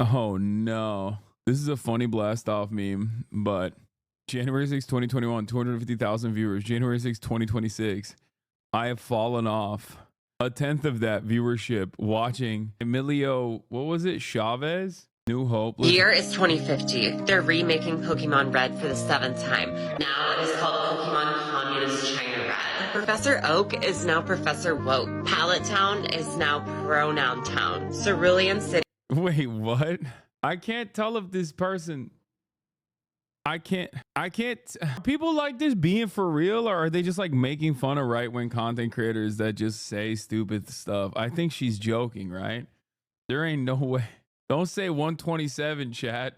Oh no. This is a funny blast off meme, but January 6, 2021, 250,000 viewers. January 6, 2026, I have fallen off a tenth of that viewership watching Emilio, what was it? Chavez? New Hope. The year is 2050. They're remaking Pokemon Red for the 7th time. Now it is called Pokemon Communist China Red. Professor Oak is now Professor Woke. Pallet Town is now Pronoun Town. Cerulean City. Wait, what? I can't tell if this person. I can't. People like this being for real, or are they just like making fun of right-wing content creators that just say stupid stuff? I think she's joking, right? There ain't no way. Don't say 127, chat.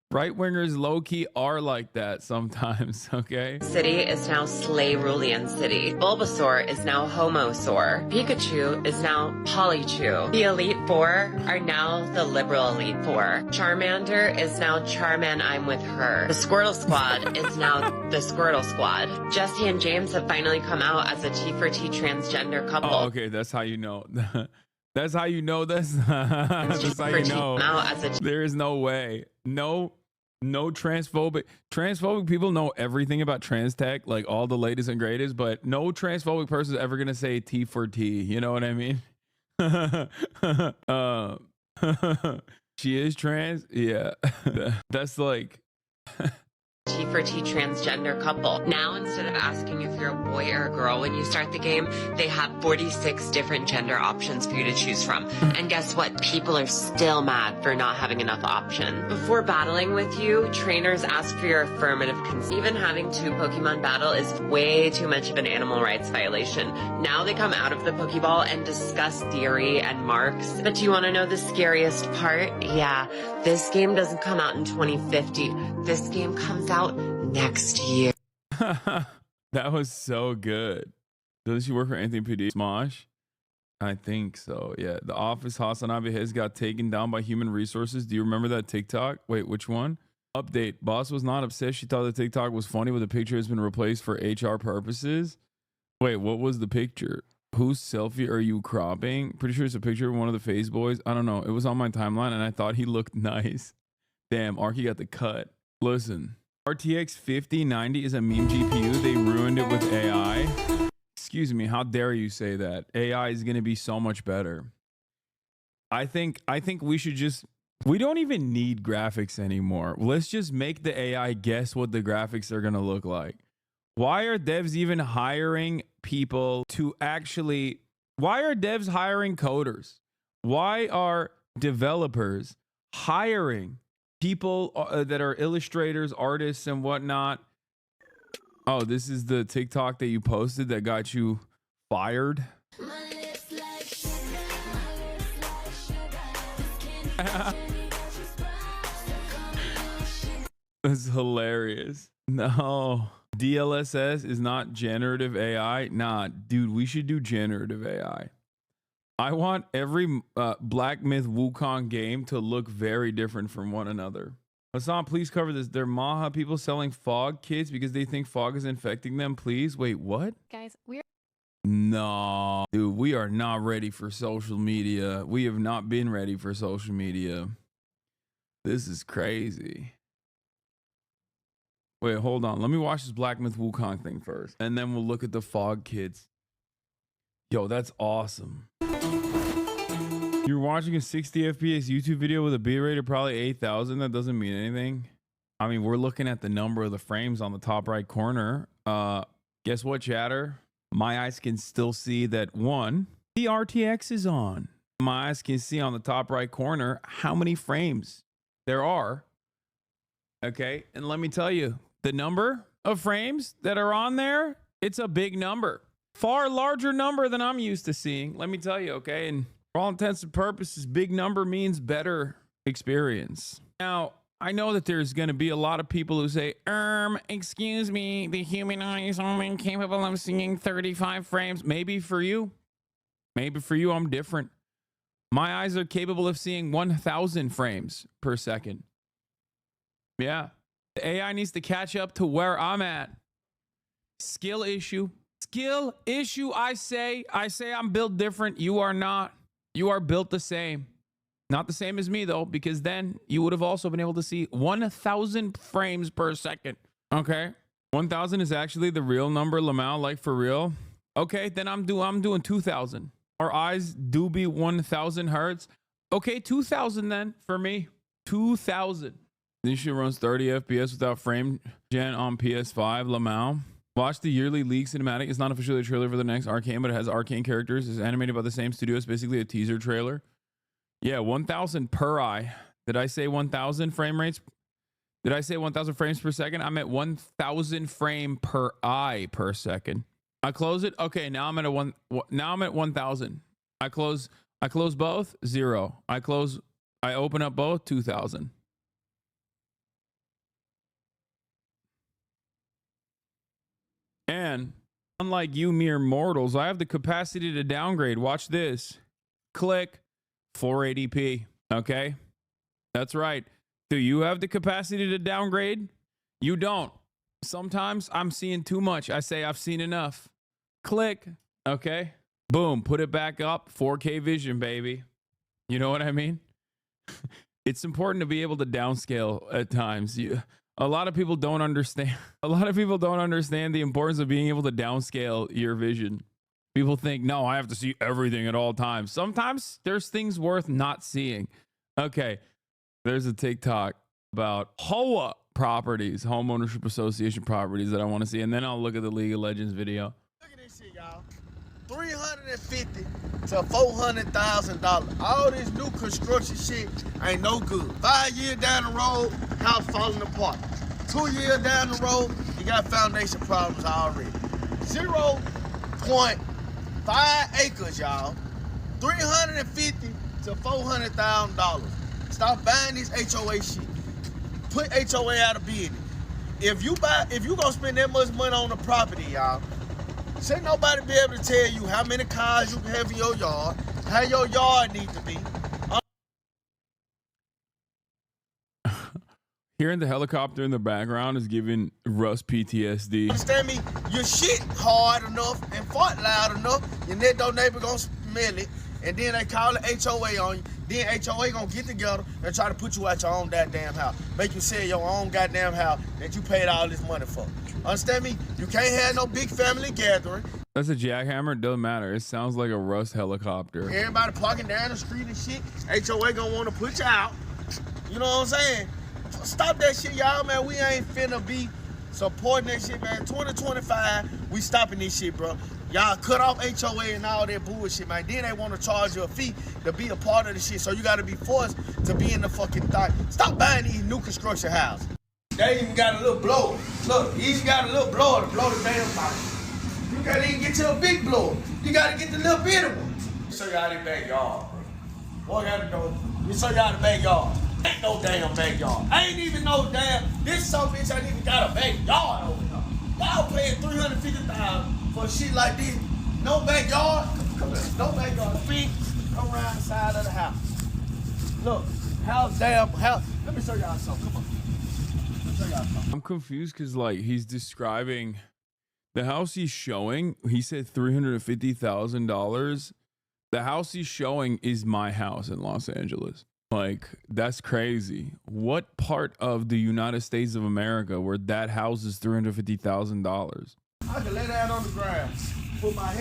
Right-wingers low-key are like that sometimes, okay? City is now Slayrulean City. Bulbasaur is now Homosaur. Pikachu is now Polychew. The Elite Four are now the Liberal Elite Four. Charmander is now Charman I'm with her. The Squirtle Squad is now the Squirtle Squad. Jesse and James have finally come out as a T for T transgender couple. Oh, okay, that's how you know. That's how you know this. That's how you know. There is no way. No transphobic people know everything about trans tech, like all the latest and greatest, but no transphobic person is ever gonna say T for T. You know what I mean? She is trans. Yeah, that's like. T for T transgender couple. Now, instead of asking if you're a boy or a girl when you start the game, they have 46 different gender options for you to choose from. And guess what? People are still mad for not having enough options. Before battling with you, trainers ask for your affirmative consent. Even having 2 Pokemon battle is way too much of an animal rights violation. Now they come out of the Pokeball and discuss theory and marks. But do you want to know the scariest part? Yeah, this game doesn't come out in 2050. This game comes out next year. That was so good. Does she work for Anthony PD? Smosh? I think so. Yeah. The Office Hasanabi has got taken down by human resources. Do you remember that TikTok? Wait, which one? Update. Boss was not upset. She thought the TikTok was funny, but the picture has been replaced for HR purposes. Wait, what was the picture? Whose selfie are you cropping? Pretty sure it's a picture of one of the Phase boys. I don't know. It was on my timeline and I thought he looked nice. Damn, Arky got the cut. Listen. RTX 5090 is a meme GPU. They ruined it with AI. Excuse me, how dare you say that? AI is going to be so much better. I think we should just, we don't even need graphics anymore. Let's just make the AI guess what the graphics are going to look like. Why are devs even hiring people to actually, why are devs hiring coders? Why are developers hiring people that are illustrators, artists, and whatnot? Oh, this is the TikTok that you posted that got you fired. That's hilarious. No, DLSS is not generative AI. Nah, dude, we should do generative AI. I want every Black Myth Wukong game to look very different from one another. Hassan, please cover this. They're Maha people selling fog kits because they think fog is infecting them. Please. Wait, what? Guys, we're... No, dude, we are not ready for social media. We have not been ready for social media. This is crazy. Wait, hold on. Let me watch this Black Myth Wukong thing first. And then we'll look at the fog kits. Yo, that's awesome. You're watching a 60 FPS YouTube video with a bitrate of probably 8,000. That doesn't mean anything. I mean, we're looking at the number of the frames on the top right corner. Guess what, chatter? My eyes can still see that one, the RTX is on. My eyes can see on the top right corner how many frames there are. Okay, and let me tell you, the number of frames that are on there, it's a big number. Far larger number than I'm used to seeing. Let me tell you, okay? And for all intents and purposes, big number means better experience. Now, I know that there's going to be a lot of people who say, excuse me, the human eye is only capable of seeing 35 frames. Maybe for you, I'm different. My eyes are capable of seeing 1,000 frames per second. Yeah. The AI needs to catch up to where I'm at. Skill issue. Skill issue, I say I'm built different. You are not. You are built the same. Not the same as me though, because then you would have also been able to see 1,000 frames per second. Okay. 1,000 is actually the real number, Lamau, like for real. Okay, then I'm doing 2,000. Our eyes do be 1,000 hertz. Okay, 2,000 then for me. 2,000. This shit runs 30 FPS without frame gen on PS5, Lamau. Watch the yearly leak cinematic. It's not officially a trailer for the next Arcane, but it has Arcane characters. It's animated by the same studio. It's basically a teaser trailer. Yeah, 1,000 per eye. Did I say 1,000 frame rates? Did I say 1,000 frames per second? I'm at 1,000 frame per eye per second. I close it. Okay, now I'm at now I'm at 1,000. I close both, 0. I open up both, 2,000. And unlike you mere mortals, I have the capacity to downgrade. Watch this. Click 480p. Okay? That's right. Do you have the capacity to downgrade? You don't. Sometimes I'm seeing too much. I say I've seen enough. Click. Okay. Boom. Put it back up. 4K vision, baby. You know what I mean? It's important to be able to downscale at times. A lot of people don't understand. A lot of people don't understand the importance of being able to downscale your vision. People think, no, I have to see everything at all times. Sometimes there's things worth not seeing. Okay. There's a TikTok about HOA properties, home ownership association properties that I want to see. And then I'll look at the League of Legends video. Look at this shit, y'all. $350 to $400,000. All this new construction shit ain't no good. 5 years down the road, house falling apart. 2 years down the road, you got foundation problems already. 0.5 acres, y'all. $350 to $400,000. Stop buying this HOA shit. Put HOA out of business. If you gonna spend that much money on the property, y'all, should nobody be able to tell you how many cars you can have in your yard, how your yard needs to be. Hearing the helicopter in the background is giving Russ PTSD. Understand me? Your shit hard enough and fart loud enough, your next door neighbor gonna smell it, and then they call it HOA on you. Then HOA gonna get together and try to put you out your own goddamn house. Make you sell your own goddamn house that you paid all this money for. Understand me? You can't have no big family gathering. That's a jackhammer. It doesn't matter. It sounds like a Rust helicopter. Everybody parking down the street and shit. HOA gonna want to put you out. You know what I'm saying? Stop that shit, y'all, man. We ain't finna be supporting that shit, man. 2025, we stopping this shit, bro. Y'all cut off HOA and all that bullshit, man. Then they want to charge you a fee to be a part of the shit. So you got to be forced to be in the fucking thing. Stop buying these new construction houses. They even got a little blower. Look, he even got a little blower to blow the damn fire. You can't even get you a big blower. You got to get the little bitty one. Show y'all this backyard, bro. Boy, got to know. You show y'all the backyard. Ain't no damn backyard. Ain't even no damn. This son of a bitch ain't even got a backyard over here. Y'all paying $350,000 for shit like this. No backyard. Come here. No backyard. Feet. Come around the side of the house. Look, house, damn house. Let me show y'all something. Come on. Let me show y'all something. I'm confused because like he's describing the house he's showing. He said $350,000. The house he's showing is my house in Los Angeles. Like, that's crazy. What part of the United States of America where that house is $350,000? I can lay down on the ground, put my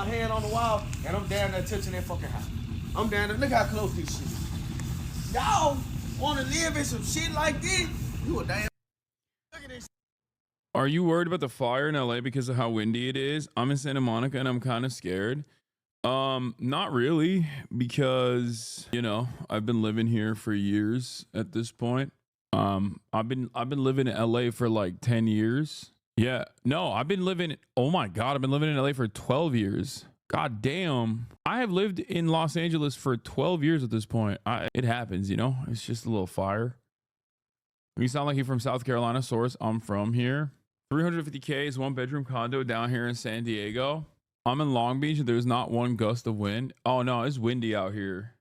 hand on the wall, and I'm down there touching that fucking house. I'm down there. Look how close this shit is. Y'all want to live in some shit like this? You a damn. Look at this. Are you worried about the fire in LA because of how windy it is? I'm in Santa Monica and I'm kind of scared. Not really, because you know I've been living here for years at this point. I've been living in LA for like 10 years. Yeah, no, I've been living. Oh my God, I've been living in LA for 12 years. God damn, I have lived in Los Angeles for 12 years at this point. It happens, you know. It's just a little fire. You sound like you're from South Carolina. Source, I'm from here. 350K is 1-bedroom condo down here in San Diego. I'm in Long Beach and there's not one gust of wind. Oh no, it's windy out here.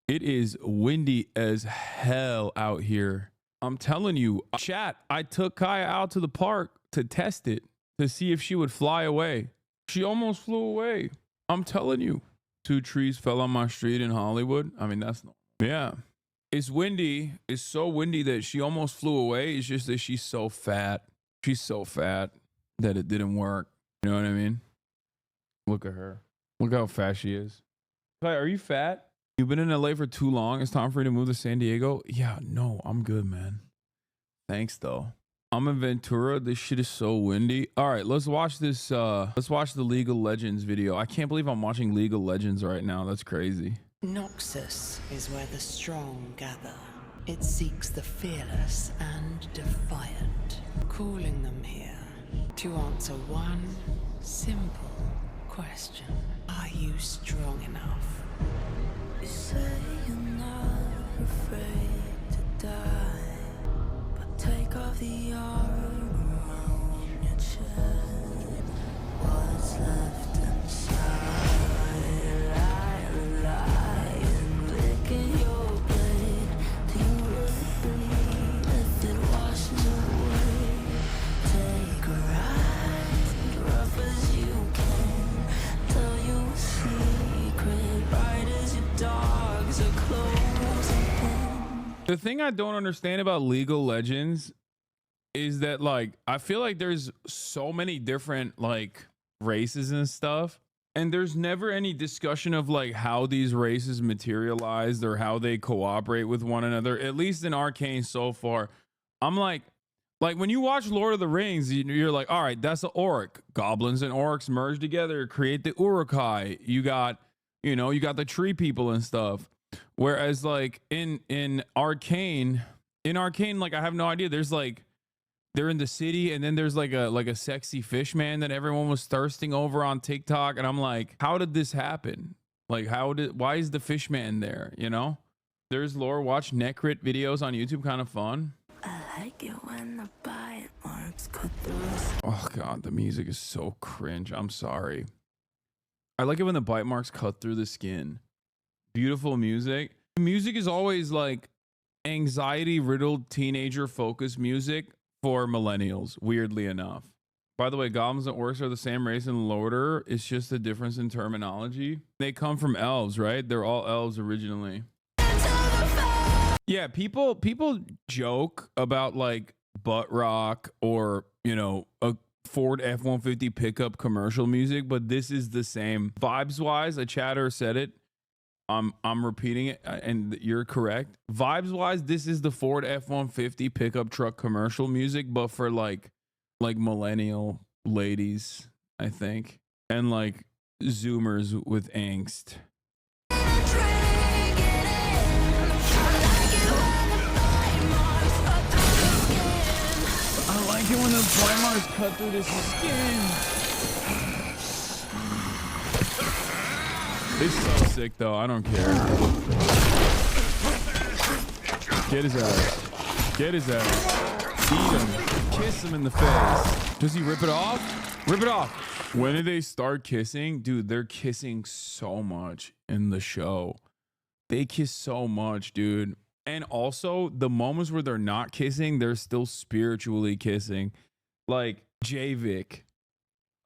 It is windy as hell out here. I'm telling you, chat, I took Kaya out to the park to test it, to see if she would fly away. She almost flew away. I'm telling you. 2 trees fell on my street in Hollywood. I mean, that's normal. Yeah. It's windy. It's so windy that she almost flew away. It's just that she's so fat. She's so fat that it didn't work. You know what I mean? Look at her. Look how fat she is. Hey, are you fat? You've been in LA for too long. It's time for you to move to San Diego. Yeah, no, I'm good, man. Thanks though. I'm in Ventura. This shit is so windy. All right, let's watch this. Let's watch the League of Legends video. I can't believe I'm watching League of Legends right now. That's crazy. Noxus is where the strong gather. It seeks the fearless and defiant, calling them here to answer one simple question. Are you strong enough? You say you're not afraid to die, but take off the armor around your chest. What's left inside? The thing I don't understand about League of Legends is that, like, I feel like there's so many different, like, races and stuff, and there's never any discussion of, like, how these races materialized or how they cooperate with one another, at least in Arcane so far. I'm like when you watch Lord of the Rings, you're like, all right, that's an orc. Goblins and orcs merge together, create the Urukai. You got the tree people and stuff. Whereas like in Arcane, like I have no idea. There's like they're in the city, and then there's like a sexy fish man that everyone was thirsting over on TikTok, and I'm like, how did this happen? Like why is the fish man there? You know? There's lore. Watch Necrit videos on YouTube, kind of fun. I like it when the bite marks cut through. Oh god, the music is so cringe. I'm sorry. I like it when the bite marks cut through the skin. Beautiful music. Music is always like anxiety riddled teenager focused music for millennials, weirdly enough. By the way, goblins and orcs are the same race in Lorder. It's just a difference in terminology. They come from elves, right? They're all elves originally. Yeah, people joke about like butt rock or, you know, a Ford F-150 pickup commercial music, but this is the same. Vibes wise, a chatter said it. I'm repeating it, and you're correct. Vibes wise, this is the Ford F-150 pickup truck commercial music, but for like millennial ladies, I think, and like Zoomers with angst. I like it when the bite marks cut through the skin. It's so sick though, I don't care. Get his ass. Get his ass. Eat him. Kiss him in the face. Does he rip it off? Rip it off. When did they start kissing? Dude, they're kissing so much in the show. They kiss so much, dude. And also, the moments where they're not kissing, they're still spiritually kissing. Like Javik.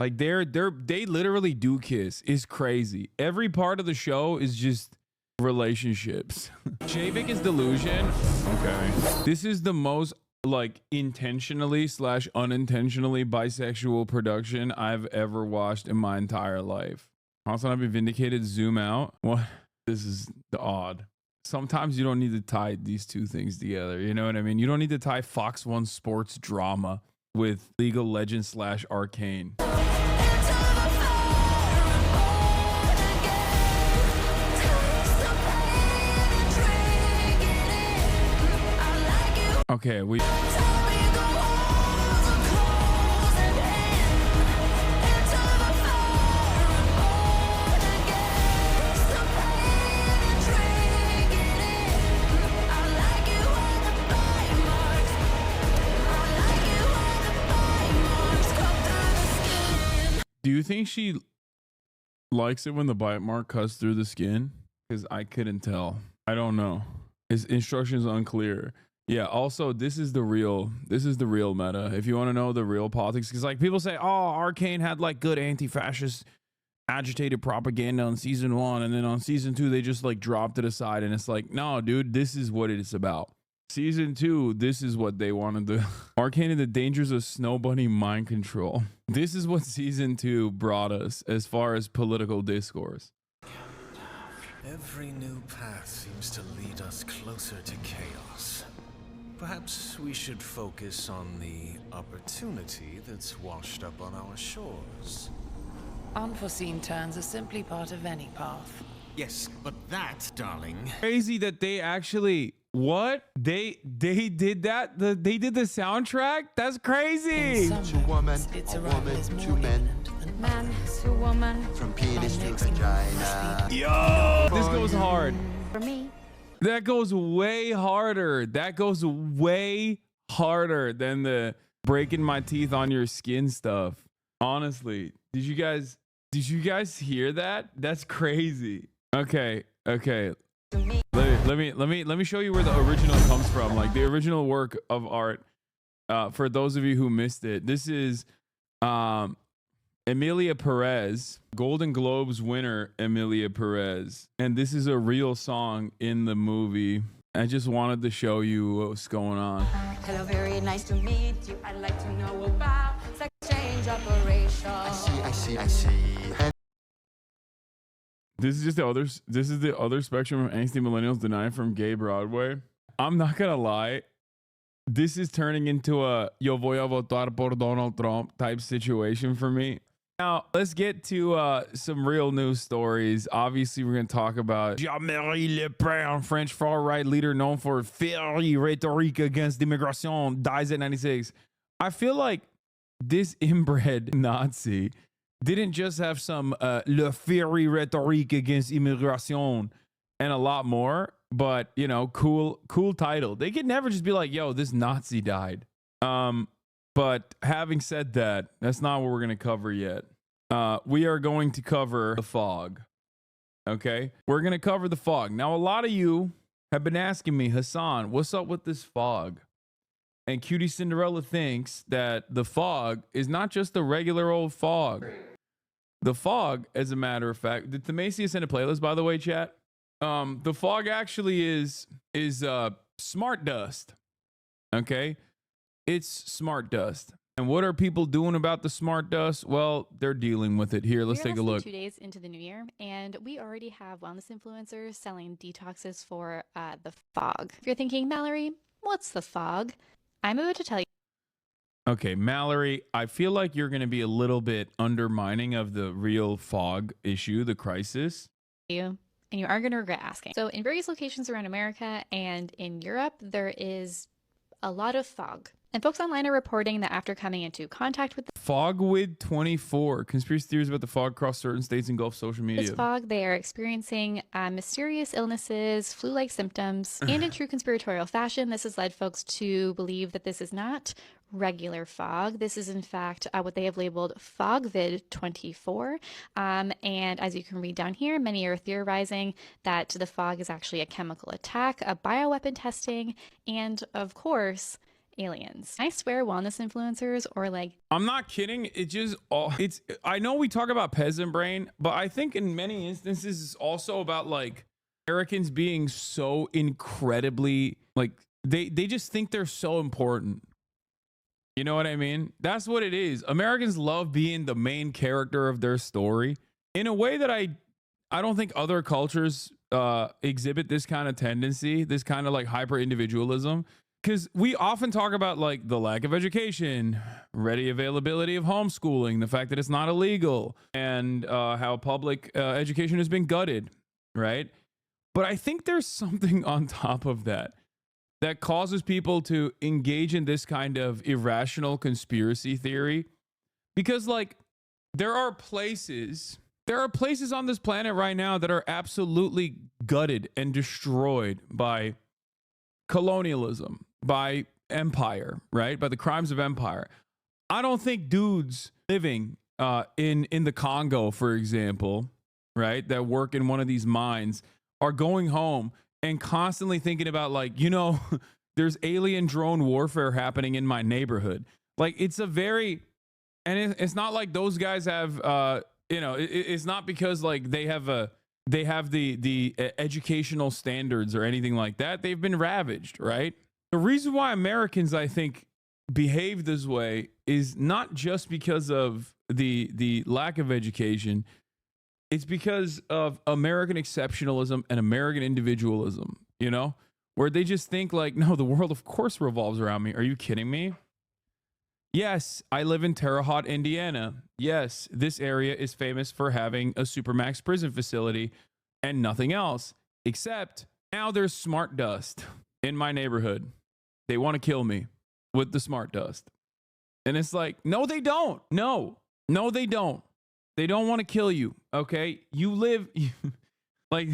Like they literally do kiss. It's crazy. Every part of the show is just relationships. Javik is delusion. Okay. This is the most like intentionally / unintentionally bisexual production I've ever watched in my entire life. Hasanabi vindicated. Zoom out. What? This is odd. Sometimes you don't need to tie these two things together. You know what I mean? You don't need to tie Fox 1 sports drama with League of Legends / Arcane. Okay, we... Do you think she likes it when the bite mark cuts through the skin? Because I couldn't tell. I don't know. His instructions unclear. Yeah, also, this is the real meta. If you want to know the real politics, because like people say, oh, Arcane had like good anti-fascist agitated propaganda on season 1, and then on season 2 they just like dropped it aside, and it's like, no dude, this is what it's about. Season 2, this is what they wanted to Arcane and the dangers of snow bunny mind control. This is what season 2 brought us as far as political discourse. Every new path seems to lead us closer to chaos. Perhaps we should focus on the opportunity that's washed up on our shores. Unforeseen turns are simply part of any path. Yes, but that, darling... Crazy that they actually... What? They did that? They did the soundtrack? That's crazy! To woman, it's a woman, to men. Man to woman. From penis to vagina. Yo! This goes hard. For me. That goes way harder. That goes way harder than the breaking my teeth on your skin stuff. Honestly, did you guys hear that? That's crazy. Okay. Let me show you where the original comes from. Like the original work of art. For those of you who missed it, this is Emilia Perez, Golden Globes winner Emilia Perez, and this is a real song in the movie. I just wanted to show you what's going on. Hello, very nice to meet you. I'd like to know about sex change operation. I see. This is just the other. This is the other spectrum of angsty millennials denied from gay Broadway. I'm not gonna lie, this is turning into a "yo voy a votar por Donald Trump" type situation for me. Now let's get to some real news stories. Obviously, we're gonna talk about Jean-Marie Le Pen, French far-right leader known for fiery rhetoric against immigration, dies at 96. I feel like this inbred Nazi didn't just have some le fiery rhetoric against immigration and a lot more, but you know, cool title. They could never just be like, yo, this Nazi died. But having said that, that's not what we're going to cover yet. We are going to cover the fog. Okay, we're going to cover the fog. Now, a lot of you have been asking me, Hassan, what's up with this fog? And Cutie Cinderella thinks that the fog is not just a regular old fog. The fog, as a matter of fact, did Themacia send a playlist, by the way, chat? The fog actually is smart dust. Okay, it's smart dust. And what are people doing about the smart dust? Well, they're dealing with it. Here, let's take a look. 2 days into the new year, and we already have wellness influencers selling detoxes for the fog. If you're thinking, Mallory, what's the fog? I'm about to tell you. Okay, Mallory, I feel like you're going to be a little bit undermining of the real fog issue, the crisis. And you are going to regret asking. So in various locations around America and in Europe, there is a lot of fog. And folks online are reporting that after coming into contact with Fogwid 24, conspiracy theories about the fog across certain states engulf social media. this fog, they are experiencing mysterious illnesses, flu-like symptoms, and in true conspiratorial fashion, this has led folks to believe that this is not regular fog. This is in fact what they have labeled Fogvid 24. And as you can read down here, many are theorizing that the fog is actually a chemical attack, a bioweapon testing, and of course, aliens. I swear wellness influencers or like... I'm not kidding. I know we talk about peasant brain, but I think in many instances it's also about like Americans being so incredibly like they just think they're so important. You know what I mean? That's what it is. Americans love being the main character of their story in a way that I don't think other cultures exhibit this kind of tendency, this kind of like hyper individualism. Because we often talk about like the lack of education, ready availability of homeschooling, the fact that it's not illegal, and how public education has been gutted, right? But I think there's something on top of that that causes people to engage in this kind of irrational conspiracy theory. Because like there are places on this planet right now that are absolutely gutted and destroyed by colonialism, by empire, right? By the crimes of empire. I don't think dudes living in the Congo, for example, right, that work in one of these mines are going home and constantly thinking about like, you know, there's alien drone warfare happening in my neighborhood. Like it's a very, and it's not like those guys have it's not because like they have the educational standards or anything like that. They've been ravaged, right? The reason why Americans, I think, behave this way is not just because of the lack of education. It's because of American exceptionalism and American individualism, where they just think like, no, the world of course revolves around me. Are you kidding me? Yes, I live in Terre Haute, Indiana. Yes, this area is famous for having a supermax prison facility and nothing else, except now there's smart dust in my neighborhood. They want to kill me with the smart dust. And it's like, no, they don't. No, they don't. They don't want to kill you, okay? You live, like,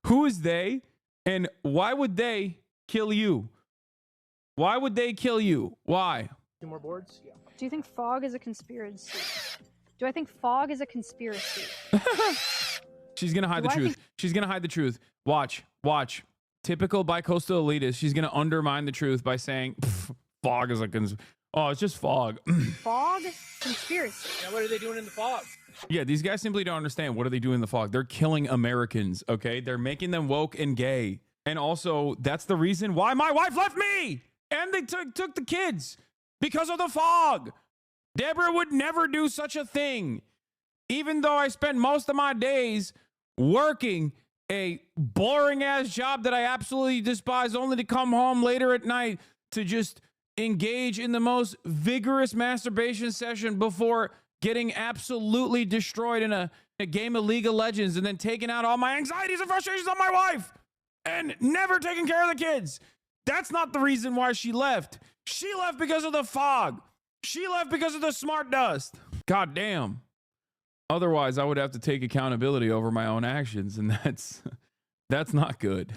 who is they? And why would they kill you? Why would they kill you? Why? Two more boards? Yeah. Do you think fog is a conspiracy? Do I think fog is a conspiracy? She's going to hide the truth. She's going to hide the truth. Watch. Typical bicoastal elitist. She's going to undermine the truth by saying, fog is a oh, it's just fog. Fog? Conspiracy. Yeah, what are they doing in the fog? Yeah, these guys simply don't understand. What are they doing in the fog? They're killing Americans, okay? They're making them woke and gay. And also, that's the reason why my wife left me. And they took the kids. Because of the fog. Deborah would never do such a thing. Even though I spend most of my days working a boring ass job that I absolutely despise, only to come home later at night to just engage in the most vigorous masturbation session before getting absolutely destroyed in a game of League of Legends and then taking out all my anxieties and frustrations on my wife and never taking care of the kids. That's not the reason why she left. She left because of the fog. She left because of the smart dust. God damn. Otherwise, I would have to take accountability over my own actions, and that's not good.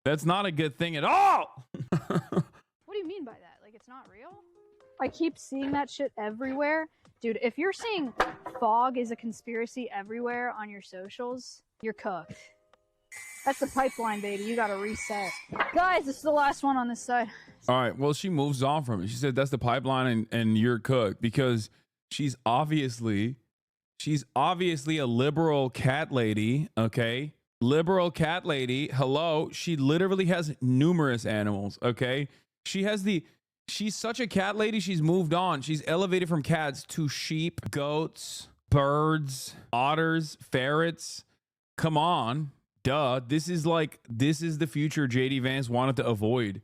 That's not a good thing at all. What do you mean by that? Like, it's not real? I keep seeing that shit everywhere. Dude, if you're seeing fog is a conspiracy everywhere on your socials, you're cooked. That's the pipeline, baby. You gotta reset. Guys, this is the last one on this side. All right. Well, she moves on from it. She said that's the pipeline and you're cooked because she's obviously a liberal cat lady. Okay. Liberal cat lady. Hello. She literally has numerous animals. Okay. She's such a cat lady. She's moved on. She's elevated from cats to sheep, goats, birds, otters, ferrets. Come on. Duh. This is the future JD Vance wanted to avoid.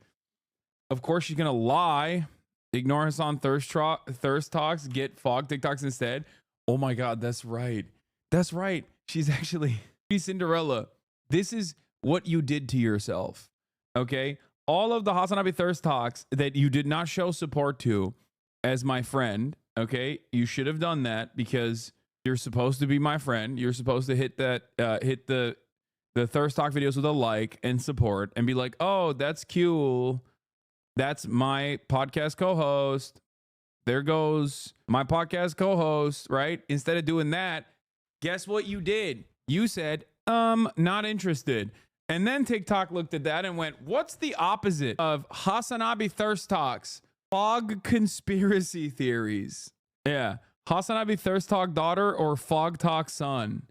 Of course, she's going to lie, ignore Hassan thirst talks, get fog TikToks instead. Oh my God, that's right. That's right. She's Cinderella. This is what you did to yourself. Okay? All of the Hasanabi thirst talks that you did not show support to as my friend, okay? You should have done that because you're supposed to be my friend. You're supposed to hit the thirst talk videos with a like and support and be like, oh, that's cool. That's my podcast co-host. There goes my podcast co-host, right? Instead of doing that, guess what you did? You said, not interested. And then TikTok looked at that and went, what's the opposite of Hasanabi thirst talks? Fog conspiracy theories. Yeah. Hasanabi thirst talk daughter or fog talk son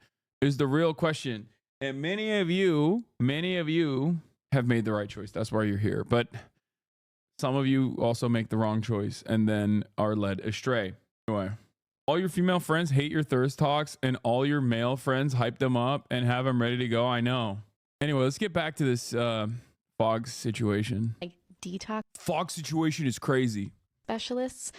is the real question. And many of you have made the right choice. That's why you're here. But some of you also make the wrong choice and then are led astray. Anyway, all your female friends hate your thirst talks and all your male friends hype them up and have them ready to go. I know. Anyway, let's get back to this fog situation. Like detox fog situation is crazy. Specialists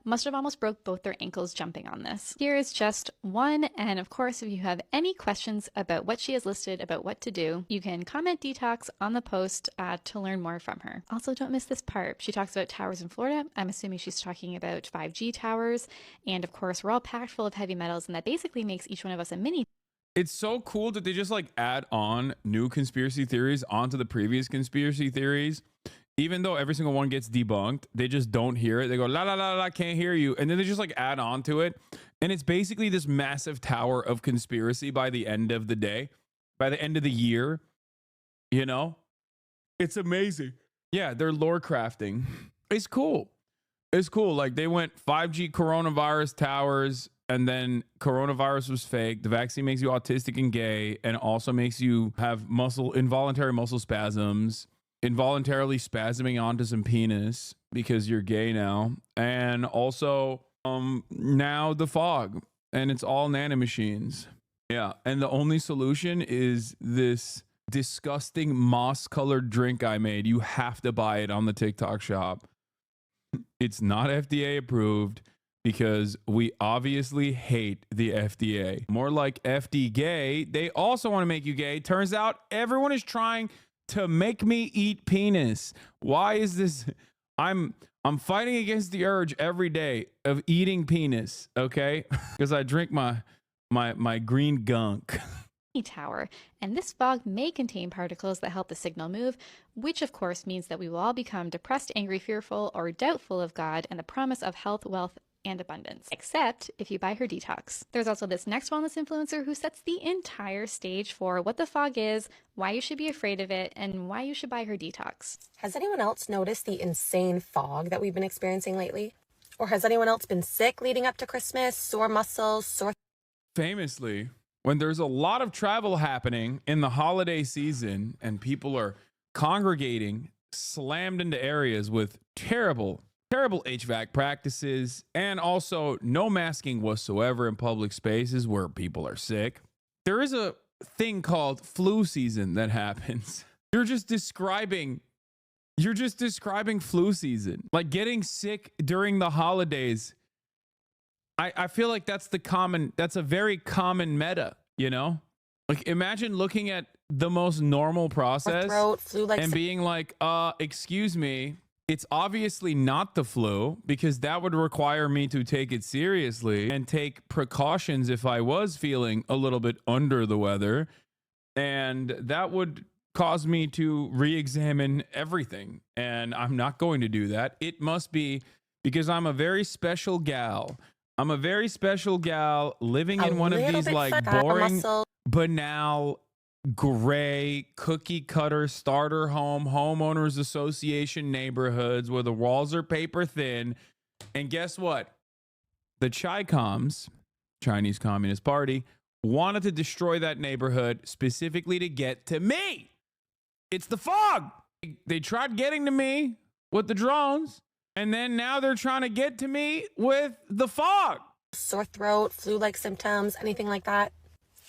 must have almost broke both their ankles jumping on this. Here is just one. And of course, if you have any questions about what she has listed about what to do, you can comment detox on the post to learn more from her. Also, don't miss this part. She talks about towers in Florida. I'm assuming she's talking about 5G towers. And of course, we're all packed full of heavy metals, and that basically makes each one of us a mini. It's so cool that they just like add on new conspiracy theories onto the previous conspiracy theories. Even though every single one gets debunked, they just don't hear it. They go, la, la, la, la, can't hear you. And then they just like add on to it. And it's basically this massive tower of conspiracy by the end of the day, by the end of the year. You know, it's amazing. Yeah, they're lore crafting. It's cool. It's cool. Like they went 5G coronavirus towers, and then coronavirus was fake. The vaccine makes you autistic and gay, and also makes you have involuntary muscle spasms, involuntarily spasming onto some penis because you're gay now, and also now the fog, and it's all nanomachines. Yeah, and the only solution is this disgusting moss-colored drink I made. You have to buy it on the TikTok shop. It's not FDA approved because we obviously hate the FDA. More like FD gay. They also want to make you gay. Turns out everyone is trying to make me eat penis. Why is this? I'm fighting against the urge every day of eating penis, okay? Because I drink my green gunk. Tower, and this fog may contain particles that help the signal move, which of course means that we will all become depressed, angry, fearful, or doubtful of God and the promise of health, wealth, and abundance. Except if you buy her detox. There's also this next wellness influencer who sets the entire stage for what the fog is, why you should be afraid of it, and why you should buy her detox. Has anyone else noticed the insane fog that we've been experiencing lately? Or has anyone else been sick leading up to Christmas? Sore muscles, sore... Famously, when there's a lot of travel happening in the holiday season and people are congregating, slammed into areas with terrible HVAC practices, and also no masking whatsoever in public spaces where people are sick, there is a thing called flu season that happens. You're just describing flu season, like getting sick during the holidays. I feel like that's a very common meta, you know? Like imagine looking at the most normal process and being like, excuse me, it's obviously not the flu, because that would require me to take it seriously and take precautions if I was feeling a little bit under the weather. And that would cause me to re-examine everything. And I'm not going to do that. It must be because I'm a very special gal. I'm a very special gal living in one of these like boring, banal, gray, cookie cutter starter home, homeowners association neighborhoods where the walls are paper thin. And guess what? The Chi-Coms, Chinese Communist Party, wanted to destroy that neighborhood specifically to get to me. It's the fog. They tried getting to me with the drones. And then now they're trying to get to me with the fog. Sore throat, flu-like symptoms, anything like that?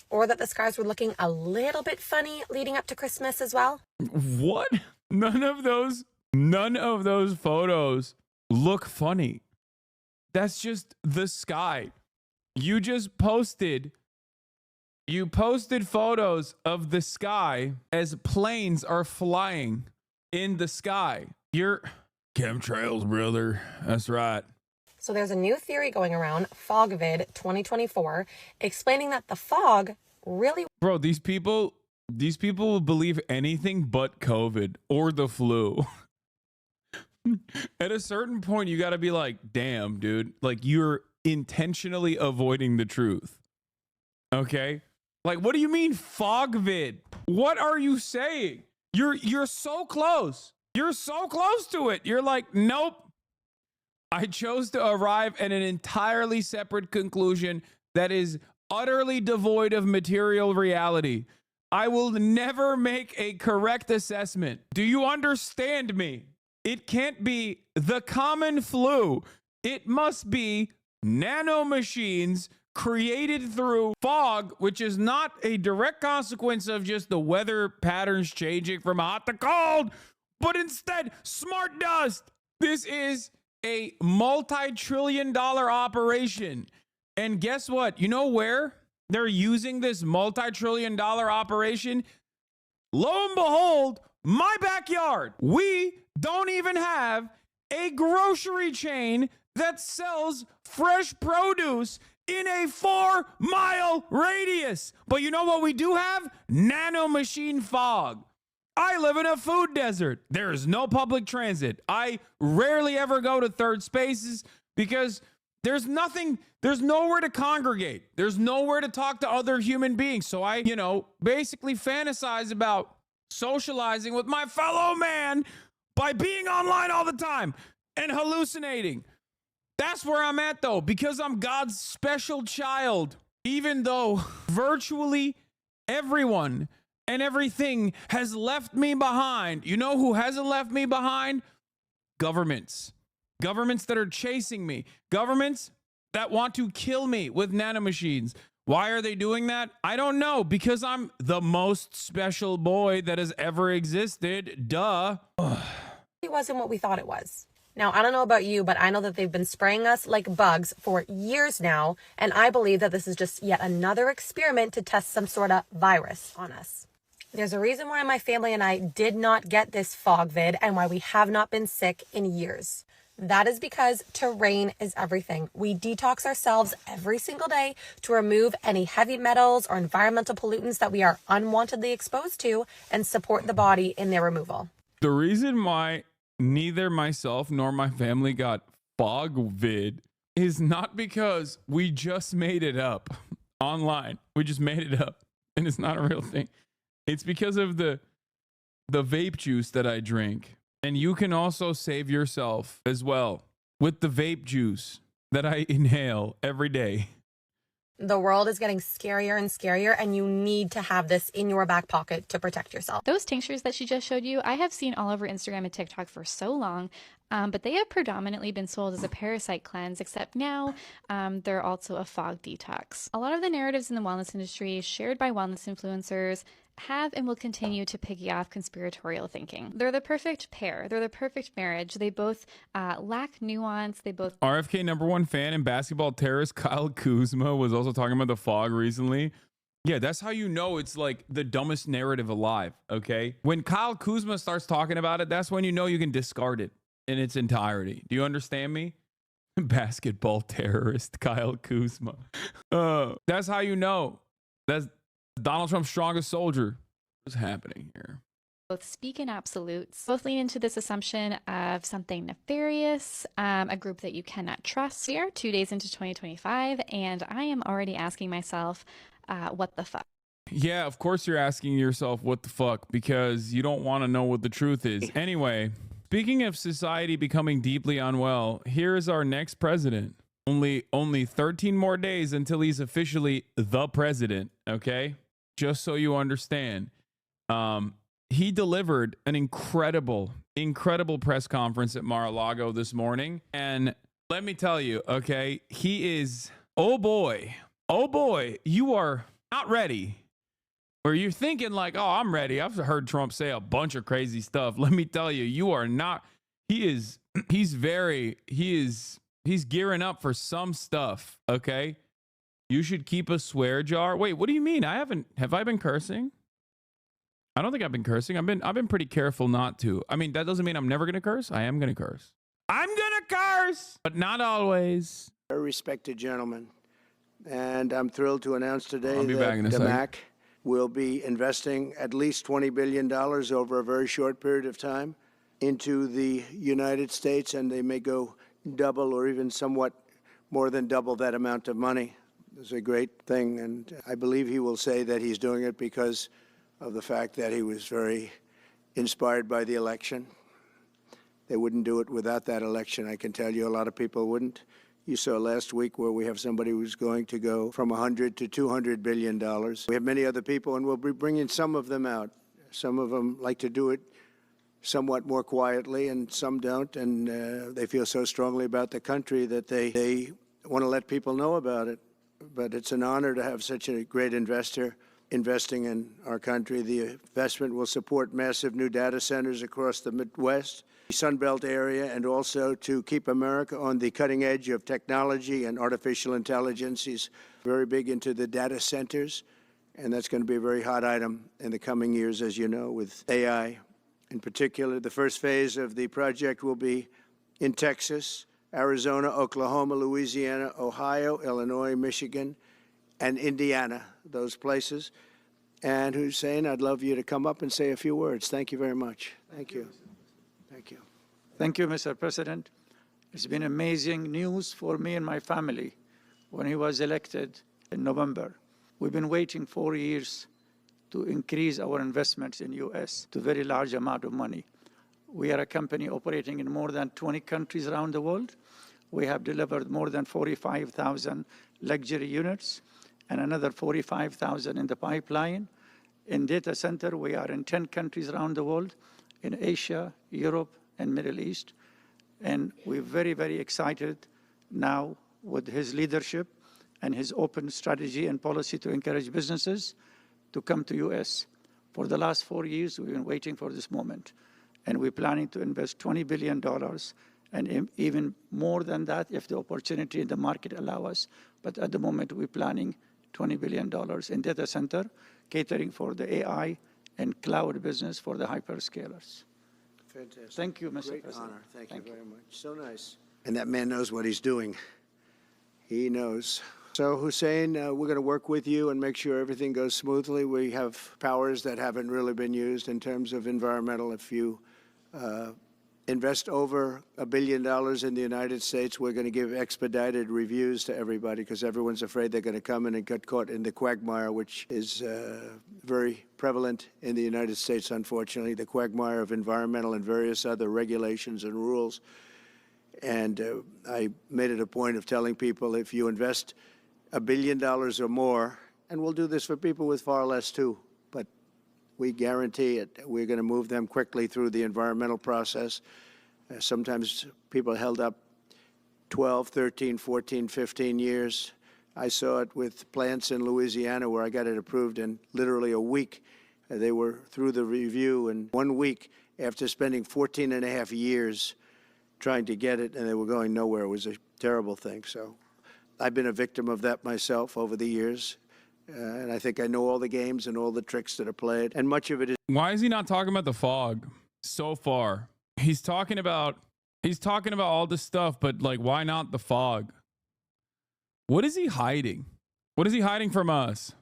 Or that the skies were looking a little bit funny leading up to Christmas as well? What? None of those photos look funny. That's just the sky. You posted photos of the sky as planes are flying in the sky. You're... Chemtrails, brother. That's right. So there's a new theory going around, FogVid 2024, explaining that the fog really... Bro, these people will believe anything but COVID or the flu. At a certain point, you got to be like, damn, dude. Like, you're intentionally avoiding the truth. Okay? Like, what do you mean FogVid? What are you saying? You're so close. You're so close to it. You're like, nope. I chose to arrive at an entirely separate conclusion that is utterly devoid of material reality. I will never make a correct assessment. Do you understand me? It can't be the common flu. It must be nanomachines created through fog, which is not a direct consequence of just the weather patterns changing from hot to cold, but instead smart dust. This is a multi-trillion-dollar operation. And guess what? You know where they're using this multi-trillion-dollar operation? Lo and behold, my backyard. We don't even have a grocery chain that sells fresh produce in a 4-mile radius. But you know what we do have? Nanomachine fog. I live in a food desert. There is no public transit. I rarely ever go to third spaces because there's nowhere to congregate. There's nowhere to talk to other human beings. So I, basically fantasize about socializing with my fellow man by being online all the time and hallucinating. That's where I'm at, though, because I'm God's special child. Even though virtually everyone and everything has left me behind. You know who hasn't left me behind? Governments. Governments that are chasing me. Governments that want to kill me with nanomachines. Why are they doing that? I don't know, because I'm the most special boy that has ever existed. Duh. It wasn't what we thought it was. Now, I don't know about you, but I know that they've been spraying us like bugs for years now, and I believe that this is just yet another experiment to test some sort of virus on us. There's a reason why my family and I did not get this fog vid and why we have not been sick in years. That is because terrain is everything. We detox ourselves every single day to remove any heavy metals or environmental pollutants that we are unwantedly exposed to and support the body in their removal. The reason why neither myself nor my family got fog vid is not because we just made it up online. We just made it up and it's not a real thing. It's because of the vape juice that I drink. And you can also save yourself as well with the vape juice that I inhale every day. The world is getting scarier and scarier, and you need to have this in your back pocket to protect yourself. Those tinctures that she just showed you, I have seen all over Instagram and TikTok for so long, but they have predominantly been sold as a parasite cleanse, except now they're also a fog detox. A lot of the narratives in the wellness industry shared by wellness influencers have and will continue to piggy off conspiratorial thinking. They're the perfect pair. They're the perfect marriage. They both lack nuance. They both... RFK #1 fan and basketball terrorist Kyle Kuzma was also talking about the fog recently. Yeah, that's how you know it's like the dumbest narrative alive, okay? When Kyle Kuzma starts talking about it, that's when you know you can discard it in its entirety. Do you understand me? Basketball terrorist Kyle Kuzma. That's how you know. That's Donald Trump's strongest soldier. What's happening here? Both speak in absolutes. Both lean into this assumption of something nefarious, a group that you cannot trust. We are 2 days into 2025, and I am already asking myself, what the fuck? Yeah, of course you're asking yourself what the fuck, because you don't want to know what the truth is. Anyway, speaking of society becoming deeply unwell, here is our next president. Only 13 more days until he's officially the president, okay? Just so you understand. He delivered an incredible press conference at Mar-a-Lago this morning. And let me tell you, okay, he is, oh boy, you are not ready. Or you're thinking like, oh, I'm ready. I've heard Trump say a bunch of crazy stuff. Let me tell you, you are not. He's gearing up for some stuff, okay? You should keep a swear jar. Wait, what do you mean? Have I been cursing? I don't think I've been cursing. I've been pretty careful not to. I mean, that doesn't mean I'm never going to curse. I am going to curse. I'm going to curse, but not always. Very respected gentleman. And I'm thrilled to announce today I'll be back in a that second. DMAC will be investing at least $20 billion over a very short period of time into the United States, and they may go double or even somewhat more than double that amount of money. It's a great thing, and I believe he will say that he's doing it because of the fact that he was very inspired by the election. They wouldn't do it without that election. I can tell you a lot of people wouldn't. You saw last week where we have somebody who's going to go from $100 to $200 billion. We have many other people, and we'll be bringing some of them out. Some of them like to do it somewhat more quietly, and some don't, and they feel so strongly about the country that they want to let people know about it. But it's an honor to have such a great investor investing in our country. The investment will support massive new data centers across the Midwest, Sunbelt area, and also to keep America on the cutting edge of technology and artificial intelligence. He's very big into the data centers, and that's going to be a very hot item in the coming years, as you know, with AI. In particular, the first phase of the project will be in Texas, Arizona, Oklahoma, Louisiana, Ohio, Illinois, Michigan, and Indiana, those places. And Hussein, I'd love you to come up and say a few words. Thank you very much. Thank you. Thank you. Thank you, Mr. President. It's been amazing news for me and my family when he was elected in November. We've been waiting 4 years to increase our investments in U.S. to a very large amount of money. We are a company operating in more than 20 countries around the world. we have delivered more than 45,000 luxury units and another 45,000 in the pipeline. In data center, we are in 10 countries around the world, in Asia, Europe, and Middle East. And we're very, very excited now with his leadership and his open strategy and policy to encourage businesses to come to U.S. For the last 4 years, we've been waiting for this moment. And we're planning to invest $20 billion and even more than that if the opportunity in the market allow us. But at the moment, we're planning $20 billion in data center, catering for the AI and cloud business for the hyperscalers. Fantastic. Thank you, Mr. Great President. honor. Thank you very much. So nice. And that man knows what he's doing. He knows. So, Hussein, we're going to work with you and make sure everything goes smoothly. We have powers that haven't really been used in terms of environmental. If you invest over $1 billion in the United States, we're going to give expedited reviews to everybody because everyone's afraid they're going to come in and get caught in the quagmire, which is very prevalent in the United States, unfortunately, the quagmire of environmental and various other regulations and rules. And I made it a point of telling people if you invest $1 billion or more, and we'll do this for people with far less too, but we guarantee it. We're going to move them quickly through the environmental process. Sometimes people held up 12, 13, 14, 15 years. I saw it with plants in Louisiana where I got it approved in literally a week. They were through the review in 1 week after spending 14 and a half years trying to get it, and they were going nowhere. It was a terrible thing. So I've been a victim of that myself over the years. And I think I know all the games and all the tricks that are played. And much of it is. Why is he not talking about the fog so far? He's talking about all this stuff, but like, why not the fog? What is he hiding? What is he hiding from us?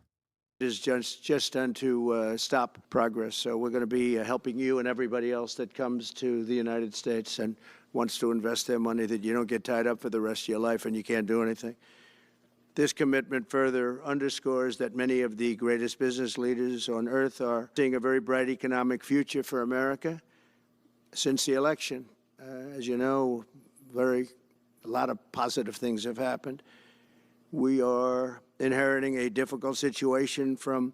Is just done to stop progress. So we're going to be helping you and everybody else that comes to the United States and wants to invest their money, that you don't get tied up for the rest of your life and you can't do anything. This commitment further underscores that many of the greatest business leaders on earth are seeing a very bright economic future for America since the election. As you know, a lot of positive things have happened. We are inheriting a difficult situation from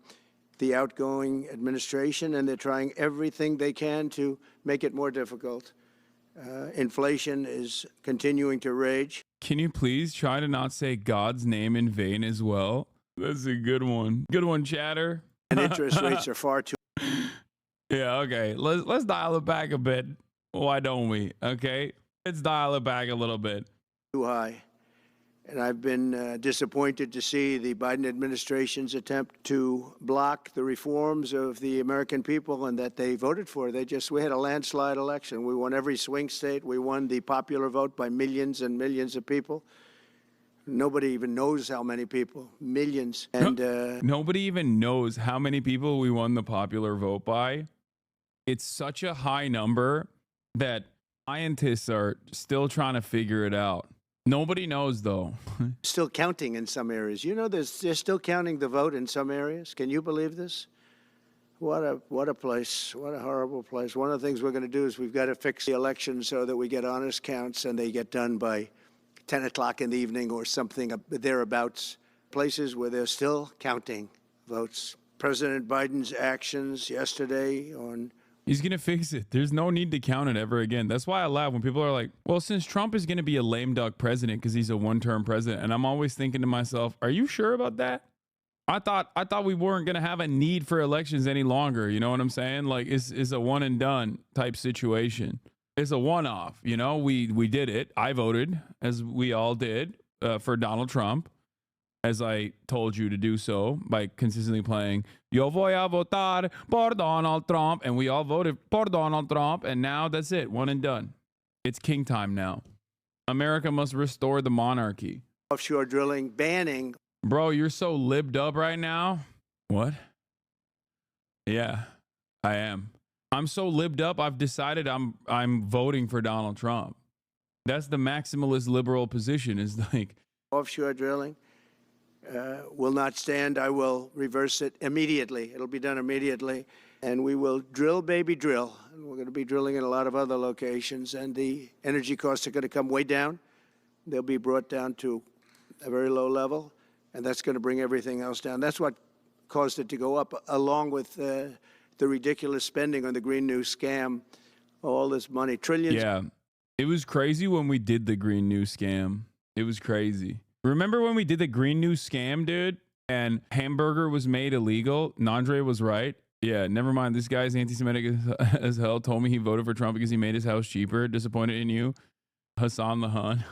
the outgoing administration, and they're trying everything they can to make it more difficult. Inflation is continuing to rage. Can you please try to not say God's name in vain as well? That's a good one. Good one, chatter. And interest rates are far too. Yeah, okay. Let's dial it back a bit. Why don't we? Okay. Let's dial it back a little bit. Too high. And I've been disappointed to see the Biden administration's attempt to block the reforms of the American people and that they voted for. We had a landslide election. We won every swing state. We won the popular vote by millions and millions of people. Nobody even knows how many people. Millions. And nobody even knows how many people we won the popular vote by. It's such a high number that scientists are still trying to figure it out. Nobody knows, though. Still counting in some areas. You know, they're still counting the vote in some areas. Can you believe this? What a place. What a horrible place. One of the things we're going to do is we've got to fix the election so that we get honest counts and they get done by 10 o'clock in the evening or something thereabouts. Places where they're still counting votes. President Biden's actions yesterday on... He's going to fix it. There's no need to count it ever again. That's why I laugh when people are like, well, since Trump is going to be a lame duck president because he's a one-term president. And I'm always thinking to myself, are you sure about that? I thought we weren't going to have a need for elections any longer. You know what I'm saying? Like, it's a one and done type situation. It's a one-off. You know, we did it. I voted, as we all did, for Donald Trump, as I told you to do so by consistently playing Yo voy a votar por Donald Trump, and we all voted por Donald Trump, and now that's it, one and done. It's king time now. America must restore the monarchy. Offshore drilling, banning. Bro, you're so libbed up right now. What? Yeah, I am. I'm so libbed up, I've decided I'm voting for Donald Trump. That's the maximalist liberal position, is like... Offshore drilling. Will not stand. I will reverse it immediately. It'll be done immediately. And we will drill, baby, drill. And we're going to be drilling in a lot of other locations. And the energy costs are going to come way down. They'll be brought down to a very low level, and that's going to bring everything else down. That's what caused it to go up, along with the ridiculous spending on the Green New scam, all this money, trillions. Yeah, it was crazy when we did the Green New scam. It was crazy. Remember when we did the Green New scam, dude? And hamburger was made illegal. Nandre was right. Yeah, never mind. This guy's anti-Semitic as hell. Told me he voted for Trump because he made his house cheaper. Disappointed in you, Hassan Lahan.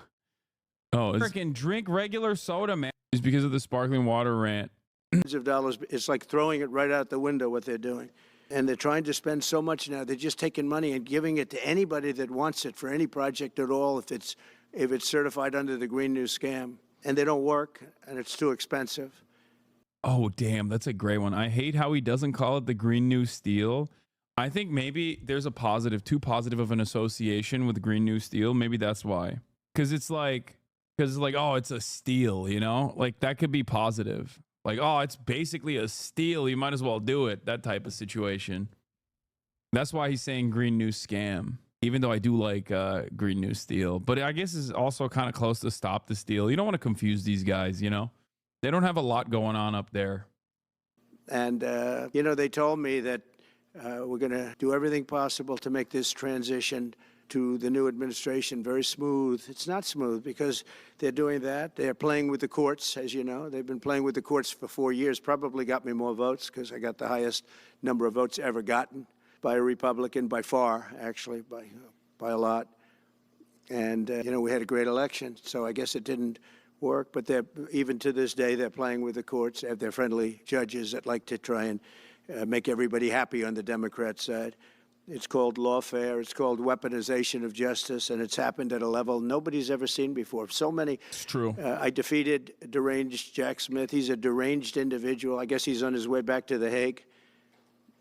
Oh, it's freaking drink regular soda, man. It's because of the sparkling water rant. Of dollars. It's like throwing it right out the window, what they're doing. And they're trying to spend so much now. They're just taking money and giving it to anybody that wants it for any project at all, if it's certified under the Green New scam. And they don't work, and it's too expensive. Oh, damn. That's a great one. I hate how he doesn't call it the Green New Steel. I think maybe there's a positive, too positive of an association with Green New Steel. Maybe that's why. Because it's like, oh, it's a steal, you know? Like, that could be positive. Like, oh, it's basically a steal. You might as well do it. That type of situation. That's why he's saying Green New Scam. Even though I do like Green New Steel. But I guess it's also kind of close to Stop the Steal. You don't want to confuse these guys, you know? They don't have a lot going on up there. And, you know, they told me that we're going to do everything possible to make this transition to the new administration very smooth. It's not smooth because they're doing that. They're playing with the courts, as you know. They've been playing with the courts for 4 years, probably got me more votes because I got the highest number of votes ever gotten by a Republican, by far, actually, by a lot. And, you know, we had a great election, so I guess it didn't work. But they're, even to this day, they're playing with the courts. They have their friendly judges that like to try and make everybody happy on the Democrat side. It's called lawfare. It's called weaponization of justice, and it's happened at a level nobody's ever seen before. So many. It's true. I defeated deranged Jack Smith. He's a deranged individual. I guess he's on his way back to The Hague.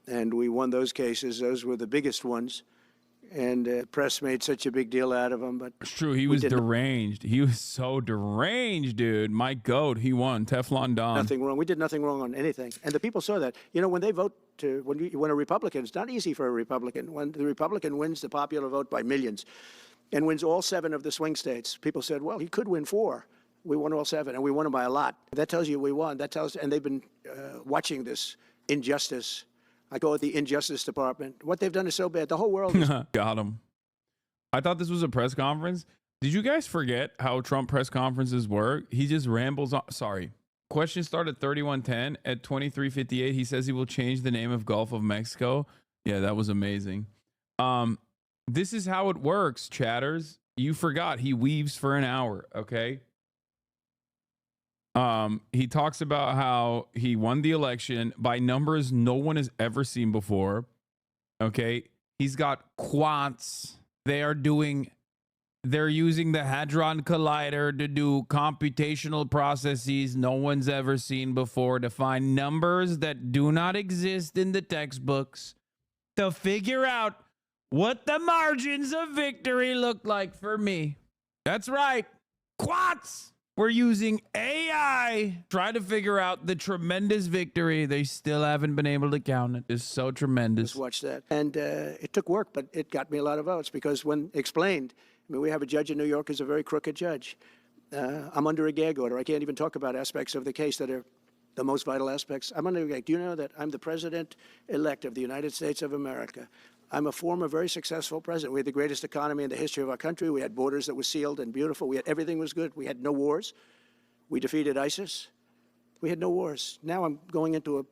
And we won those cases. Those were the biggest ones. And the press made such a big deal out of him. But it's true. He was deranged. He was so deranged, dude. My goat. He won. Teflon Don. Nothing wrong. We did nothing wrong on anything. And the people saw that. You know, when they vote when a Republican, it's not easy for a Republican. When the Republican wins the popular vote by millions and wins all 7 of the swing states, people said, well, he could win 4. We won all 7, and we won them by a lot. That tells you we won. That tells, and they've been watching this injustice. I call it the Injustice Department. What they've done is so bad. The whole world is got him. I thought this was a press conference. Did you guys forget how Trump press conferences work? He just rambles on. Sorry. Question started at 31:10. At 23:58, he says he will change the name of Gulf of Mexico. Yeah, that was amazing. This is how it works, chatters. You forgot. He weaves for an hour, okay? He talks about how he won the election by numbers no one has ever seen before. Okay. He's got quants. They're using the Hadron Collider to do computational processes no one's ever seen before to find numbers that do not exist in the textbooks to figure out what the margins of victory look like for me. That's right. Quants. We're using AI try to figure out the tremendous victory. They still haven't been able to count it. It's so tremendous. Just watch that. And it took work, but it got me a lot of votes because when explained, I mean, we have a judge in New York who's a very crooked judge. I'm under a gag order. I can't even talk about aspects of the case that are the most vital aspects. I'm under a gag. Do you know that I'm the president-elect of the United States of America? I'm a former very successful president. We had the greatest economy in the history of our country. We had borders that were sealed and beautiful. Everything was good. We had no wars. We defeated ISIS. We had no wars. Now I'm going into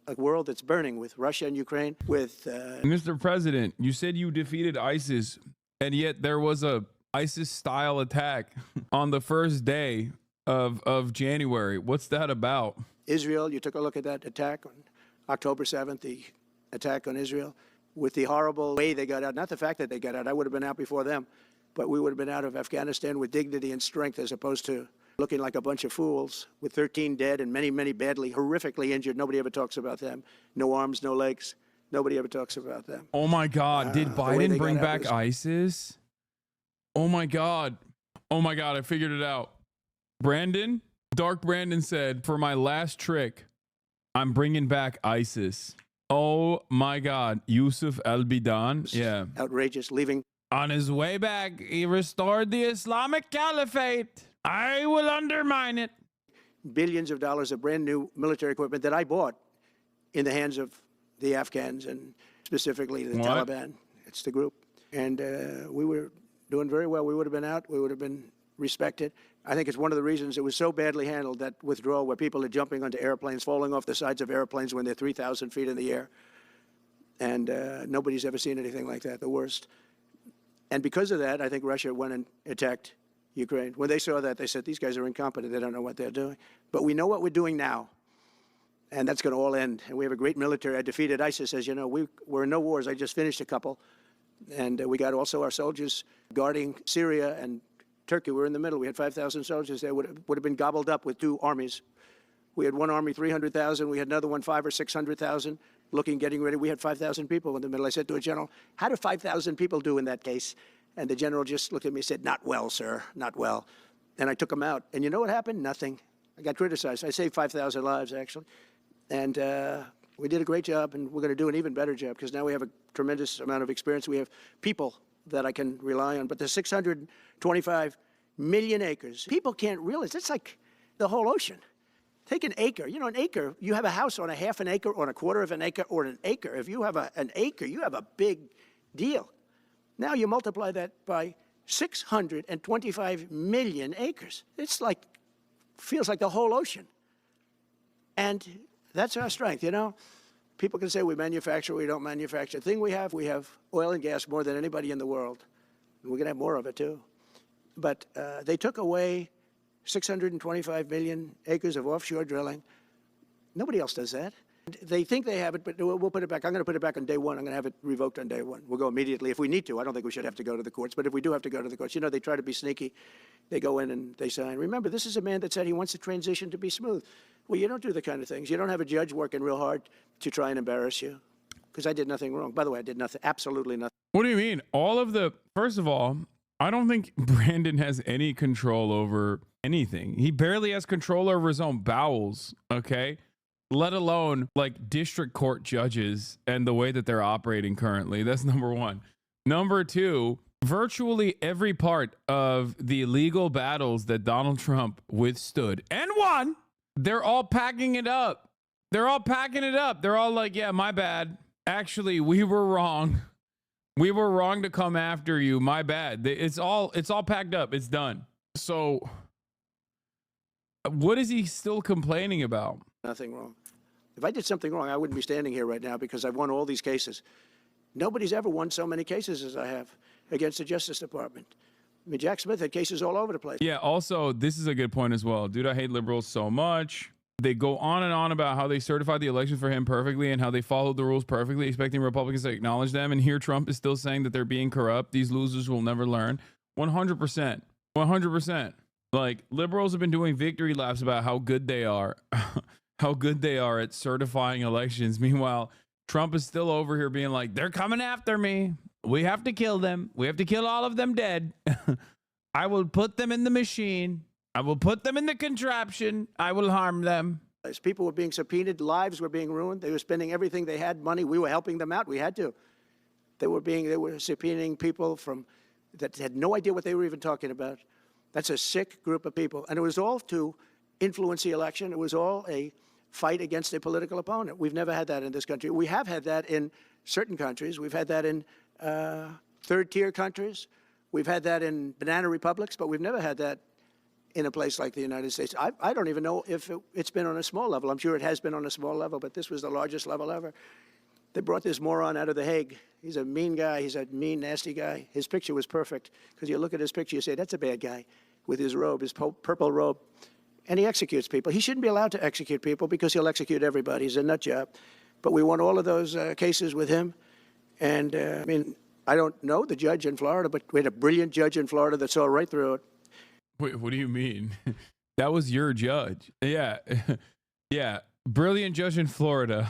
a world that's burning with Russia and Ukraine. With Mr. President, you said you defeated ISIS, and yet there was a ISIS-style attack on the first day of January. What's that about? Israel, you took a look at that attack on October 7th, the attack on Israel. With the horrible way they got out, not the fact that they got out, I would have been out before them, but we would have been out of Afghanistan with dignity and strength as opposed to looking like a bunch of fools with 13 dead and many, many badly, horrifically injured. Nobody ever talks about them. No arms, no legs. Nobody ever talks about them. Oh, my God. Did Biden bring back ISIS? Oh, my God. Oh, my God. I figured it out. Dark Brandon said, for my last trick, I'm bringing back ISIS. Oh my God, Yusuf Al-Bidan. Yeah. Outrageous, leaving. On his way back, he restored the Islamic Caliphate. I will undermine it. Billions of dollars of brand new military equipment that I bought in the hands of the Afghans and specifically the Taliban. It's the group. And we were doing very well. We would have been out. We would have been respected. I think it's one of the reasons it was so badly handled, that withdrawal, where people are jumping onto airplanes, falling off the sides of airplanes when they're 3,000 feet in the air. And nobody's ever seen anything like that, the worst. And because of that, I think Russia went and attacked Ukraine. When they saw that, they said, these guys are incompetent. They don't know what they're doing. But we know what we're doing now. And that's going to all end. And we have a great military. I defeated ISIS. As you know, we're in no wars. I just finished a couple. And we got also our soldiers guarding Syria and Turkey. We're in the middle. We had 5,000 soldiers there. Would have been gobbled up with two armies. We had one army, 300,000. We had another one, 500,000 or 600,000, getting ready. We had 5,000 people in the middle. I said to a general, how do 5,000 people do in that case? And the general just looked at me and said, not well, sir, not well. And I took him out. And you know what happened? Nothing. I got criticized. I saved 5,000 lives, actually. And we did a great job, and we're going to do an even better job because now we have a tremendous amount of experience. We have people that I can rely on. But the 625 million acres, people can't realize, it's like the whole ocean. Take an acre. You know, an acre, you have a house on a half an acre, on a quarter of an acre, or an acre. If you have an acre, you have a big deal. Now you multiply that by 625 million acres. It's like, feels like the whole ocean. And that's our strength, you know? People can say we manufacture, we don't manufacture. The thing we have oil and gas more than anybody in the world. And we're going to have more of it, too. But they took away 625 million acres of offshore drilling. Nobody else does that. They think they have it, but we'll put it back. I'm going to put it back on day one. I'm going to have it revoked on day one. We'll go immediately if we need to. I don't think we should have to go to the courts, but if we do have to go to the courts, you know, they try to be sneaky. They go in and they sign. Remember, this is a man that said he wants the transition to be smooth. Well, you don't do the kind of things. You don't have a judge working real hard to try and embarrass you, because I did nothing wrong. By the way, I did nothing, absolutely nothing. What do you mean? First of all, I don't think Brandon has any control over anything. He barely has control over his own bowels, okay? Let alone like district court judges and the way that they're operating currently. That's number one. Number two, virtually every part of the legal battles that Donald Trump withstood and won, they're all packing it up. They're all packing it up. They're all like, yeah, my bad. Actually, we were wrong. We were wrong to come after you. My bad. It's all packed up. It's done. So what is he still complaining about? Nothing wrong. If I did something wrong, I wouldn't be standing here right now because I've won all these cases. Nobody's ever won so many cases as I have against the Justice Department. I mean, Jack Smith had cases all over the place. Yeah, also, this is a good point as well. Dude, I hate liberals so much. They go on and on about how they certified the election for him perfectly and how they followed the rules perfectly, expecting Republicans to acknowledge them. And here Trump is still saying that they're being corrupt. These losers will never learn. 100%. 100%. Like, liberals have been doing victory laps about how good they are. How good they are at certifying elections. Meanwhile, Trump is still over here being like, they're coming after me. We have to kill them. We have to kill all of them dead. I will put them in the machine. I will put them in the contraption. I will harm them. As people were being subpoenaed, lives were being ruined. They were spending everything they had, money. We were helping them out. We had to. They were subpoenaing people that had no idea what they were even talking about. That's a sick group of people. And it was all to influence the election. It was all a fight against a political opponent. We've never had that in this country. We have had that in certain countries. We've had that in third-tier countries. We've had that in banana republics, but we've never had that in a place like the United States. I don't even know if it's been on a small level. I'm sure it has been on a small level, but this was the largest level ever. They brought this moron out of The Hague. He's a mean guy. He's a mean, nasty guy. His picture was perfect, because you look at his picture, you say, that's a bad guy with his robe, his purple robe. And he executes people. He shouldn't be allowed to execute people because he'll execute everybody. He's a nut job. But we won all of those cases with him. And, I mean, I don't know the judge in Florida, but we had a brilliant judge in Florida that saw right through it. Wait, what do you mean? That was your judge. Yeah. Yeah. Brilliant judge in Florida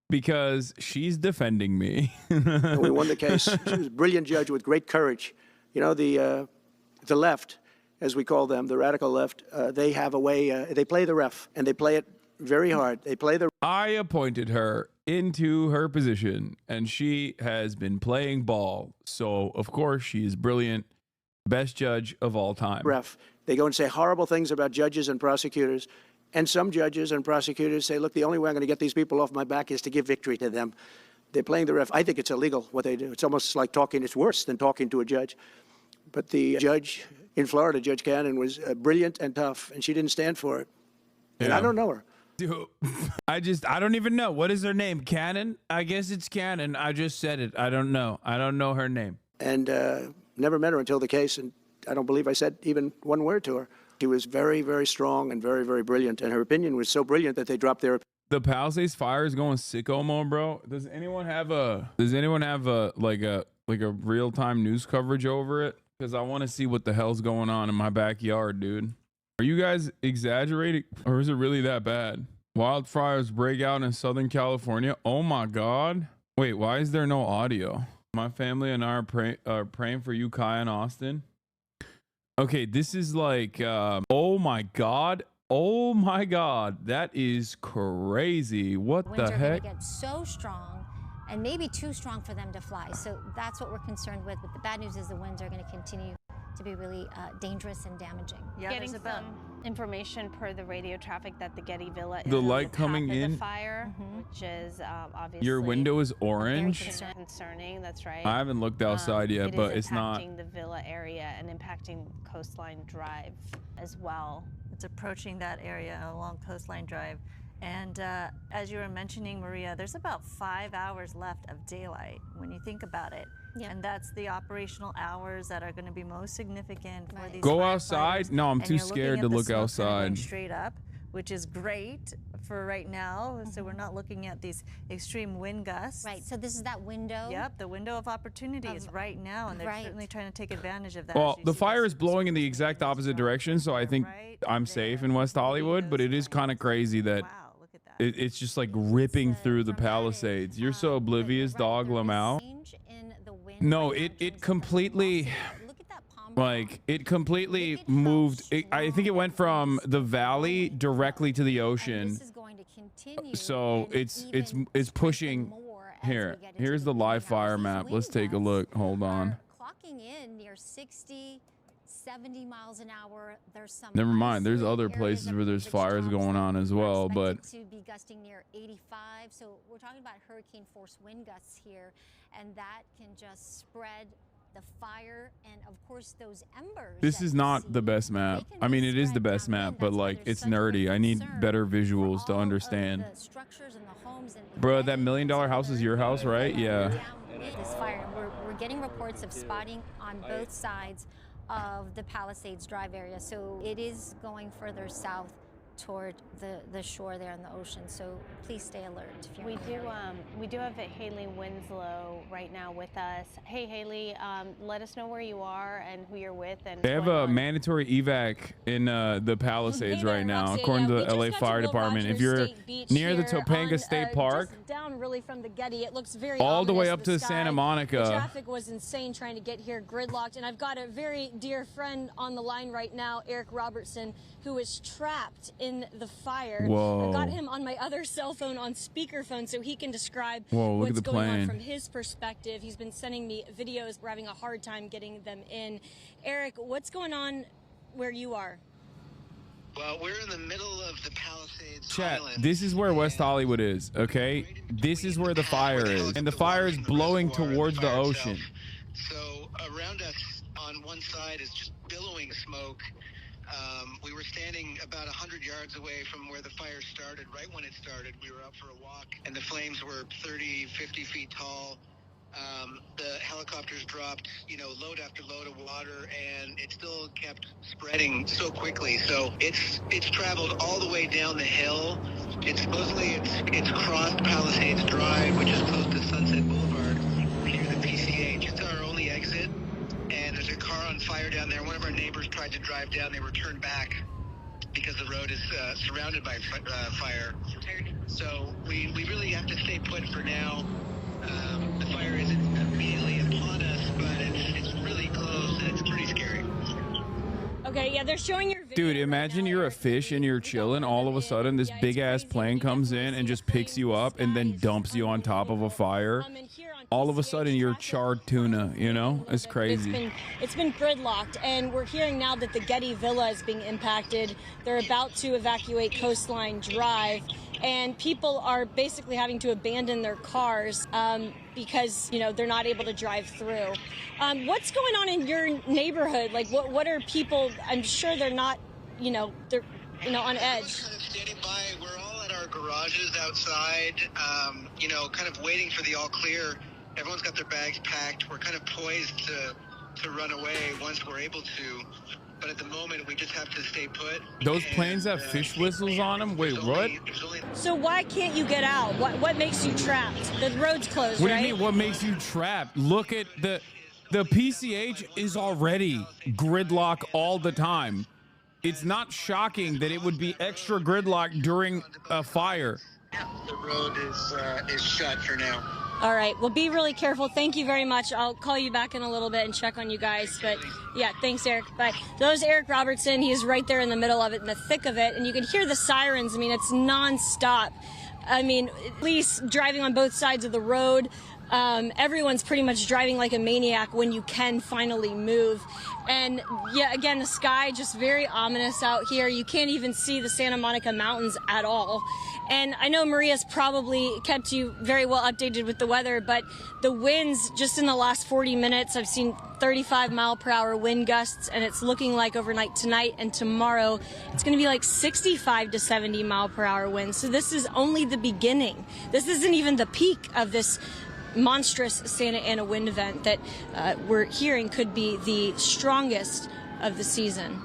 because she's defending me. And we won the case. She was a brilliant judge with great courage. You know, the left, as we call them, the radical left, they have a way, they play the ref, and they play it very hard. They play the I appointed her into her position, and she has been playing ball. So, of course, she is brilliant. Best judge of all time. ref. They go and say horrible things about judges and prosecutors. And some judges and prosecutors say, look, the only way I'm going to get these people off my back is to give victory to them. They're playing the ref. I think it's illegal what they do. It's almost like talking. It's worse than talking to a judge. But the judge in Florida, Judge Cannon, was brilliant and tough, and she didn't stand for it. And I don't know her. Dude, I don't even know. What is her name? Cannon? I guess it's Cannon. I just said it. I don't know. I don't know her name. And never met her until the case, and I don't believe I said even one word to her. She was very, very strong and very, very brilliant, and her opinion was so brilliant that they dropped their. The Palisades fire is going sicko mode, bro. Does anyone have a like a real-time news coverage over it? Because I want to see what the hell's going on in my backyard, dude. Are you guys exaggerating, or is it really that bad? Wildfires break out in Southern California. Oh my God. Wait, why is there no audio? My family and I are praying for you, Kai and Austin. Okay, this is like, oh my God. Oh my God. That is crazy. What the heck? Winds are going to get so strong and maybe too strong for them to fly. So that's what we're concerned with. But the bad news is the winds are going to continue to be really dangerous and damaging. Yeah, getting some information per the radio traffic that the Getty Villa is The light the coming path of in. the fire, which is obviously Your window is orange. very concerning. That's right. I haven't looked outside yet, but it's not. Impacting the Villa area and impacting Coastline Drive as well. It's approaching that area along Coastline Drive. And as you were mentioning, Maria, there's about 5 hours left of daylight when you think about it. Yeah. And that's the operational hours that are going to be most significant for these Go firefighters. outside? No, I'm And too you're looking scared at to the look smoke outside. curling straight up, which is great for right now. So we're not looking at these extreme wind gusts. Right, so this is that window. Yep, the window of opportunity is right now, and they're certainly trying to take advantage of that. Well, the fire is blowing in the exact opposite direction, so I think I'm safe in West Hollywood, but it is kind of crazy that it's just like ripping through the Palisades. You're so oblivious, dog Lamau. No, it completely, like, it completely moved. I think it went from the valley directly to the ocean. So it's pushing. Here's the live fire map. Let's take a look. Hold on. Clocking in near 60, 70 miles an hour. There's some. Never mind. There's other places where there's fires going on as well, but to be gusting near 85. So we're talking about hurricane force wind gusts here, and that can just spread the fire and of course those embers. this is not the best map. I mean, it is the best map, but like it's nerdy. I need better visuals to understand. Bro, that $1 million house is your house, right? Yeah. This fire, we're getting reports of spotting on both sides of the Palisades Drive area. So it is going further south toward the shore there in the ocean. So please stay alert if you're We do have Haley Winslow right now with us. Hey Haley, let us know where you are and who you're with. And They have a mandatory evac in the Palisades right now, according to the LA Fire Department. If you're near the Topanga State Park, just down really from the Getty, it looks very all the way ominous, up to sky. Santa Monica. The traffic was insane trying to get here, gridlocked. And I've got a very dear friend on the line right now, Eric Robertson, who is trapped in the fire. Whoa. I've got him on my other cell phone on speakerphone so he can describe Whoa, look what's at the going on plane. from his perspective. He's been sending me videos. We're having a hard time getting them in. Eric, what's going on where you are? Well, we're in the middle of the Palisades Chat, Island. this is where West Hollywood is, okay? This is where the fire is. And the fire is blowing towards the ocean. So around us on one side is just billowing smoke. We were standing about 100 yards away from where the fire started. Right when it started, we were out for a walk, and the flames were 30, 50 feet tall. The helicopters dropped, load after load of water, and it still kept spreading so quickly. So it's traveled all the way down the hill. It's crossed Palisades Drive, which is close to Sunset Boulevard, near the PCH. It's our only exit, and there's a car on fire down there. One of our neighbors tried to drive down. They were turned back because the road is surrounded by fire. So we really have to stay put for now. The fire isn't immediately upon us, but it's really close and it's pretty scary. Okay, yeah, they're showing your video. Dude, imagine you're a fish and you're chilling. All of a sudden, this big ass plane comes in and just picks you up and then dumps you on top of a fire. All of a sudden, you're charred tuna. You know, it's crazy. It's been gridlocked, and we're hearing now that the Getty Villa is being impacted. They're about to evacuate Coastline Drive, and people are basically having to abandon their cars because, you know, they're not able to drive through. What's going on in your neighborhood? Like, what are people? I'm sure they're not, you know, they're, you know, on edge. Kind of standing by. We're all at our garages outside, you know, kind of waiting for the all clear. Everyone's got their bags packed. We're kind of poised to run away once we're able to. But at the moment, we just have to stay put. Those planes have fish whistles on them? Wait, what? So why can't you get out? What makes you trapped? The road's closed, What right? do you mean, what makes you trapped? Look at the PCH is already gridlock all the time. It's not shocking that it would be extra gridlock during a fire. The road is shut for now. All right. Well, be really careful. Thank you very much. I'll call you back in a little bit and check on you guys. But yeah, thanks, Eric. Bye. So that was Eric Robertson. He is right there in the middle of it, in the thick of it. And you can hear the sirens. I mean, it's nonstop. I mean, police driving on both sides of the road. Everyone's pretty much driving like a maniac when you can finally move. And yeah, again, the sky just very ominous out here. You can't even see the Santa Monica Mountains at all. And I know Maria's probably kept you very well updated with the weather, but the winds just in the last 40 minutes, I've seen 35-mile-per-hour wind gusts, and it's looking like overnight tonight and tomorrow, it's going to be like 65 to 70-mile-per-hour winds. So this is only the beginning. This isn't even the peak of this monstrous Santa Ana wind event that we're hearing could be the strongest of the season.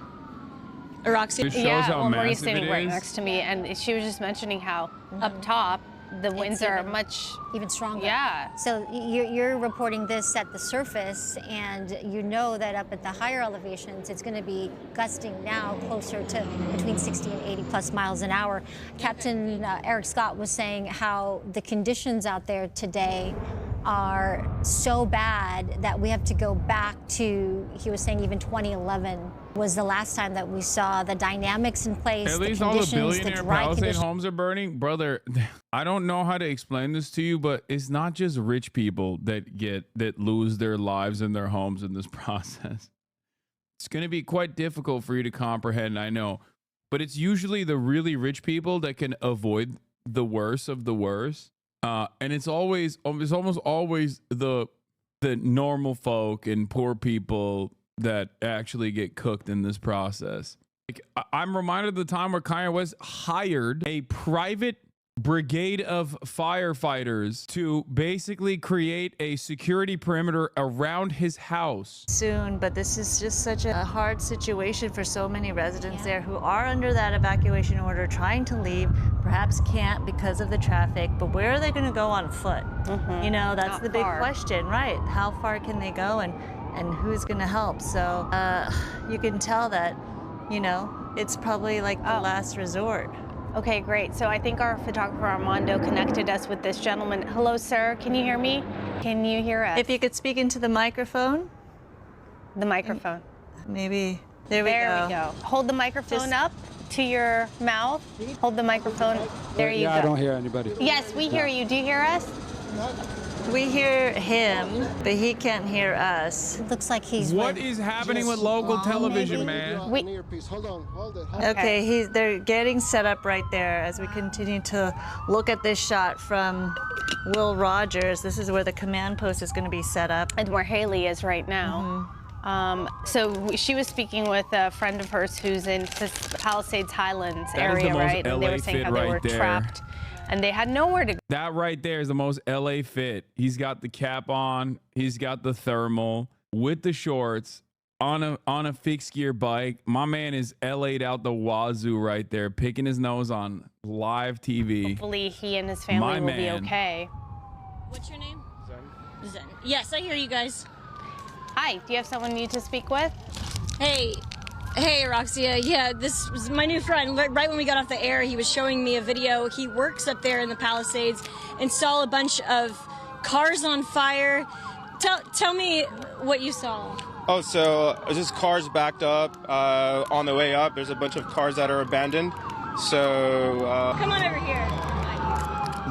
Roxy? Yeah, well, Marie's standing right next to me, and she was just mentioning how up top the winds are much even stronger. Yeah. So you're reporting this at the surface, and you know that up at the higher elevations, it's going to be gusting now closer to between 60 and 80 plus miles an hour. Captain Eric Scott was saying how the conditions out there today are so bad that we have to go back to, he was saying even 2011 was the last time that we saw the dynamics in place. At least all the billionaire Palisade homes are burning. Brother, I don't know how to explain this to you, but it's not just rich people that lose their lives and their homes in this process. It's going to be quite difficult for you to comprehend, I know. But it's usually the really rich people that can avoid the worst of the worst. And it's almost always the normal folk and poor people that actually get cooked in this process. Like, I'm reminded of the time where Kanye West hired a private brigade of firefighters to basically create a security perimeter around his house. Soon, but this is just such a hard situation for so many residents there who are under that evacuation order, trying to leave, perhaps can't because of the traffic, but where are they going to go on foot? You know, that's the big question, right? How far can they go, and who's going to help? So you can tell that, you know, it's probably like the last resort. Okay, great. So I think our photographer Armando connected us with this gentleman. Hello, sir. Can you hear me? Can you hear us? If you could speak into the microphone. The microphone. Maybe. There we go. Hold the microphone up to your mouth. Hold the microphone. There you go. Yeah, I don't hear anybody. Yes, we hear you. Do you hear us? We hear him, but he can't hear us. It looks like he's. What is happening with local television, man? Hold on, hold it. Okay, they're getting set up right there as we continue to look at this shot from Will Rogers. This is where the command post is going to be set up. And where Haley is right now. So she was speaking with a friend of hers who's in the Palisades Highlands area, right? And they were saying how they were trapped. And they had nowhere to go. That right there is the most LA fit. He's got the cap on. He's got the thermal with the shorts on a fixed gear bike. My man is LA'd out the wazoo right there, picking his nose on live TV. Hopefully he and his family will be okay. What's your name? Zen. Yes, I hear you guys. Hi, do you have someone you need to speak with? Hey, Roxia. Yeah, this was my new friend. Right when we got off the air, he was showing me a video. He works up there in the Palisades and saw a bunch of cars on fire. Tell me what you saw. Oh, so just cars backed up on the way up. There's a bunch of cars that are abandoned. So Come on over here.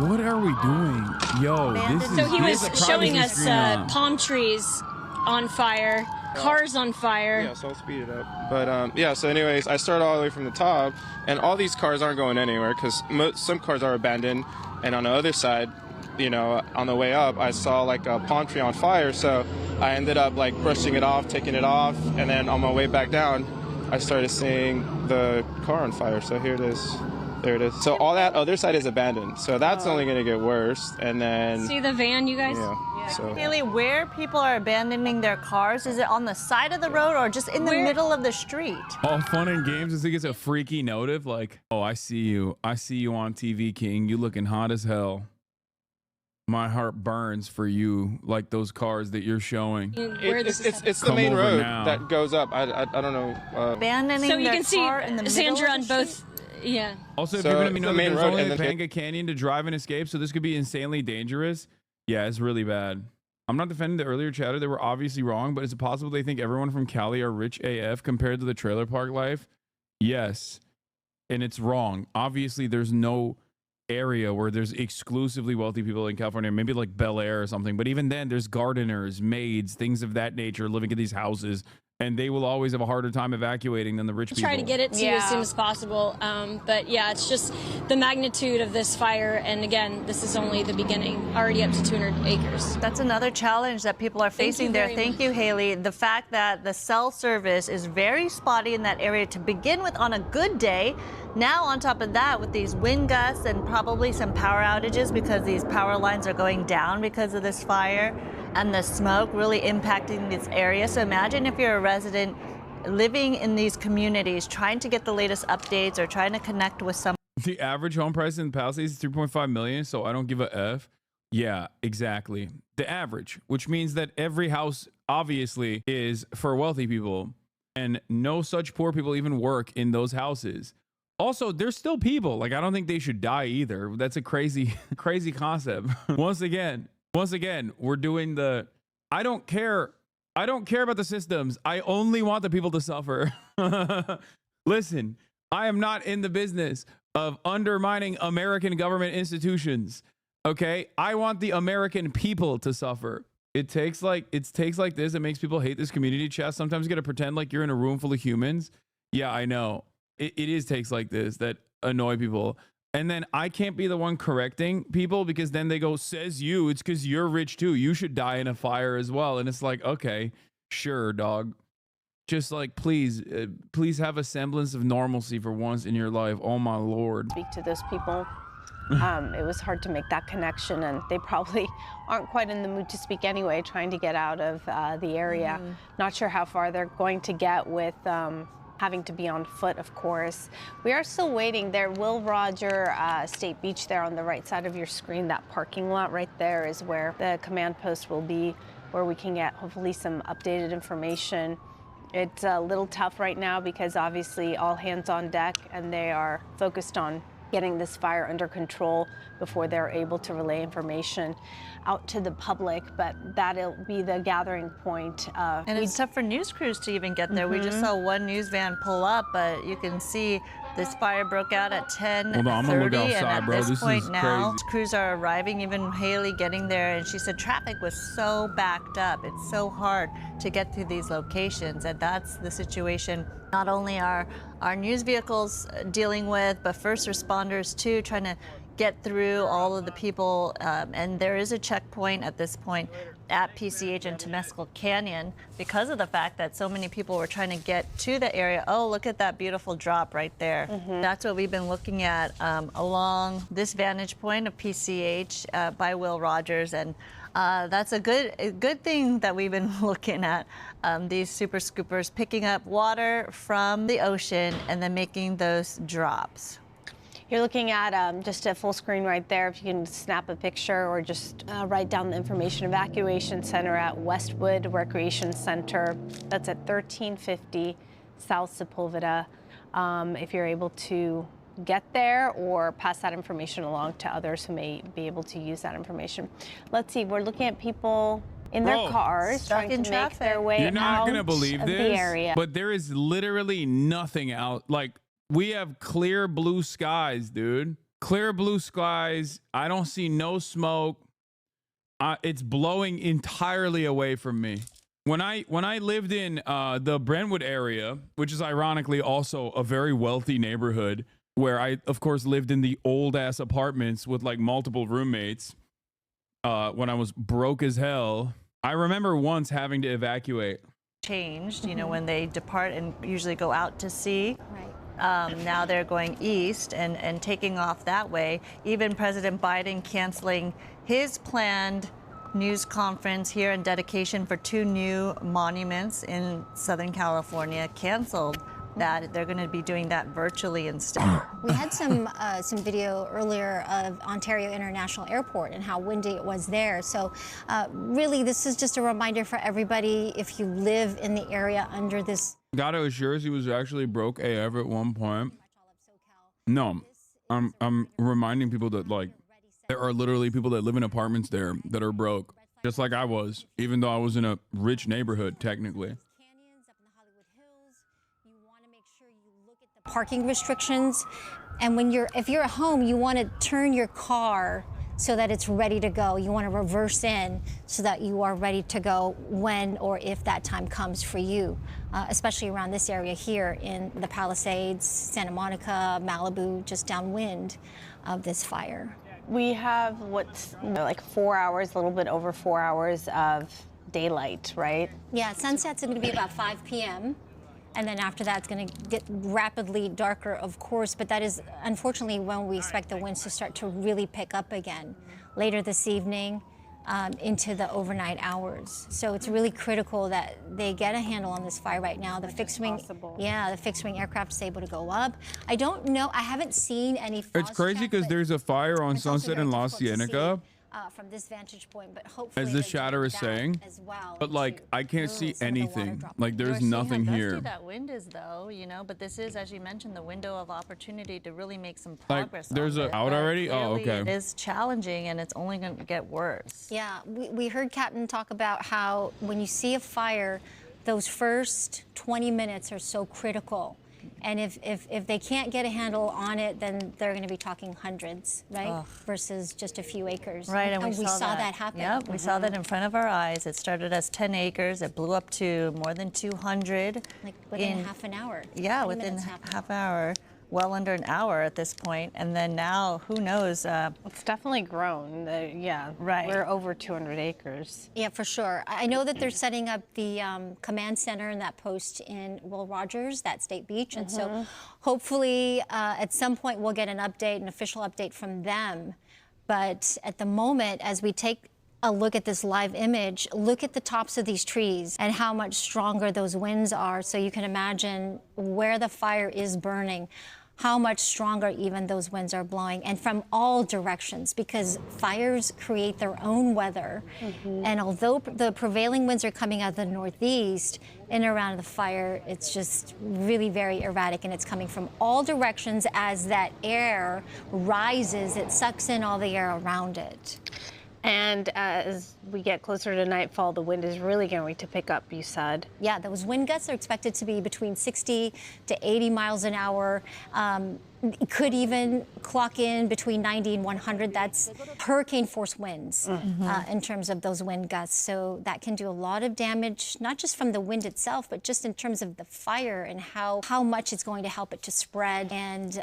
What are we doing? Yo, this is... So he was a showing privacy us screen on. palm trees on fire, cars on fire. Yeah, so I'll speed it up. But yeah, so anyways, I started all the way from the top, and all these cars aren't going anywhere because some cars are abandoned, and on the other side, you know, on the way up, I saw like a palm tree on fire, so I ended up like brushing it off, taking it off, and then on my way back down, I started seeing the car on fire. So here it is. There it is. So all that other side is abandoned. So that's only going to get worse. And then... See the van, you guys? Yeah. So. Haley, where people are abandoning their cars, is it on the side of the road or just in the middle of the street? All fun and games as it gets a freaky notive like, oh, I see you. I see you on TV, King. You looking hot as hell. My heart burns for you, like those cars that you're showing. It's the main road that goes up. I don't know. Abandoning so you their can see car in the middle Sandra of on the both. street? Yeah. Also, if So you're going to be it's the known, main there's road, only and the then Panga Canyon to drive and escape, so this could be insanely dangerous. Yeah, it's really bad. I'm not defending the earlier chatter. They were obviously wrong, but is it possible they think everyone from Cali are rich AF compared to the trailer park life? Yes. And it's wrong. Obviously, there's no area where there's exclusively wealthy people in California, maybe like Bel Air or something. But even then, there's gardeners, maids, things of that nature living in these houses. And they will always have a harder time evacuating than the rich people. Try to get it to you as soon as possible. But yeah, it's just the magnitude of this fire. And again, this is only the beginning, already up to 200 acres. That's another challenge that people are facing there. Thank you, Haley. The fact that the cell service is very spotty in that area to begin with on a good day. Now, on top of that, with these wind gusts and probably some power outages because these power lines are going down because of this fire and the smoke really impacting this area. So imagine if you're a resident living in these communities, trying to get the latest updates or trying to connect with someone. The average home price in the Palisades is 3.5 million, so I don't give a F. Yeah, exactly. The average, which means that every house obviously is for wealthy people, and no such poor people even work in those houses. Also, there's still people. Like, I don't think they should die either. That's a crazy, crazy concept. Once again, we're doing the, I don't care about the systems. I only want the people to suffer. Listen, I am not in the business of undermining American government institutions. Okay? I want the American people to suffer. It takes like this. It makes people hate this community chat. Sometimes you got to pretend like you're in a room full of humans. Yeah, I know. It is takes like this that annoy people. And then I can't be the one correcting people because then they go, says you, it's because you're rich too. You should die in a fire as well. And it's like, okay, sure, dog. Just like, please have a semblance of normalcy for once in your life. Oh my Lord. Speak to those people. It was hard to make that connection, and they probably aren't quite in the mood to speak anyway, trying to get out of the area. Not sure how far they're going to get with having to be on foot, of course. We are still waiting. There, Will Roger State Beach there on the right side of your screen. That parking lot right there is where the command post will be, where we can get hopefully some updated information. It's a little tough right now because obviously all hands on deck, and they are focused on getting this fire under control before they're able to relay information out to the public, but that'll be the gathering point. And it's tough for news crews to even get there. We just saw one news van pull up, but you can see this fire broke out at 10:30, Hold on, I'm gonna look outside, and at bro. this This point is now, crazy. crews are arriving, even Haley getting there, and she said traffic was so backed up. It's so hard to get through these locations, and that's the situation not only are our news vehicles dealing with, but first responders too, trying to get through all of the people. And there is a checkpoint at this point at PCH and Temescal Canyon because of the fact that so many people were trying to get to the area. Oh, look at that beautiful drop right there. That's what we've been looking at along this vantage point of PCH by Will Rogers. And that's a good thing that we've been looking at, these super scoopers picking up water from the ocean and then making those drops. You're looking at just a full screen right there. If you can snap a picture or just write down the information. Evacuation center at Westwood Recreation Center. That's at 1350 South Sepulveda. If you're able to get there or pass that information along to others who may be able to use that information. Let's see, we're looking at people in their cars trying to make their way You're not out gonna believe of this, the area. but there is literally nothing out. Like, we have clear blue skies, dude. Clear blue skies. I don't see no smoke. It's blowing entirely away from me. When I lived in the Brentwood area, which is ironically also a very wealthy neighborhood, where I of course lived in the old ass apartments with like multiple roommates, when I was broke as hell, I remember once having to evacuate. Changed, you know, when they depart and usually go out to sea. Now they're going east and taking off that way. Even President Biden canceling his planned news conference here in dedication for 2 new monuments in Southern California, canceled that. They're going to be doing that virtually instead. We had some video earlier of Ontario International Airport and how windy it was there. So really, this is just a reminder for everybody, if you live in the area under this. Gato assures he was actually broke AF at one point. No, I'm reminding people that like there are literally people that live in apartments there that are broke, just like I was, even though I was in a rich neighborhood technically. Parking restrictions, and if you're at home, you want to turn your car so that it's ready to go. You want to reverse in so that you are ready to go when or if that time comes for you, especially around this area here in the Palisades, Santa Monica, Malibu, just downwind of this fire. We have what's like 4 hours, a little bit over 4 hours of daylight, right? Yeah, sunset's going to be about 5 p.m. And then after that, it's going to get rapidly darker, of course. But that is, unfortunately, when we expect the winds to start to really pick up again later this evening into the overnight hours. So it's really critical that they get a handle on this fire right now. The fixed wing, the fixed wing aircraft is able to go up. I don't know. I haven't seen any. It's crazy because there's a fire on Sunset in La Cienega. From this vantage point, but hopefully As the chatter is saying, but like I can't see anything. Like there's nothing here. That wind is though, you know, but this is, as you mentioned, the window of opportunity to really make some Like progress. there's a out already. Oh, okay. It is challenging, and it's only going to get worse. Yeah, we heard Captain talk about how when you see a fire, those first 20 minutes are so critical. And if they can't get a handle on it, then they're going to be talking hundreds, right? Versus just a few acres. Right, and we saw that happen. Yep, we saw that in front of our eyes. It started as 10 acres. It blew up to more than 200. Like within half an hour. Yeah, within half hour. Well under an hour at this point, and then now, who knows? It's definitely grown. Right. We're over 200 acres. Yeah, for sure. I know that they're setting up the command center and that post in Will Rogers, that state beach, and so hopefully at some point we'll get an official update from them. But at the moment, as we take a look at this live image, look at the tops of these trees and how much stronger those winds are, so you can imagine where the fire is burning, how much stronger even those winds are blowing, and from all directions, because fires create their own weather. And although the prevailing winds are coming out of the northeast, in and around the fire, it's just really very erratic, and it's coming from all directions. As that air rises, it sucks in all the air around it. And as we get closer to nightfall, the wind is really going to pick up, you said. Yeah, those wind gusts are expected to be between 60 to 80 miles an hour. It could even clock in between 90 and 100. That's hurricane force winds in terms of those wind gusts. So that can do a lot of damage, not just from the wind itself, but just in terms of the fire and how much it's going to help it to spread and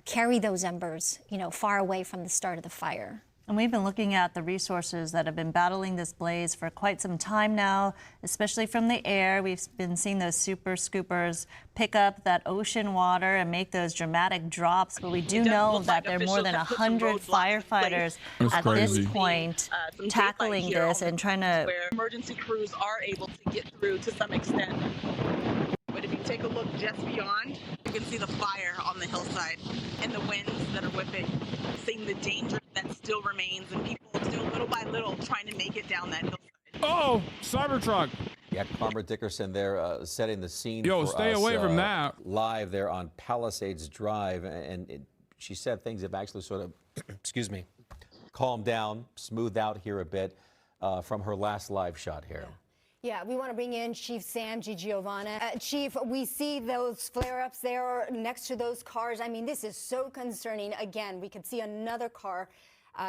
carry those embers, far away from the start of the fire. And we've been looking at the resources that have been battling this blaze for quite some time now, especially from the air. We've been seeing those super scoopers pick up that ocean water and make those dramatic drops. But we do know that there are more than 100 firefighters at this point tackling this and trying to... Where emergency crews are able to get through to some extent. But if you take a look just beyond, you can see the fire on the hillside and the winds that are whipping, seeing the danger that still remains, and people still little by little trying to make it down that hillside. Oh, Cybertruck. Yeah, Barbara Dickerson there setting the scene. Yo, for stay us, away from that. Live there on Palisades Drive, and she said things have actually sort of, excuse me, calmed down, smoothed out here a bit. from her last live shot here. Yeah, we want to bring in Chief Sam Giovanna. Chief, we see those flare-ups there next to those cars. I mean, this is so concerning. Again, we could see another car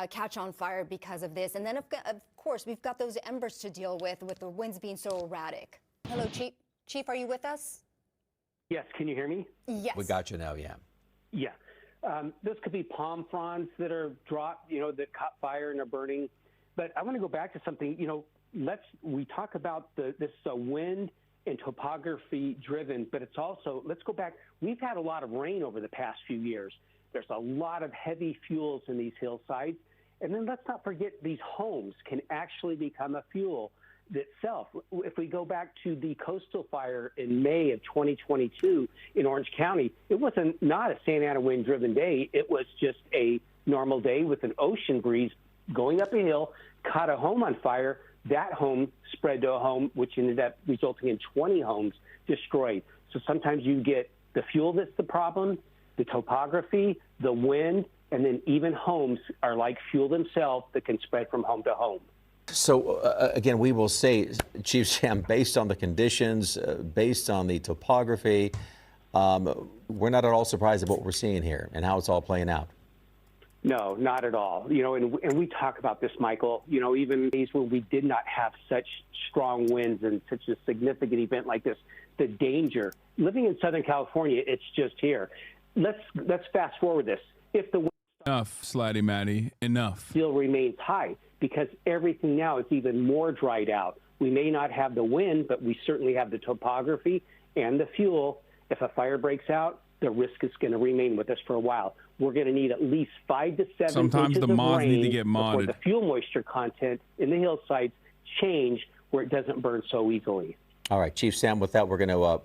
catch on fire because of this. And then, of course, we've got those embers to deal with the winds being so erratic. Hello, Chief. Chief, are you with us? Yes, can you hear me? Yes. We got you now, yeah. Yeah. Those could be palm fronds that are dropped, that caught fire and are burning. But I want to go back to something, we talk about this wind and topography driven, but it's also, let's go back. We've had a lot of rain over the past few years. There's a lot of heavy fuels in these hillsides. And then let's not forget these homes can actually become a fuel itself. If we go back to the coastal fire in May of 2022 in Orange County, it was not a Santa Ana wind driven day. It was just a normal day with an ocean breeze going up a hill, caught a home on fire. That home spread to a home, which ended up resulting in 20 homes destroyed. So sometimes you get the fuel that's the problem, the topography, the wind, and then even homes are like fuel themselves that can spread from home to home. So, again, we will say, Chief Sam, based on the conditions, based on the topography, we're not at all surprised at what we're seeing here and how it's all playing out. No, not at all. And we talk about this, Michael, even days when we did not have such strong winds and such a significant event like this, the danger. Living in Southern California, it's just here. Let's fast forward this. If the wind Enough, Slatty Matty, enough. Still remains high because everything now is even more dried out. We may not have the wind, but we certainly have the topography and the fuel. If a fire breaks out, the risk is going to remain with us for a while. We're going to need at least 5 to 7 Sometimes inches the of mods rain need to get before modded. the fuel moisture content in the hillsides change where it doesn't burn so easily. All right, Chief Sam, with that, we're going to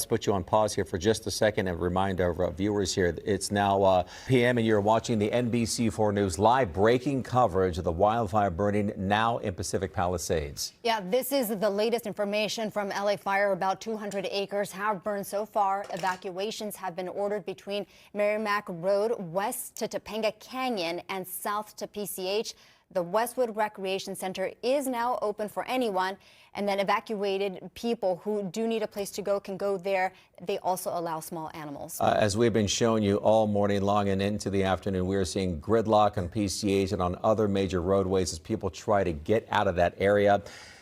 put you on pause here for just a second and remind our viewers here, it's now p.m. and you're watching the NBC4 News live breaking coverage of the wildfire burning now in Pacific Palisades. Yeah, this is the latest information from LA Fire. About 200 acres have burned so far. Evacuations have been ordered between Merrimack Road west to Topanga Canyon and south to PCH. The Westwood Recreation Center is now open for anyone, and then evacuated people who do need a place to go can go there. They also allow small animals. As we've been showing you all morning long and into the afternoon, we are seeing gridlock on PCH and on other major roadways as people try to get out of that area.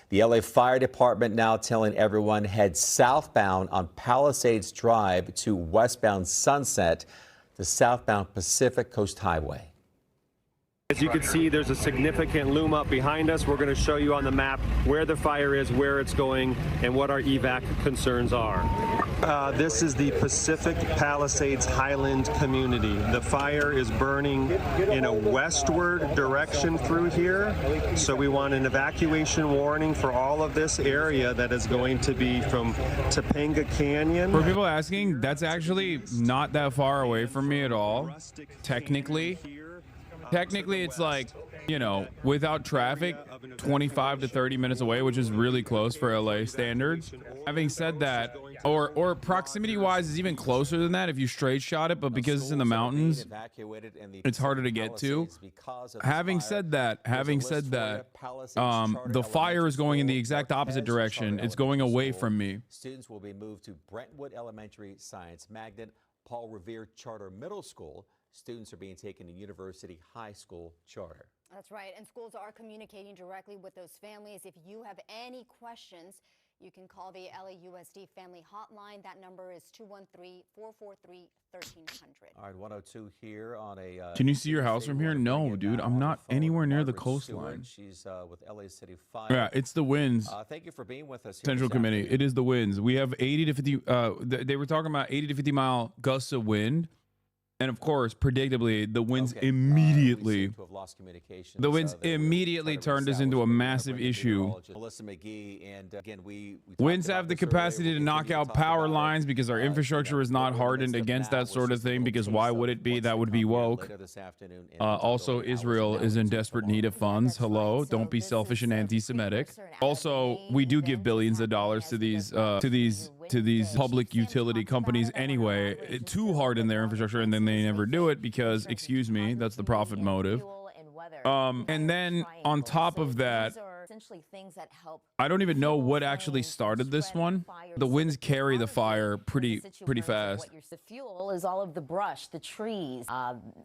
The LA Fire Department now telling everyone head southbound on Palisades Drive to westbound Sunset, the southbound Pacific Coast Highway. As you can see, there's a significant loom up behind us. We're going to show you on the map where the fire is, where it's going, and what our evac concerns are. This is the Pacific Palisades Highland community. The fire is burning in a westward direction through here, so we want an evacuation warning for all of this area that is going to be from Topanga Canyon. For people asking, that's actually not that far away from me at all, technically. Technically, it's like, without traffic, 25 to 30 minutes away, which is really close for LA standards. Having said that, or proximity-wise is even closer than that if you straight shot it, but because it's in the mountains, it's harder to get to. Having said that, the fire is going in the exact opposite direction. It's going away from me. Students will be moved to Brentwood Elementary Science Magnet, Paul Revere Charter Middle School. Students are being taken to University High School Charter. That's right, and schools are communicating directly with those families. If you have any questions, you can call the LAUSD Family Hotline. That number is 213-443-1300. All right, 102 here on a... Can you see your house from here? No, dude, I'm not anywhere near the coastline. She's with LA City Fire. Yeah, it's the winds. Thank you for being with us here Central Committee. It is the winds. We have 80 to 50. They were talking about 80 to 50 mile gusts of wind. And of course, predictably, the winds immediately turned this into a massive issue. Melissa McGee, and again, Winds have the capacity to knock out power lines because our infrastructure is not hardened against that sort of thing, because why would it be? That would be woke. Also, Israel is in desperate need of funds. Hello, don't be selfish and anti-Semitic. Also, we do give billions of dollars to these public utility companies anyway to harden their infrastructure, and then they never do it because, excuse me, that's the profit motive. And then on top of that, essentially things that help. I don't even know what actually started this one. The winds carry the fire pretty fast. The fuel is all of the brush, the trees,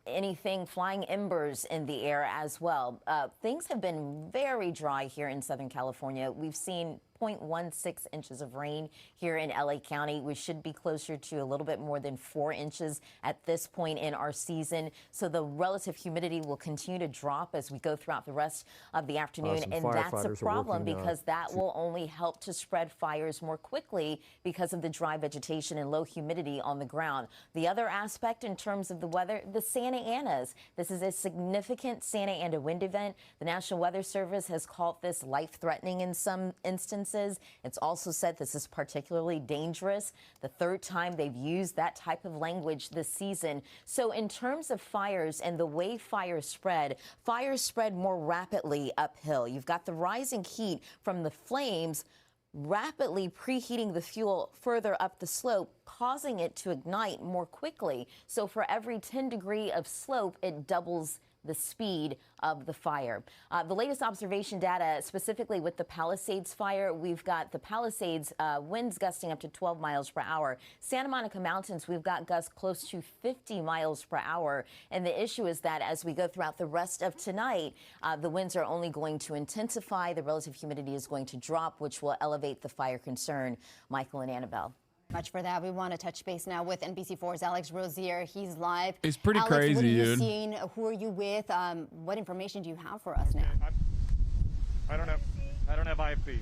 anything flying embers in the air as well. Things have been very dry here in Southern California. We've seen 0.16 inches of rain here in LA County. We should be closer to a little bit more than 4 inches at this point in our season. So the relative humidity will continue to drop as we go throughout the rest of the afternoon. And that's a problem because that will only help to spread fires more quickly because of the dry vegetation and low humidity on the ground. The other aspect in terms of the weather, the Santa Anas. This is a significant Santa Ana wind event. The National Weather Service has called this life-threatening in some instances. It's also said this is particularly dangerous. The third time they've used that type of language this season. So in terms of fires and the way fires spread more rapidly uphill. You've got the rising heat from the flames rapidly preheating the fuel further up the slope, causing it to ignite more quickly. So for every 10 degrees of slope, it doubles the speed of the fire. The latest observation data, specifically with the Palisades fire, we've got the Palisades winds gusting up to 12 miles per hour. Santa Monica Mountains, we've got gusts close to 50 miles per hour. And the issue is that as we go throughout the rest of tonight, the winds are only going to intensify. The relative humidity is going to drop, which will elevate the fire concern. Michael and Annabelle. Much for that. We want to touch base now with NBC4's Alex Rosier. He's live. It's pretty Alex, crazy, what are you dude. seeing? Who are you with? What information do you have for us now? I don't have IFB.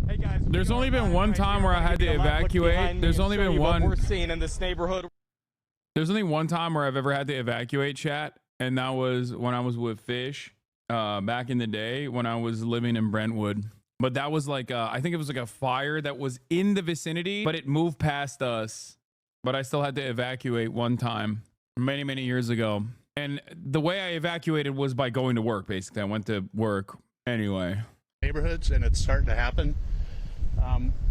Hey guys. There's only been one time where I had to evacuate. There's only been one. We're seeing in this neighborhood. There's only one time where I've ever had to evacuate, chat, and that was when I was with Fish back in the day when I was living in Brentwood. But that was like, I think it was like a fire that was in the vicinity, but it moved past us. But I still had to evacuate one time many, many years ago. And the way I evacuated was by going to work, basically. I went to work anyway. Neighborhoods, and it's starting to happen.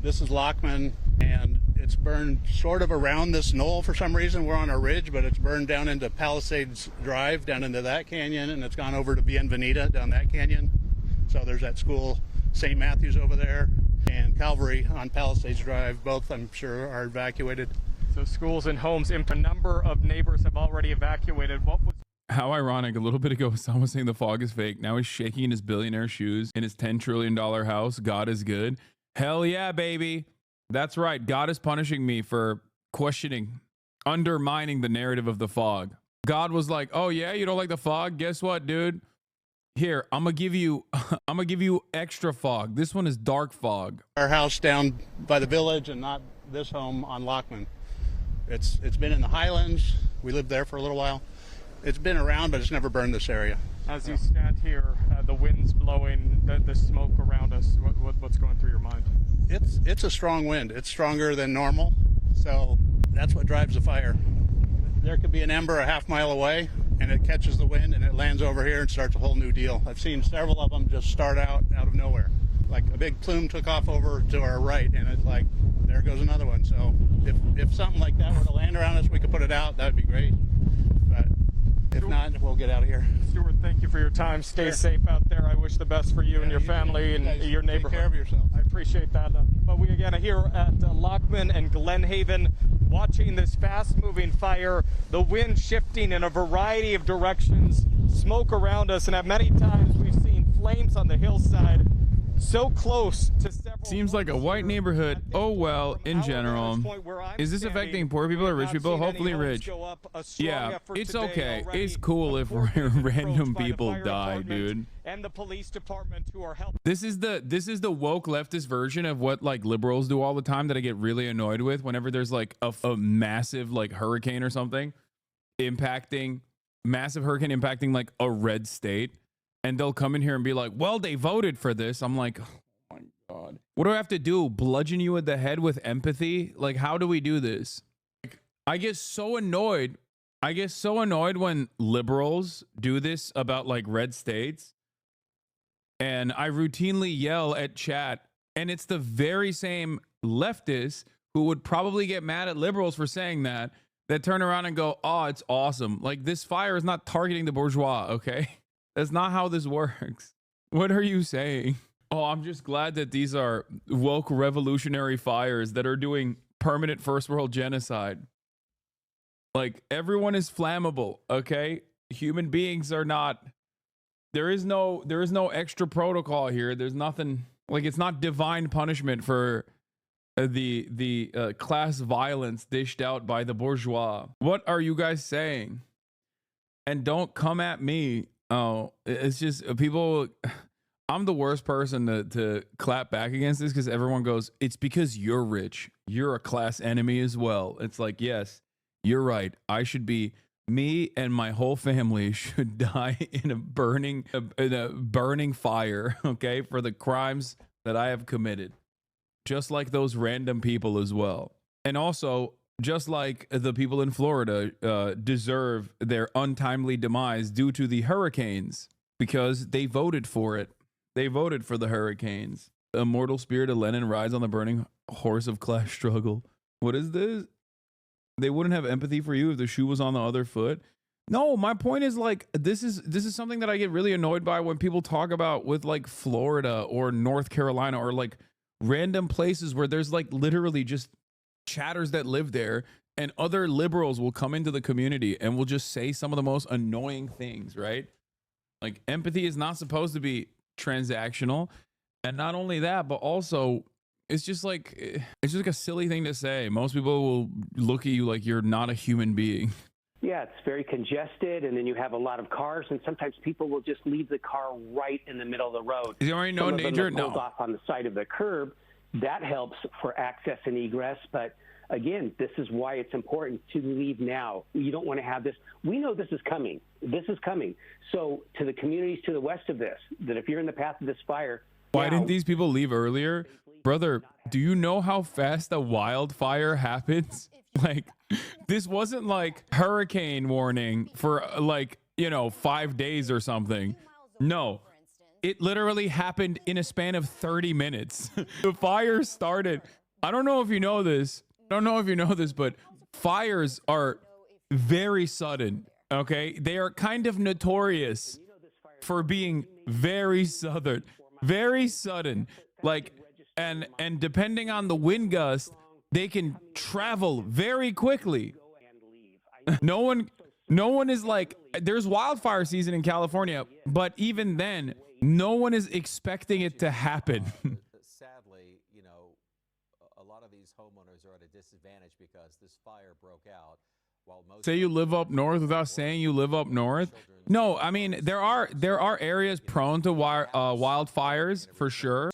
This is Lockman, and it's burned sort of around this knoll for some reason. We're on a ridge, but it's burned down into Palisades Drive, down into that canyon, and it's gone over to Bienvenida down that canyon. So there's that school, St. Matthews over there, and Calvary on Palisades Drive. Both, I'm sure, are evacuated. So schools and homes, a number of neighbors have already evacuated. What was How ironic. A little bit ago, someone was saying the fog is fake. Now he's shaking in his billionaire shoes in his $10 trillion house. God is good. Hell yeah, baby. That's right. God is punishing me for questioning, undermining the narrative of the fog. God was like, oh yeah, you don't like the fog? Guess what, dude? Here, I'm gonna give you extra fog. This one is dark fog. Our house down by the village, and not this home on Lockman. It's been in the Highlands. We lived there for a little while. It's been around, but it's never burned this area. As you stand here, the wind's blowing, the smoke around us, what's going through your mind? It's a strong wind. It's stronger than normal, so that's what drives the fire. There could be an ember a half mile away, and it catches the wind, and it lands over here and starts a whole new deal. I've seen several of them just start out of nowhere. Like a big plume took off over to our right, and it's like, there goes another one. So if something like that were to land around us, we could put it out. That'd be great. But if not, we'll get out of here. Stuart, thank you for your time. Stay safe out there. I wish the best for you and your family and your neighborhood. Take care of yourself. I appreciate that. But we again are here at Lockman and Glenhaven, watching this fast-moving fire, the wind shifting in a variety of directions, smoke around us, and at many times we've seen flames on the hillside so close to several. Seems like a white neighborhood. Oh well, in general. Is this affecting poor people or rich people? Hopefully rich. Yeah, it's okay. It's cool if random people die, dude. And the police department who are helping. This is the woke leftist version of what like liberals do all the time that I get really annoyed with whenever there's like a massive like hurricane or something impacting like a red state. And they'll come in here and be like, well, they voted for this. I'm like, oh my God. What do I have to do? Bludgeon you in the head with empathy? Like, how do we do this? Like, I get so annoyed. When liberals do this about like red states. And I routinely yell at chat. And it's the very same leftists who would probably get mad at liberals for saying that turn around and go, oh, it's awesome. Like, this fire is not targeting the bourgeois, okay? That's not how this works. What are you saying? Oh, I'm just glad that these are woke revolutionary fires that are doing permanent first world genocide. Like, everyone is flammable, okay? Human beings are not. There is no extra protocol here. There's nothing, like, it's not divine punishment for the class violence dished out by the bourgeois. What are you guys saying? And don't come at me. Oh, it's just people. I'm the worst person to clap back against this, because everyone goes, it's because you're rich. You're a class enemy as well. It's like, yes, you're right. I should be, me and my whole family should die in a burning fire, okay, for the crimes that I have committed. Just like those random people as well. And also, just like the people in Florida deserve their untimely demise due to the hurricanes, because they voted for it. They voted for the hurricanes. The immortal spirit of Lenin rides on the burning horse of class struggle. What is this? They wouldn't have empathy for you if the shoe was on the other foot. No, my point is, like, this is something that I get really annoyed by when people talk about with, like, Florida or North Carolina or, like, random places where there's, like, literally just chatters that live there, and other liberals will come into the community and will just say some of the most annoying things, right? Like, empathy is not supposed to be transactional. And not only that, but also it's just like a silly thing to say. Most people will look at you like you're not a human being. Yeah, it's very congested, and then you have a lot of cars, and sometimes people will just leave the car right in the middle of the road. Is there already no danger? No. Off on the side of the curb. That helps for access and egress, but again, this is why it's important to leave now. You don't want to have this. We know this is coming. This is coming. So to the communities to the west of this, that if you're in the path of this fire. Why didn't these people leave earlier? Brother, do you know how fast a wildfire happens? Like, this wasn't like hurricane warning for, like, 5 days or something. No. It literally happened in a span of 30 minutes. The fire started. I don't know if you know this. But fires are very sudden, okay? They are kind of notorious for being very sudden. Like, and depending on the wind gust, they can travel very quickly. No one is like, there's wildfire season in California, but even then, no one is expecting it to happen. Sadly, a lot of these homeowners are at a disadvantage because this fire broke out while most. Say you live up north without saying you live up north. No, I mean, there are areas prone to wildfires for sure.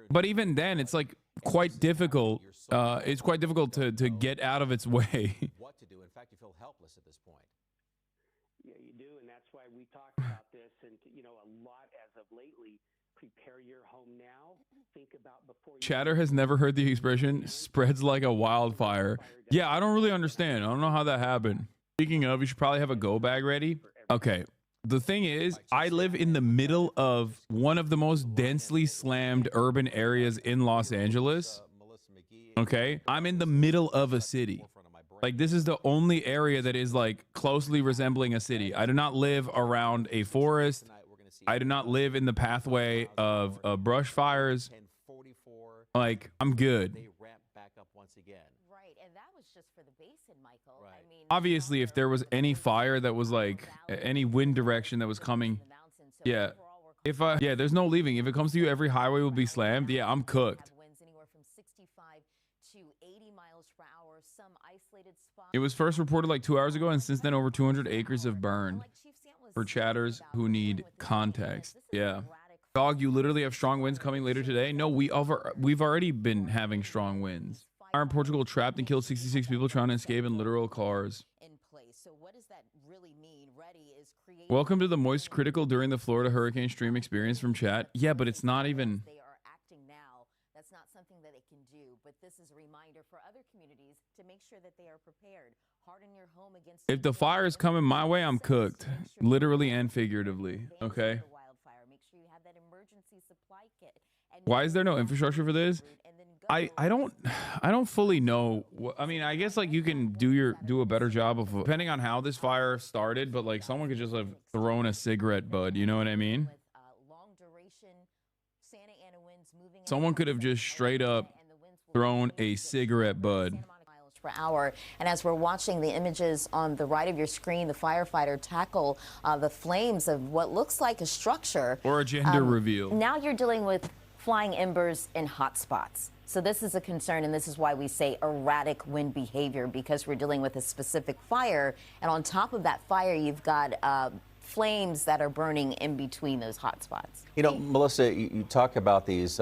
But even then, it's like quite difficult. It's quite difficult to get out of its way. What to do? In fact, you feel helpless at this point. Yeah, you do, and that's why we talk about this, and a lot as of lately. Prepare your home now. Think about before. Chatter has never heard the expression "spreads like a wildfire." Yeah, I don't really understand. I don't know how that happened. Speaking of, you should probably have a go bag ready. Okay. The thing is, I live in the middle of one of the most densely slammed urban areas in Los Angeles. Okay? I'm in the middle of a city. Like, this is the only area that is, like, closely resembling a city. I do not live around a forest. I do not live in the pathway of brush fires. Like, I'm good. Right, and that was just for the basin, Michael. I mean, Obviously, if there was any fire that was, like, any wind direction that was coming, yeah. There's no leaving. If it comes to you, every highway will be slammed. Yeah, I'm cooked. winds anywhere from 65 to 80 miles per hour. Some isolated spots. It was first reported like 2 hours ago, and since then, over 200 acres have burned. For chatters who need context. Yeah. Dog, you literally have strong winds coming later today? No, we've already been having strong winds. Fire in Portugal trapped and killed 66 people trying to escape in literal cars. So what does that really mean? Ready is creating. Welcome to the moist critical during the Florida hurricane stream experience from chat. Yeah, but it's not even. They are acting now. That's not something that they can do, but this is a reminder for other communities to make sure that they are prepared. Harden your home against. If the fire is coming my way, I'm cooked, literally and figuratively. Okay. Wildfire. Make sure you have that emergency supply kit Why is there no infrastructure for this? I don't fully know. I mean, I guess like you can do a better job of depending on how this fire started, but like someone could just have thrown a cigarette bud. You know what I mean? Someone could have just straight up thrown a cigarette bud. Per hour. And as we're watching the images on the right of your screen, the firefighter tackle the flames of what looks like a structure. Or a gender reveal. Now you're dealing with flying embers in hot spots. So this is a concern, and this is why we say erratic wind behavior, because we're dealing with a specific fire. And on top of that fire, you've got flames that are burning in between those hot spots. You know, Melissa, you talk about these,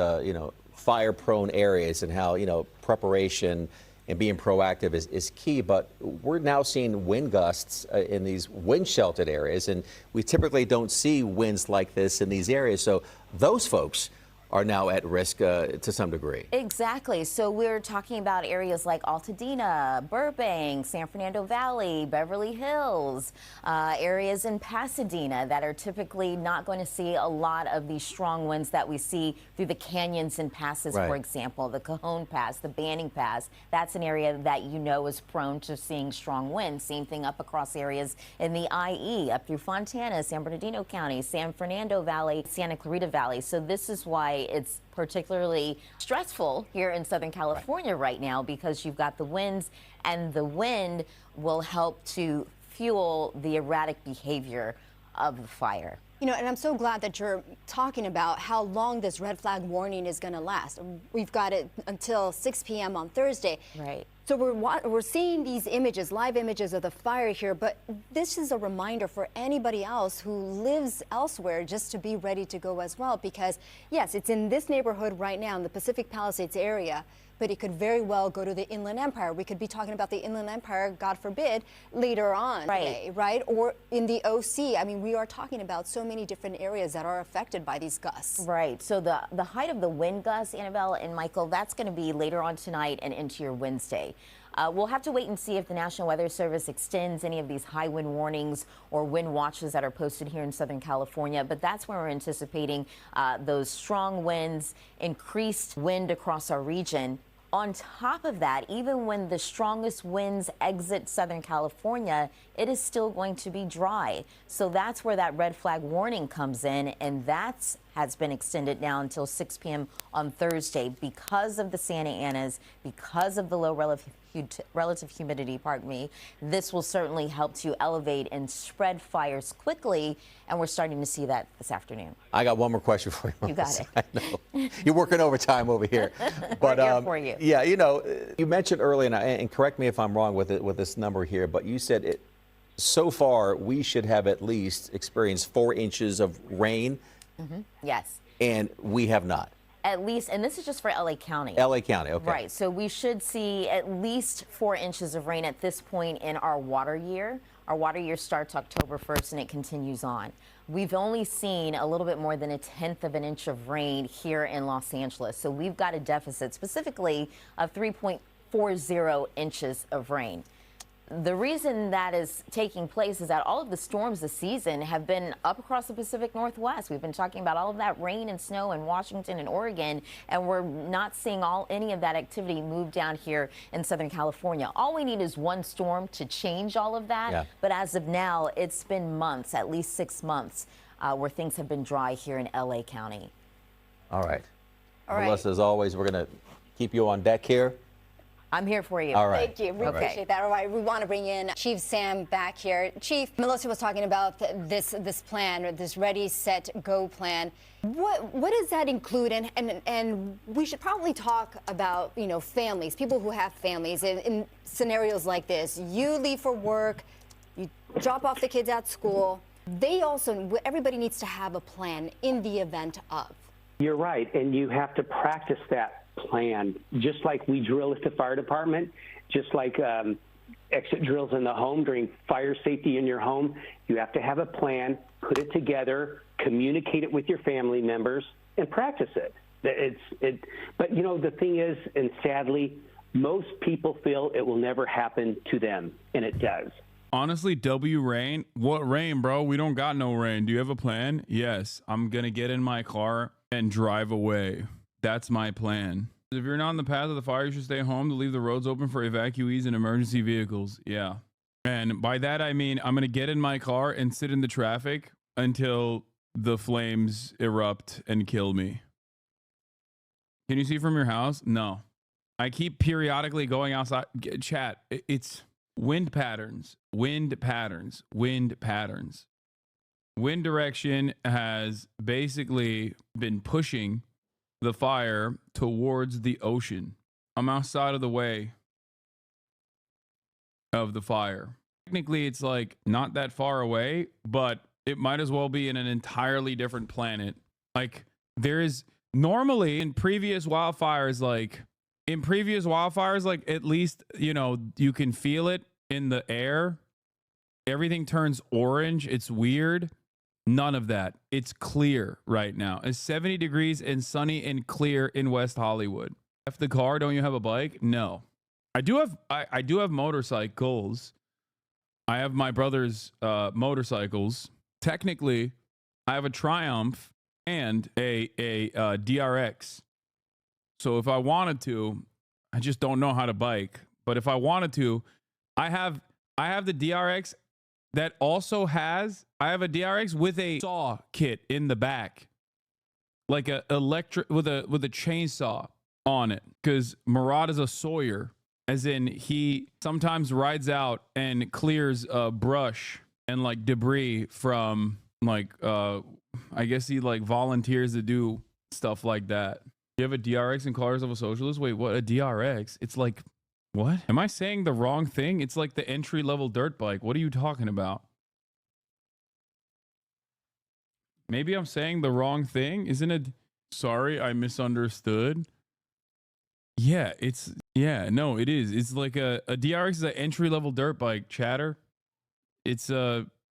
fire-prone areas and how, preparation and being proactive is key, but we're now seeing wind gusts in these wind-sheltered areas, and we typically don't see winds like this in these areas. So those folks are now at risk to some degree. Exactly. So we're talking about areas like Altadena, Burbank, San Fernando Valley, Beverly Hills, areas in Pasadena that are typically not going to see a lot of these strong winds that we see through the canyons and passes, for example, the Cajon Pass, the Banning Pass. That's an area that is prone to seeing strong winds. Same thing up across areas in the IE, up through Fontana, San Bernardino County, San Fernando Valley, Santa Clarita Valley. So this is why it's particularly stressful here in Southern California right now, because you've got the winds, and the wind will help to fuel the erratic behavior of the fire. And I'm so glad that you're talking about how long this red flag warning is going to last. We've got it until 6 p.m. on Thursday. Right. So we're seeing these images, live images of the fire here, but this is a reminder for anybody else who lives elsewhere just to be ready to go as well, because yes, it's in this neighborhood right now in the Pacific Palisades area, but it could very well go to the Inland Empire. We could be talking about the Inland Empire, God forbid, later on today, right? Or in the OC. I mean, we are talking about so many different areas that are affected by these gusts. Right. So the height of the wind gusts, Annabelle and Michael, that's going to be later on tonight and into your Wednesday. We'll have to wait and see if the National Weather Service extends any of these high wind warnings or wind watches that are posted here in Southern California. But that's where we're anticipating those strong winds, increased wind across our region. On top of that, even when the strongest winds exit Southern California, it is still going to be dry. So that's where that red flag warning comes in, and that has been extended now until 6 p.m. on Thursday because of the Santa Anas, because of the low relative humidity, pardon me. This will certainly help to elevate and spread fires quickly, and we're starting to see that this afternoon. I got one more question for you. You got it. I know. You're working overtime over here. But we're here for you. Yeah, you mentioned earlier, and correct me if I'm wrong with this number here, but you said so far we should have at least experienced 4 inches of rain. Yes. And we have not. At least, and this is just for LA County. LA County, okay. Right, so we should see at least 4 inches of rain at this point in our water year. Our water year starts October 1st and it continues on. We've only seen a little bit more than 1/10 of an inch of rain here in Los Angeles. So we've got a deficit specifically of 3.40 inches of rain. The reason that is taking place is that all of the storms this season have been up across the Pacific Northwest. We've been talking about all of that rain and snow in Washington and Oregon, and we're not seeing any of that activity move down here in Southern California. All we need is one storm to change all of that. Yeah. But as of now, it's been months, at least 6 months, where things have been dry here in LA County. All right. Right. Melissa, as always, we're going to keep you on deck here. I'm here for you. All right. Thank you. We appreciate that. All right. We want to bring in Chief Sam back here. Chief, Melissa was talking about this plan, or this Ready, Set, Go plan. What does that include? And we should probably talk about, families, people who have families in scenarios like this. You leave for work, you drop off the kids at school. Everybody needs to have a plan in the event of. You're right. And you have to practice that plan, just like we drill at the fire department, just like exit drills in the home during fire safety in your home. You have to have a plan, put it together, communicate it with your family members, and practice it. But the thing is, and sadly, most people feel it will never happen to them, and it does. Honestly, W rain. What rain, bro? We don't got no rain. Do you have a plan? Yes. I'm going to get in my car and drive away. That's my plan. If you're not on the path of the fire, you should stay home to leave the roads open for evacuees and emergency vehicles. Yeah. And by that, I mean, I'm going to get in my car and sit in the traffic until the flames erupt and kill me. Can you see from your house? No. I keep periodically going outside. Chat, it's wind patterns, wind patterns, wind patterns. Wind direction has basically been pushing the fire towards the ocean. I'm outside of the way of the fire. Technically, it's like not that far away, but it might as well be in an entirely different planet. Like there is normally in previous wildfires, like at least, you know, you can feel it in the air. Everything turns orange. It's weird. None of that. It's clear right now. It's 70 degrees and sunny and clear in West Hollywood. F the car, don't you have a bike? No. I do have motorcycles. I have my brother's motorcycles. Technically, I have a Triumph and a DRX. So if I wanted to, I just don't know how to bike. But if I wanted to, I have the DRX that also has, I have a DRX with a saw kit in the back, like a electric with a chainsaw on it, because Murad is a sawyer, as in he sometimes rides out and clears brush and like debris from like I guess he like volunteers to do stuff like that. You have a DRX and call yourself a socialist? Wait, what? A DRX? It's like, what? Am I saying the wrong thing? It's like the entry-level dirt bike. What are you talking about? Maybe I'm saying the wrong thing. Isn't it? Sorry, I misunderstood. Yeah, no, it is. It's like a DRX is an entry-level dirt bike, chatter. It's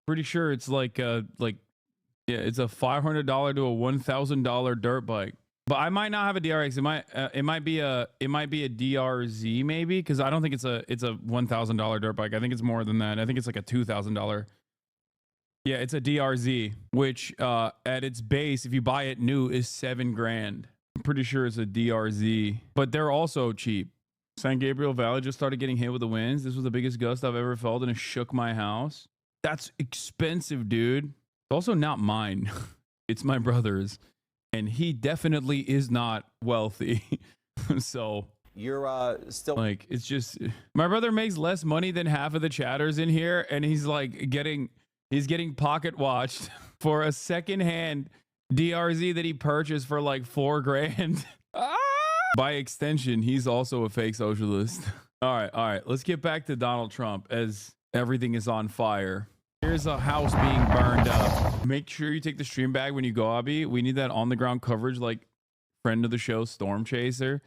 pretty sure it's like it's a $500 to a $1,000 dirt bike. But I might not have a DRX. It might be a DRZ maybe, because I don't think it's a $1,000 dirt bike. I think it's more than that. I think it's like a $2,000. Yeah, it's a DRZ, which at its base, if you buy it new, is $7,000. I'm pretty sure it's a DRZ, but they're also cheap. San Gabriel Valley just started getting hit with the winds. This was the biggest gust I've ever felt, and it shook my house. That's expensive, dude. It's also not mine. It's my brother's. And he definitely is not wealthy. So you're still like, it's just my brother makes less money than half of the chatters in here, and he's like getting pocket watched for a secondhand DRZ that he purchased for like $4,000. By extension, he's also a fake socialist. All right, let's get back to Donald Trump as everything is on fire. Here's a house being burned up. Make sure you take the stream bag when you go, Abby. We need that on the ground coverage, like friend of the show, Storm Chaser.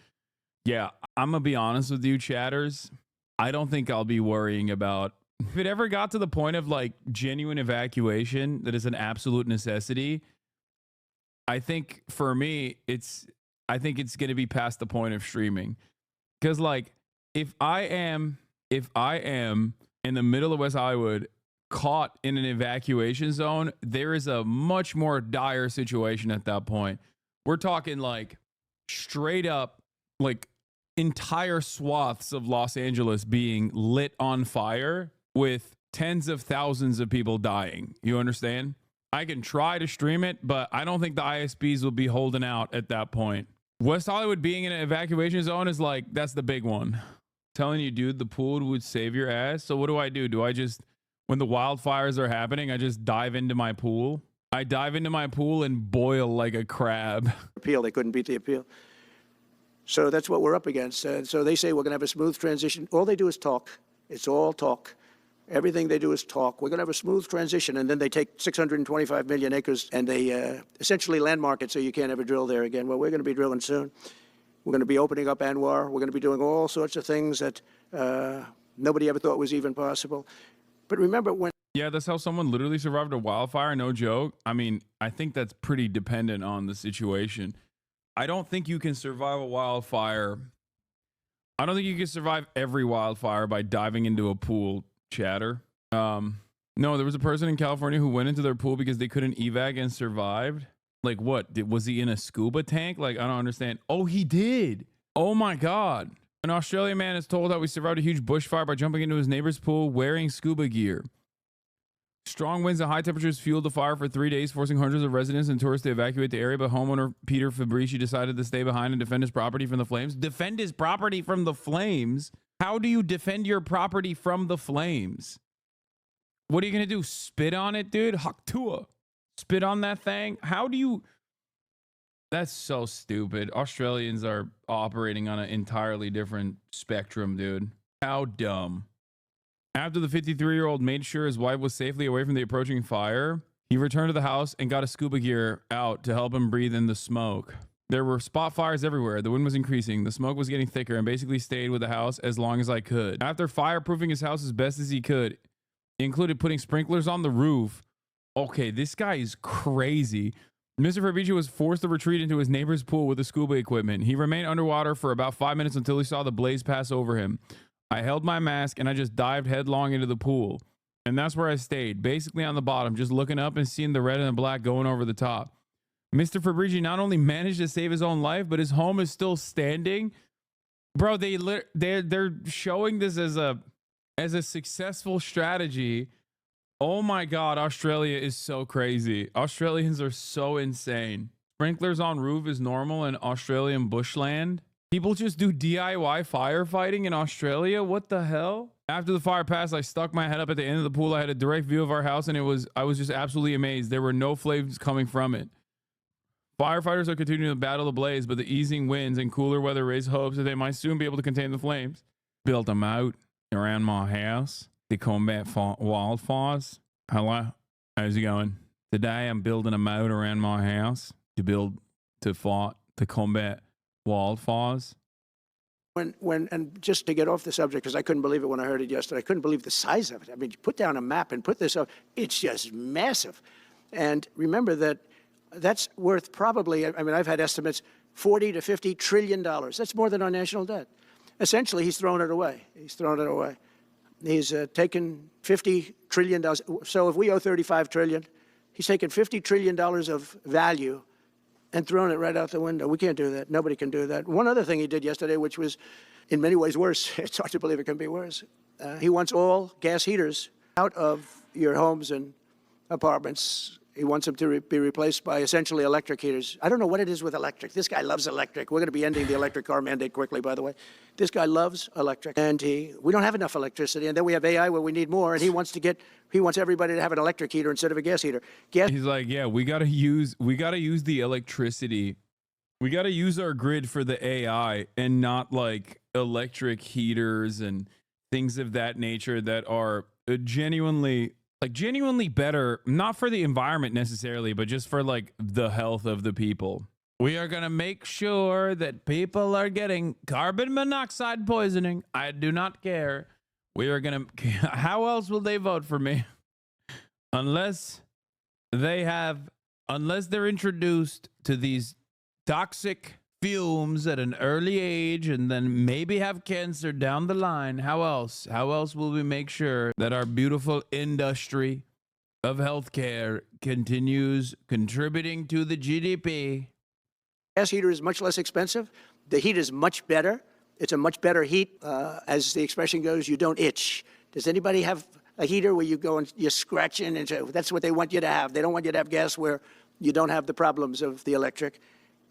Yeah, I'm gonna be honest with you, chatters. I don't think I'll be worrying about if it ever got to the point of like genuine evacuation that is an absolute necessity. I think for me, it's gonna be past the point of streaming, because like if I am in the middle of West Hollywood, caught in an evacuation zone, there is a much more dire situation at that point. We're talking like straight up, like entire swaths of Los Angeles being lit on fire with tens of thousands of people dying. You understand? I can try to stream it, but I don't think the ISPs will be holding out at that point. West Hollywood being in an evacuation zone is like, that's the big one. Telling you, dude, the pool would save your ass. So what do? Do I just, when the wildfires are happening, I just dive into my pool? I dive into my pool and boil like a crab. Appeal, they couldn't beat the appeal. So that's what we're up against. So they say we're going to have a smooth transition. All they do is talk. It's all talk. Everything they do is talk. We're going to have a smooth transition. And then they take 625 million acres and they essentially landmark it so you can't ever drill there again. Well, we're going to be drilling soon. We're going to be opening up Anwar. We're going to be doing all sorts of things that nobody ever thought was even possible. But remember when... Yeah, that's how someone literally survived a wildfire. No joke. I mean, I think that's pretty dependent on the situation. I don't think you can survive a wildfire. I don't think you can survive every wildfire by diving into a pool, chatter. No, there was a person in California who went into their pool because they couldn't evac and survived. Like what? Was he in a scuba tank? Like, I don't understand. Oh, he did. Oh my God. An Australian man is told how he survived a huge bushfire by jumping into his neighbor's pool wearing scuba gear. Strong winds and high temperatures fueled the fire for 3 days, forcing hundreds of residents and tourists to evacuate the area. But homeowner Peter Fabrici decided to stay behind and defend his property from the flames. Defend his property from the flames? How do you defend your property from the flames? What are you going to do? Spit on it, dude? Haktua. Spit on that thing? How do you... That's so stupid. Australians are operating on an entirely different spectrum, dude. How dumb. After the 53-year-old made sure his wife was safely away from the approaching fire, he returned to the house and got his scuba gear out to help him breathe in the smoke. There were spot fires everywhere. The wind was increasing. The smoke was getting thicker and basically stayed with the house as long as I could. After fireproofing his house as best as he could, he included putting sprinklers on the roof. Okay, this guy is crazy. Mr. Fabrici was forced to retreat into his neighbor's pool with the scuba equipment. He remained underwater for about 5 minutes until he saw the blaze pass over him. I held my mask and I just dived headlong into the pool. And that's where I stayed, basically on the bottom, just looking up and seeing the red and the black going over the top. Mr. Fabrici not only managed to save his own life, but his home is still standing. Bro, they're showing this as a successful strategy. Oh my God, Australia is so crazy. Australians are so insane. Sprinklers on roof is normal in Australian bushland. People just do DIY firefighting in Australia? What the hell? After the fire passed, I stuck my head up at the end of the pool. I had a direct view of our house and I was just absolutely amazed. There were no flames coming from it. Firefighters are continuing to battle the blaze, but the easing winds and cooler weather raise hopes that they might soon be able to contain the flames. Built them out around my house to combat wildfires. Hello, how's it going? Today I'm building a moat around my house to combat wildfires. And just to get off the subject, because I couldn't believe it when I heard it yesterday. I couldn't believe the size of it. I mean, you put down a map and put this up. It's just massive. And remember that that's worth probably, I mean, I've had estimates, $40 to $50 trillion. That's more than our national debt. Essentially, he's thrown it away. He's thrown it away. He's taken $50 trillion. So if we owe $35 trillion, he's taken $50 trillion of value and thrown it right out the window. We can't do that. Nobody can do that. One other thing he did yesterday, which was in many ways worse. It's hard to believe it can be worse. He wants all gas heaters out of your homes and apartments. He wants them to be replaced by essentially electric heaters. I don't know what it is with electric. This guy loves electric. We're going to be ending the electric car mandate quickly, by the way. This guy loves electric. And we don't have enough electricity. And then we have AI where we need more. And he wants everybody to have an electric heater instead of a gas heater. He's like, yeah, we got to use the electricity. We got to use our grid for the AI and not like electric heaters and things of that nature that are genuinely better, not for the environment necessarily, but just for like the health of the people. We are going to make sure that people are getting carbon monoxide poisoning. I do not care. We are going to, how else will they vote for me? Unless they're introduced to these toxic fumes at an early age and then maybe have cancer down the line. How else will we make sure that our beautiful industry of healthcare continues contributing to the GDP? Gas heater is much less expensive. The heat is much better. It's a much better heat. As the expression goes, you don't itch. Does anybody have a heater where you go and you're scratching? And that's what they want you to have. They don't want you to have gas where you don't have the problems of the electric.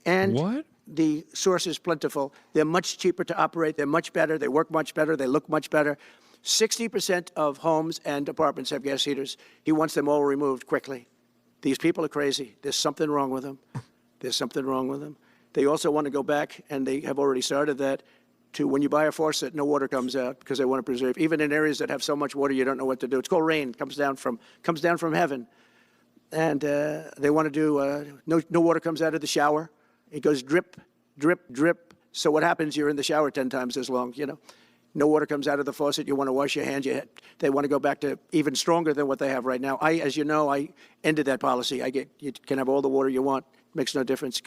And what? The source is plentiful. They're much cheaper to operate. They're much better. They work much better. They look much better. 60% of homes and apartments have gas heaters. He wants them all removed quickly. These people are crazy. There's something wrong with them. There's something wrong with them. They also want to go back, and they have already started that, to when you buy a faucet, no water comes out because they want to preserve. Even in areas that have so much water, you don't know what to do. It's called rain. Comes down from heaven. And they want to do, no water comes out of the shower. It goes drip, drip, drip. So what happens? You're in the shower 10 times as long, you know. No water comes out of the faucet. You want to wash your hands. They want to go back to even stronger than what they have right now. As you know, I ended that policy. You can have all the water you want. Makes no difference.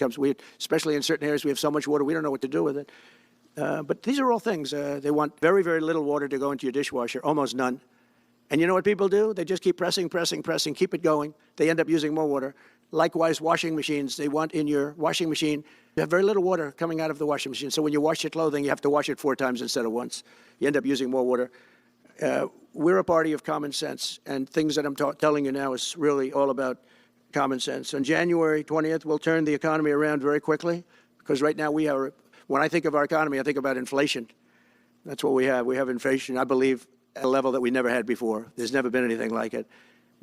Especially in certain areas, we have so much water, we don't know what to do with it. But these are all things. They want very, very little water to go into your dishwasher, almost none. And you know what people do? They just keep pressing, keep it going. They end up using more water. Likewise, washing machines, they want in your washing machine, you have very little water coming out of the washing machine. So when you wash your clothing, you have to wash it 4 times instead of once. You end up using more water. We're a party of common sense, and things that I'm telling you now is really all about common sense. On January 20th, we'll turn the economy around very quickly, because right now when I think of our economy, I think about inflation. That's what we have. We have inflation, I believe, at a level that we never had before. There's never been anything like it.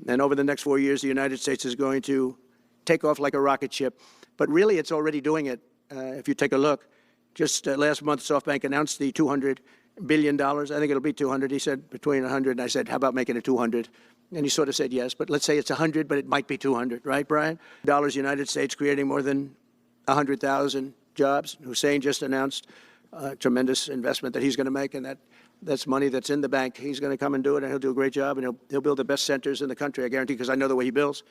And over the next 4 years, the United States is going to take off like a rocket ship. But really, it's already doing it. If you take a look, just last month, SoftBank announced the $200 billion. I think it'll be 200. He said between 100, and I said, how about making it 200? And he sort of said yes, but let's say it's 100, but it might be 200, right, Brian? Dollars, United States creating more than 100,000 jobs. Hussein just announced a tremendous investment that he's going to make, and that's money that's in the bank. He's going to come and do it, and he'll do a great job, and he'll build the best centers in the country, I guarantee, because I know the way he builds.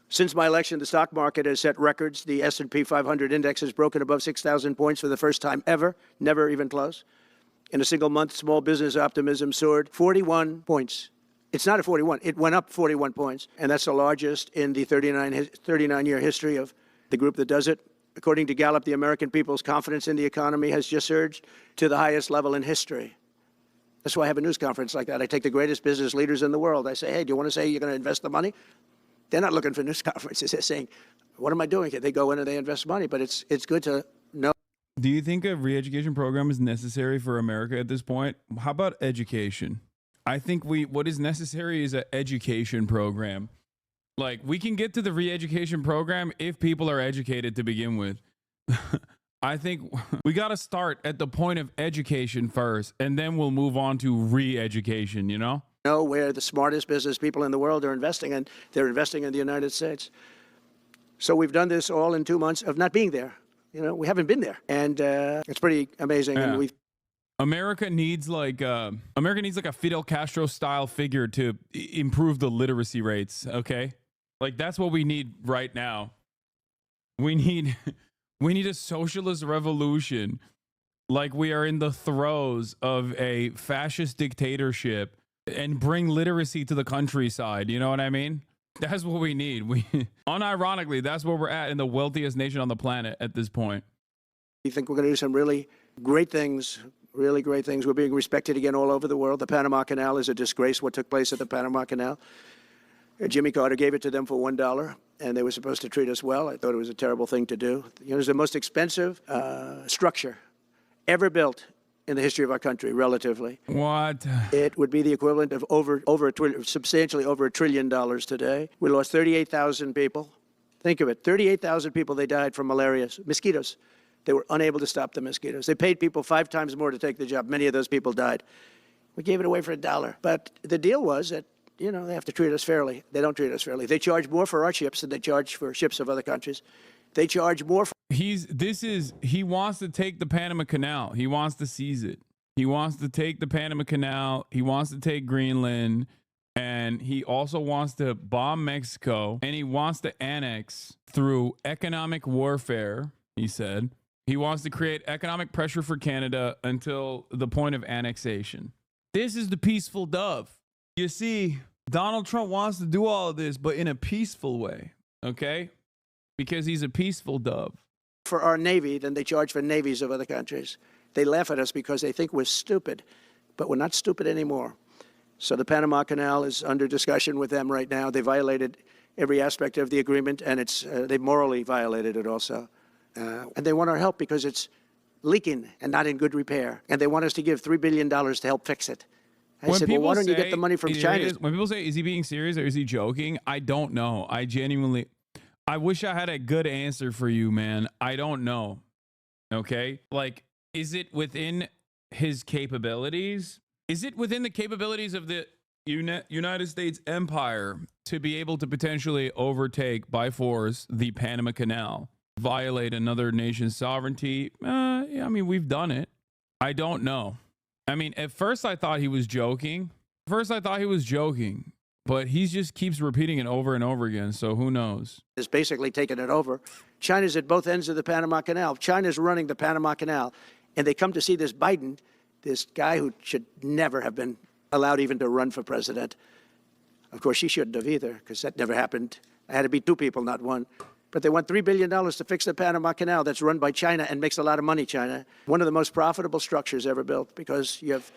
Since my election, the stock market has set records. The S&P 500 index has broken above 6,000 points for the first time ever, never even close. In a single month, small business optimism soared 41 points. It's not a 41. It went up 41 points, and that's the largest in the 39-year history of the group that does it. According to Gallup, the American people's confidence in the economy has just surged to the highest level in history. That's why I have a news conference like that. I take the greatest business leaders in the world. I say, hey, do you want to say you're going to invest the money? They're not looking for news conferences. They're saying, what am I doing here? They go in and they invest money, but it's good to know. Do you think a re-education program is necessary for America at this point? How about education? I think what is necessary is an education program. Like, we can get to the re-education program if people are educated to begin with. I think we got to start at the point of education first, and then we'll move on to re-education, you know? Know where the smartest business people in the world are investing, and they're investing in the United States. So we've done this all in 2 months of not being there. You know, we haven't been there, and it's pretty amazing. Yeah. And America needs like a Fidel Castro style figure to improve the literacy rates. Okay, like that's what we need right now. We need a socialist revolution, like we are in the throes of a fascist dictatorship, and bring literacy to the countryside. You know what I mean? That's what we need. Unironically, that's where we're at in the wealthiest nation on the planet at this point. we think we're going to do some really great things. Really great things. We're being respected again all over the world. The Panama Canal is a disgrace, what took place at the Panama Canal. Jimmy Carter gave it to them for $1, and they were supposed to treat us well. I thought it was a terrible thing to do. You know, it's the most expensive structure ever built in the history of our country, relatively. What? It would be the equivalent of substantially over $1 trillion today. We lost 38,000 people. Think of it, 38,000 people, they died from malaria, mosquitoes. They were unable to stop the mosquitoes. They paid people 5 times more to take the job. Many of those people died. We gave it away for $1. But the deal was that, you know, they have to treat us fairly. They don't treat us fairly. They charge more for our ships than they charge for ships of other countries. They charge more for... He wants to take the Panama Canal. He wants to seize it. He wants to take the Panama Canal. He wants to take Greenland. And he also wants to bomb Mexico. And he wants to annex through economic warfare, he said. He wants to create economic pressure for Canada until the point of annexation. This is the peaceful dove. You see, Donald Trump wants to do all of this, but in a peaceful way, okay? Because he's a peaceful dove. For our Navy than they charge for navies of other countries. They laugh at us because they think we're stupid, but we're not stupid anymore. So the Panama Canal is under discussion with them right now. They violated every aspect of the agreement, and they morally violated it also. And they want our help because it's leaking and not in good repair. And they want us to give $3 billion to help fix it. I said, well, why don't you get the money from China? When people say, is he being serious or is he joking? I don't know. I wish I had a good answer for you, man. I don't know. Okay? Like, is it within his capabilities? Is it within the capabilities of the United States empire to be able to potentially overtake by force the Panama Canal, violate another nation's sovereignty? Yeah, I mean, we've done it. I don't know. I mean, at first I thought he was joking. But he just keeps repeating it over and over again, so who knows? Is basically taking it over. China's at both ends of the Panama Canal. China's running the Panama Canal, and they come to see this Biden, this guy who should never have been allowed even to run for president. Of course, she shouldn't have either, because that never happened I had to beat 2 people, not 1. But they want $3 billion to fix the Panama Canal that's run by China and makes a lot of money, China. One of the most profitable structures ever built, because you have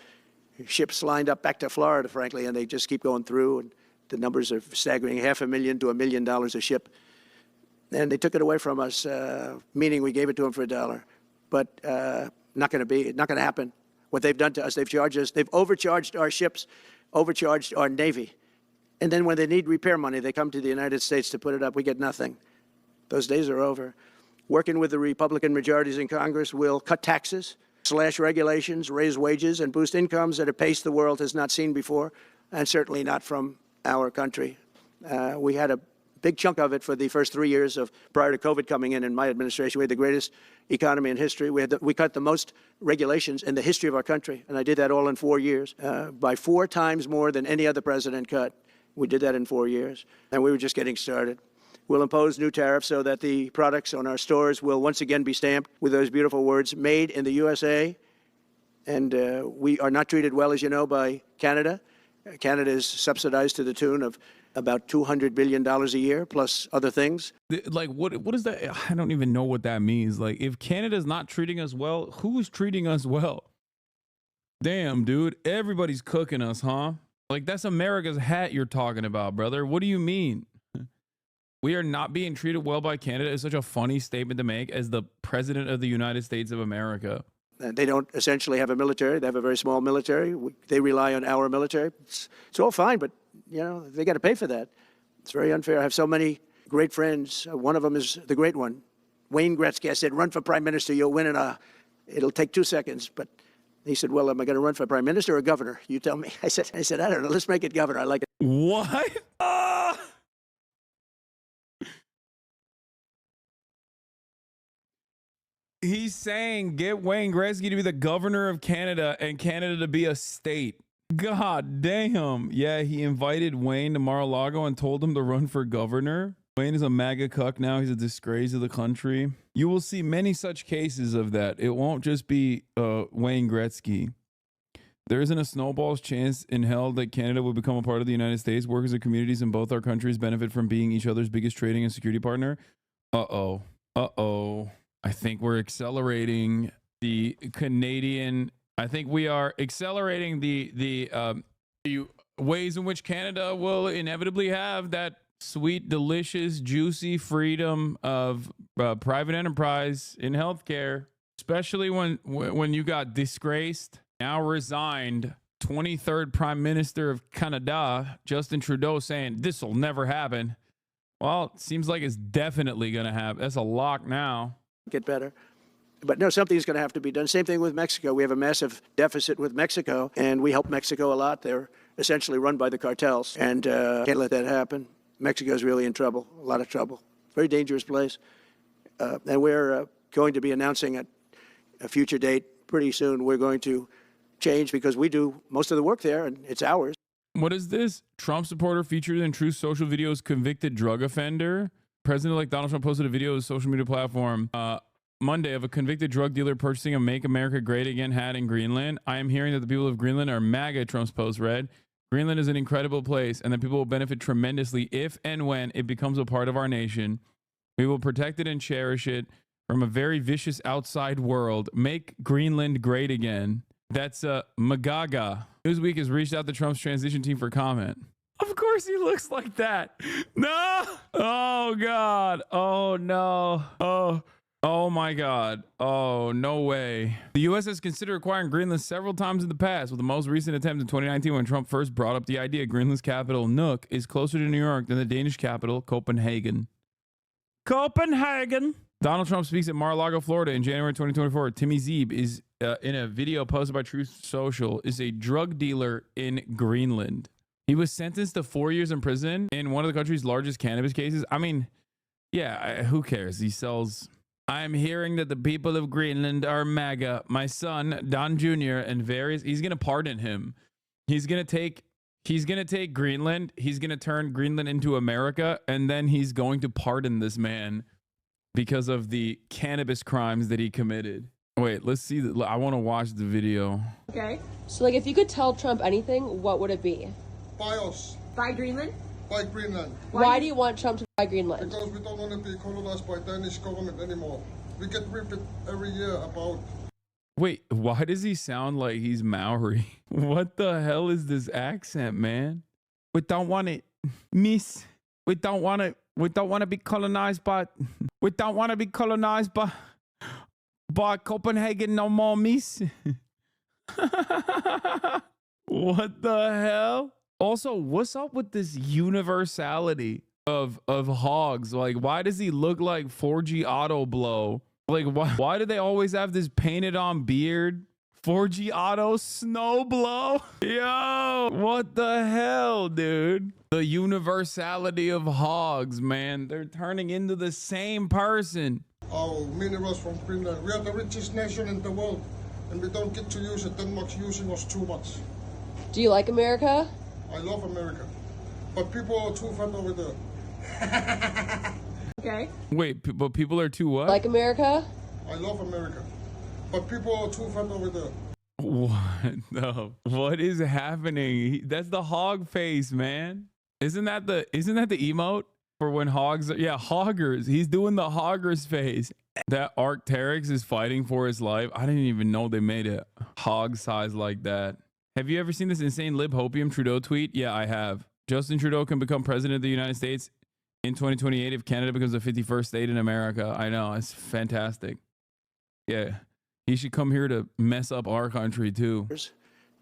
ships lined up back to Florida, frankly, and they just keep going through. And the numbers are staggering, $500,000 to $1 million a ship. And they took it away from us, meaning we gave it to them for $1. But not going to happen. What they've done to us, they've charged us, they've overcharged our ships, overcharged our Navy. And then when they need repair money, they come to the United States to put it up. We get nothing. Those days are over. Working with the Republican majorities in Congress, we'll cut taxes, slash regulations, raise wages, and boost incomes at a pace the world has not seen before, and certainly not from our country. We had a big chunk of it for the first 3 years prior to COVID coming in my administration. We had the greatest economy in history. We cut the most regulations in the history of our country, and I did that all in 4 years, by 4 times more than any other president cut. We did that in 4 years, and we were just getting started. We'll impose new tariffs so that the products on our stores will once again be stamped with those beautiful words, made in the USA. And we are not treated well, as you know, by Canada. Canada is subsidized to the tune of about $200 billion a year, plus other things. Like, what is that? I don't even know what that means. Like, if Canada's not treating us well, who's treating us well? Damn, dude, everybody's cooking us, huh? Like, that's America's hat you're talking about, brother. What do you mean? We are not being treated well by Canada is such a funny statement to make as the president of the United States of America. They don't essentially have a military. They have a very small military. They rely on our military. It's all fine, but, you know, they got to pay for that. It's very unfair. I have so many great friends. One of them is the great one, Wayne Gretzky. I said, run for prime minister. You'll win it'll take 2 seconds. But he said, well, am I going to run for prime minister or governor? You tell me. I said, I don't know. Let's make it governor. I like it. What? He's saying get Wayne Gretzky to be the governor of Canada and Canada to be a state. God damn. Yeah, he invited Wayne to Mar-a-Lago and told him to run for governor. Wayne is a MAGA cuck now. He's a disgrace of the country. You will see many such cases of that. It won't just be Wayne Gretzky. There isn't a snowball's chance in hell that Canada will become a part of the United States. Workers and communities in both our countries benefit from being each other's biggest trading and security partner. Uh-oh. Uh-oh. I think we're accelerating the Canadian. I think we are accelerating the ways in which Canada will inevitably have that sweet, delicious, juicy freedom of private enterprise in healthcare, especially when you got disgraced, now resigned 23rd Prime Minister of Canada, Justin Trudeau, saying this will never happen. Well, it seems like it's definitely going to happen. That's a lock now. Get better. But no, something's going to have to be done. Same thing with Mexico. We have a massive deficit with Mexico, and we help Mexico a lot. They're essentially run by the cartels, and can't let that happen. Mexico's really in trouble, a lot of trouble. Very dangerous place. And we're going to be announcing at a future date pretty soon. We're going to change because we do most of the work there, and it's ours. What is this? Trump supporter featured in Truth Social videos convicted drug offender. President-elect Donald Trump posted a video on his social media platform Monday of a convicted drug dealer purchasing a Make America Great Again hat in Greenland. I am hearing that the people of Greenland are MAGA, Trump's post read. Greenland is an incredible place and that people will benefit tremendously if and when it becomes a part of our nation. We will protect it and cherish it from a very vicious outside world. Make Greenland great again. That's Magaga. Newsweek has reached out to Trump's transition team for comment. Of course he looks like that. No. Oh, God. Oh, no. Oh, my God. Oh, no way. The U.S. has considered acquiring Greenland several times in the past, with the most recent attempt in 2019 when Trump first brought up the idea Greenland's capital, Nuuk, is closer to New York than the Danish capital, Copenhagen. Donald Trump speaks at Mar-a-Lago, Florida in January 2024. Timmy Zeeb is, in a video posted by Truth Social, is a drug dealer in Greenland. He was sentenced to 4 years in prison in one of the country's largest cannabis cases. I mean, yeah, who cares? He sells. I'm hearing that the people of Greenland are MAGA. My son, Don Jr., and he's going to pardon him. He's going to take Greenland. He's going to turn Greenland into America. And then he's going to pardon this man because of the cannabis crimes that he committed. Wait, let's see. I want to watch the video. Okay. So, like, if you could tell Trump anything, what would it be? Buy us. Buy Greenland? buy Greenland. Why do you want Trump to buy Greenland? Because we don't want to be colonized by Danish government anymore. We get ripped every year about. Wait, why does he sound like he's Maori? What the hell is this accent, man? We don't want it, miss. We don't want it. We don't want to be colonized by. We don't want to be colonized by Copenhagen no more, miss. What the hell? Also, what's up with this universality of hogs? Like, why does he look like 4G auto blow? Like, why do they always have this painted on beard? 4G auto snow blow? Yo, what the hell, dude? The universality of hogs, man. They're turning into the same person. Our minerals from Greenland. We are the richest nation in the world, and we don't get to use it. Denmark's using us too much. Do you like America? I love America, but people are too fat over there. Okay. Wait, but people are too what? Like America? I love America, but people are too fat over there. What? No. What is happening? That's the hog face, man. Isn't that the emote for when hogs are, yeah, hoggers. He's doing the hoggers face. That Arcteryx is fighting for his life. I didn't even know they made a hog size like that. Have you ever seen this insane libhopium Trudeau tweet? Yeah, I have. Justin Trudeau can become president of the United States in 2028 if Canada becomes the 51st state in America. I know, it's fantastic. Yeah, he should come here to mess up our country too.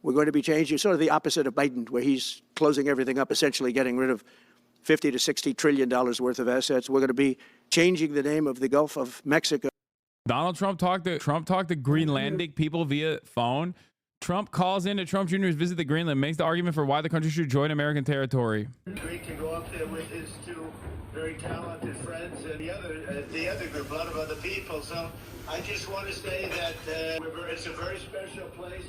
We're going to be changing sort of the opposite of Biden, where he's closing everything up, essentially getting rid of $50 to $60 trillion worth of assets. We're going to be changing the name of the Gulf of Mexico. Donald Trump talked to Greenlandic people via phone. Trump calls in to Trump Jr.'s visit to Greenland, makes the argument for why the country should join American territory. Great to go up there with his two very talented friends and the other group, a lot of other people. So I just want to say that it's a very special place.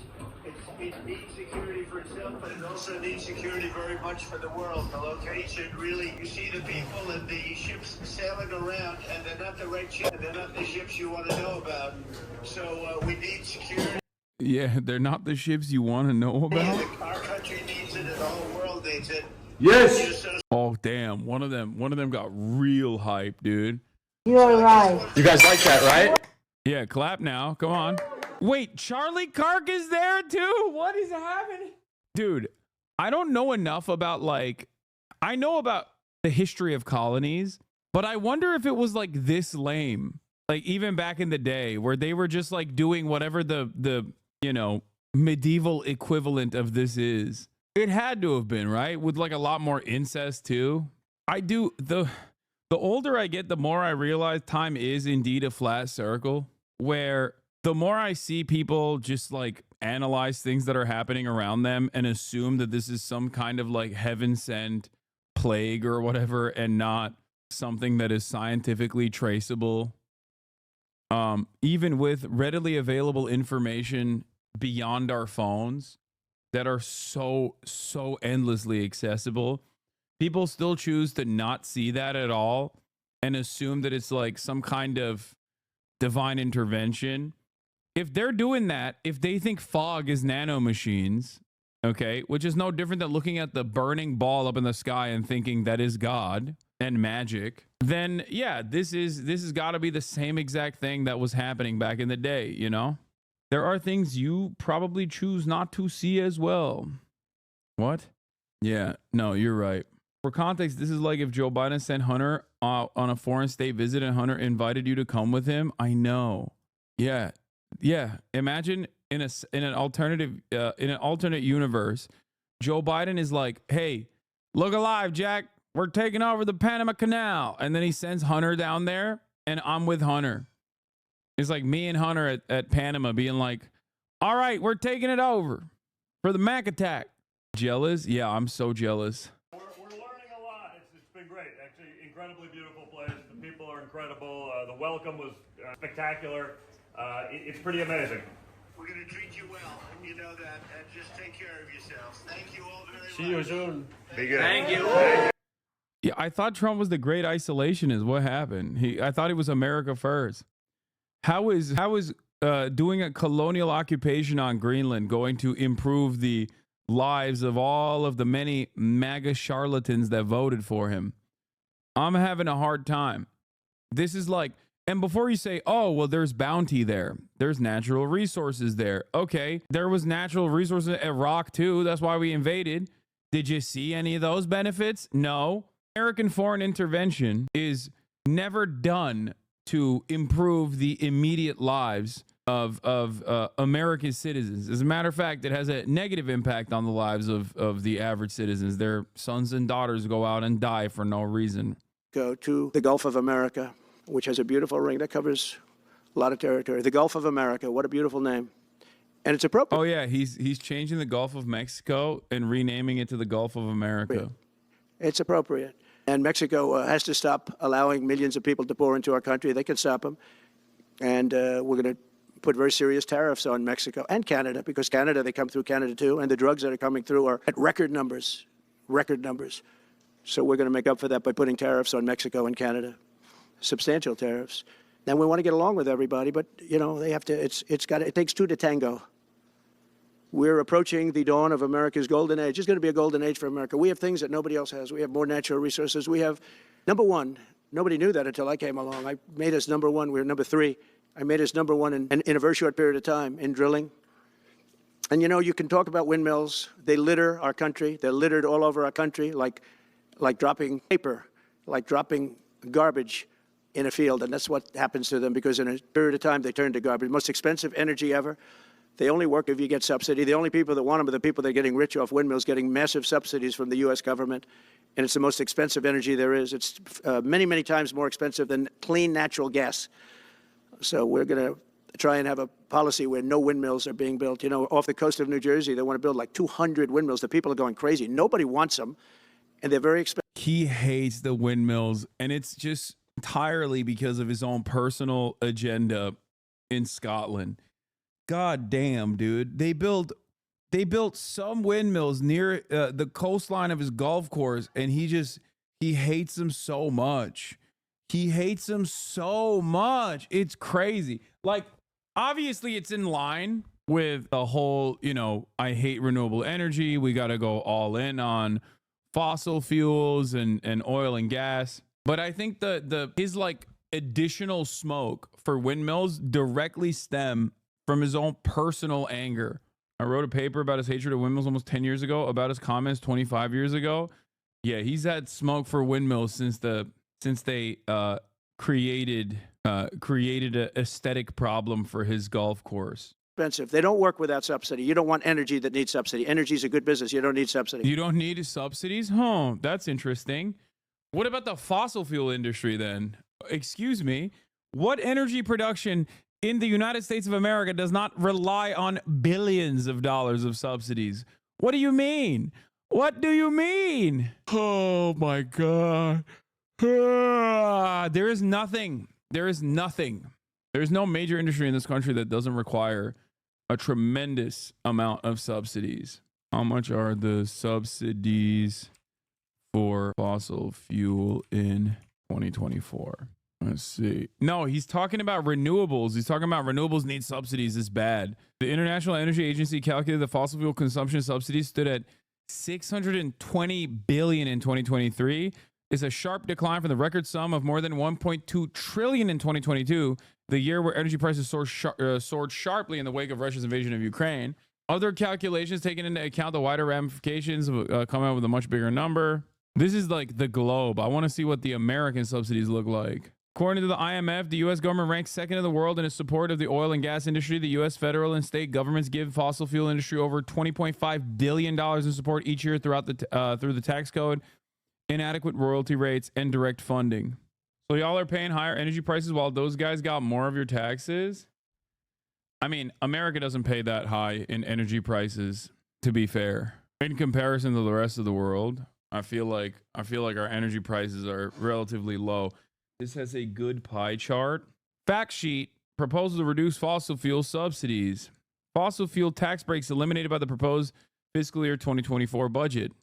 It needs security for itself, but it also needs security very much for the world. The location really, you see the people and the ships sailing around, and they're not the right ships. They're not the ships you want to know about. So we need security. Yeah, they're not the ships you want to know about. Our country needs it, and the whole world needs it. Yes. Oh damn! One of them got real hype, dude. You're right. You guys like that, right? Yeah, clap now. Come on. Wait, Charlie Kirk is there too? What is happening? Dude, I don't know enough about I know about the history of colonies, but I wonder if it was like this lame. Like even back in the day where they were just like doing whatever the medieval equivalent of this is. It had to have been, right? With like a lot more incest too. The older I get, the more I realize time is indeed a flat circle, where the more I see people just like analyze things that are happening around them and assume that this is some kind of like heaven sent plague or whatever, and not something that is scientifically traceable. Even with readily available information beyond our phones that are so endlessly accessible, people still choose to not see that at all and assume that it's like some kind of divine intervention. If they're doing that, if they think fog is nanomachines, okay, which is no different than looking at the burning ball up in the sky and thinking that is God and magic, then yeah, this has got to be the same exact thing that was happening back in the day, you know? There are things you probably choose not to see as well. What? Yeah, no, you're right. For context, this is like if Joe Biden sent Hunter on a foreign state visit and Hunter invited you to come with him. I know. Yeah. Imagine in an alternate universe, Joe Biden is like, "Hey, look alive, Jack. We're taking over the Panama Canal," and then he sends Hunter down there, and I'm with Hunter. It's like me and Hunter at Panama being like, "All right, we're taking it over for the Mac attack." Jealous? Yeah, I'm so jealous. We're learning a lot. It's been great. Actually, incredibly beautiful place. The people are incredible. The welcome was spectacular. It's pretty amazing. We're going to treat you well. You know that. And just take care of yourselves. Thank you all very much. See you soon. Be good. Thank you. Yeah, I thought Trump was the great isolationist. What happened? I thought he was America first. How is doing a colonial occupation on Greenland going to improve the lives of all of the many MAGA charlatans that voted for him. I'm having a hard time. This is like, and before you say, oh, well, there's bounty there. There's natural resources there. Okay, there was natural resources at Iraq too. That's why we invaded. Did you see any of those benefits? No. American foreign intervention is never done to improve the immediate lives of American citizens. As a matter of fact, it has a negative impact on the lives of the average citizens. Their sons and daughters go out and die for no reason. Go to the Gulf of America, which has a beautiful ring that covers a lot of territory. The Gulf of America, what a beautiful name. And it's appropriate. Oh, yeah, he's changing the Gulf of Mexico and renaming it to the Gulf of America. It's appropriate. And Mexico has to stop allowing millions of people to pour into our country. They can stop them. And we're going to put very serious tariffs on Mexico and Canada, because Canada, they come through Canada too, and the drugs that are coming through are at record numbers. So we're going to make up for that by putting tariffs on Mexico and Canada, substantial tariffs. And we want to get along with everybody, but you know, they have to. It takes two to tango. We're approaching the dawn of America's golden age. It's going to be a golden age for America. We have things that nobody else has. We have more natural resources. We have, number one, nobody knew that until I came along. I made us number one. We were number three. I made us number one in a very short period of time in drilling. And you know, you can talk about windmills. They litter our country. They're littered all over our country, like dropping paper, like dropping garbage in a field. And that's what happens to them, because in a period of time, they turn to garbage. Most expensive energy ever. They only work if you get subsidy. The only people that want them are the people that are getting rich off windmills, getting massive subsidies from the U.S. government. And it's the most expensive energy there is. It's many, many times more expensive than clean natural gas. So we're going to try and have a policy where no windmills are being built. You know, off the coast of New Jersey, they want to build like 200 windmills. The people are going crazy. Nobody wants them, and they're very expensive. He hates the windmills, and it's just entirely because of his own personal agenda in Scotland. God damn, dude. They built some windmills near the coastline of his golf course, and he hates them so much. He hates them so much. It's crazy. Like, obviously it's in line with the whole, you know, I hate renewable energy. We got to go all in on fossil fuels and oil and gas. But I think his like additional smoke for windmills directly stem from his own personal anger. I wrote a paper about his hatred of windmills almost 10 years ago, about his comments 25 years ago. Yeah, he's had smoke for windmills since they created an aesthetic problem for his golf course. Expensive. They don't work without subsidy. You don't want energy that needs subsidy. Energy is a good business. You don't need subsidy. You don't need subsidies? Huh, that's interesting. What about the fossil fuel industry then? Excuse me. What energy production in the United States of America does not rely on billions of dollars of subsidies? What do you mean? What do you mean? Oh my God. There is nothing. There's no major industry in this country that doesn't require a tremendous amount of subsidies. How much are the subsidies for fossil fuel in 2024? Let's see. No, he's talking about renewables. He's talking about renewables need subsidies. It's bad. The International Energy Agency calculated the fossil fuel consumption subsidies stood at $620 billion in 2023. It's a sharp decline from the record sum of more than $1.2 trillion in 2022, the year where energy prices soared sharply in the wake of Russia's invasion of Ukraine. Other calculations taking into account the wider ramifications come out with a much bigger number. This is like the globe. I want to see what the American subsidies look like. According to the IMF, the U.S. government ranks second in the world in its support of the oil and gas industry. The U.S. federal and state governments give fossil fuel industry over $20.5 billion in support each year through the tax code, inadequate royalty rates, and direct funding. So y'all are paying higher energy prices while those guys got more of your taxes? I mean, America doesn't pay that high in energy prices, to be fair. In comparison to the rest of the world, I feel like our energy prices are relatively low. This has a good pie chart. Fact sheet, proposal to reduce fossil fuel subsidies. Fossil fuel tax breaks eliminated by the proposed fiscal year 2024 budget.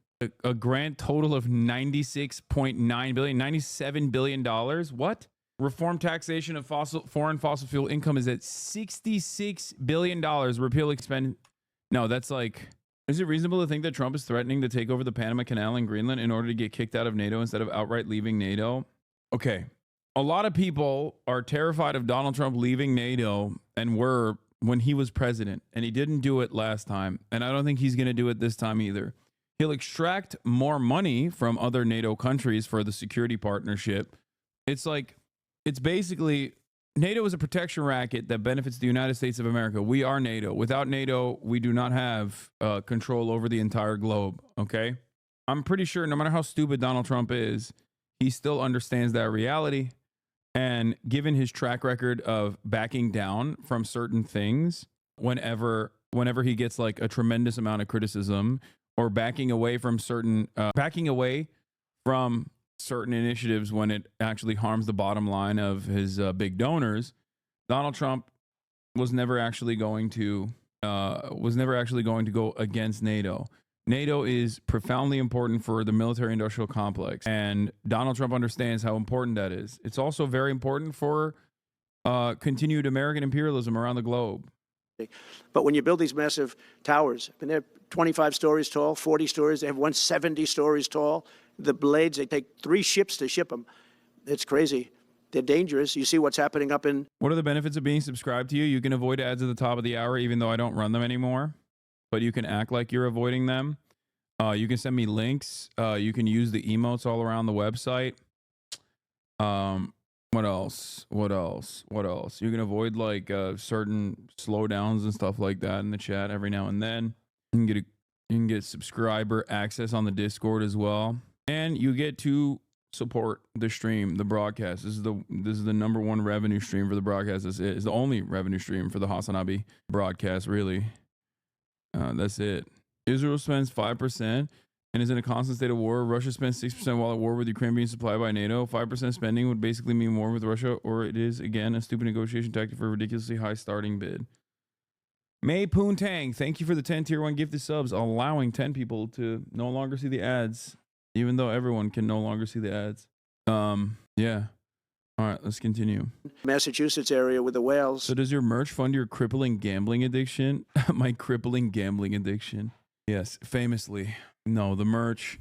A grand total of $96.9 billion, $97 billion. What? Reform taxation of foreign fossil fuel income is at $66 billion. Repeal expend. No, that's Is it reasonable to think that Trump is threatening to take over the Panama Canal in Greenland in order to get kicked out of NATO instead of outright leaving NATO? Okay. A lot of people are terrified of Donald Trump leaving NATO and were when he was president, and he didn't do it last time. And I don't think he's going to do it this time either. He'll extract more money from other NATO countries for the security partnership. It's basically NATO is a protection racket that benefits the United States of America. We are NATO. Without NATO, we do not have control over the entire globe. Okay. I'm pretty sure no matter how stupid Donald Trump is, he still understands that reality. And given his track record of backing down from certain things, whenever he gets like a tremendous amount of criticism, or backing away from certain initiatives when it actually harms the bottom line of his big donors, Donald Trump was never actually going to go against NATO. NATO is profoundly important for the military-industrial complex, and Donald Trump understands how important that is. It's also very important for continued American imperialism around the globe. But when you build these massive towers, and they're 25 stories tall, 40 stories, they have 170 stories tall. The blades, they take 3 ships to ship them. It's crazy. They're dangerous. You see what's happening up in... What are the benefits of being subscribed to you? You can avoid ads at the top of the hour, even though I don't run them anymore. But you can act like you're avoiding them. You can send me links. You can use the emotes all around the website. What else? You can avoid like certain slowdowns and stuff like that in the chat every now and then. You can get subscriber access on the Discord as well, and you get to support the stream, the broadcast. This is the #1 revenue stream for the broadcast. This is the only revenue stream for the Hasanabi broadcast, really. That's it. Israel spends 5% and is in a constant state of war. Russia spends 6% while at war with Ukraine being supplied by NATO. 5% spending would basically mean war with Russia, or it is, again, a stupid negotiation tactic for a ridiculously high starting bid. May Poontang, thank you for the 10 tier 1 gifted subs, allowing 10 people to no longer see the ads, even though everyone can no longer see the ads. Yeah. All right, let's continue. Massachusetts area with the whales. So does your merch fund your crippling gambling addiction? My crippling gambling addiction. Yes, famously. No, the merch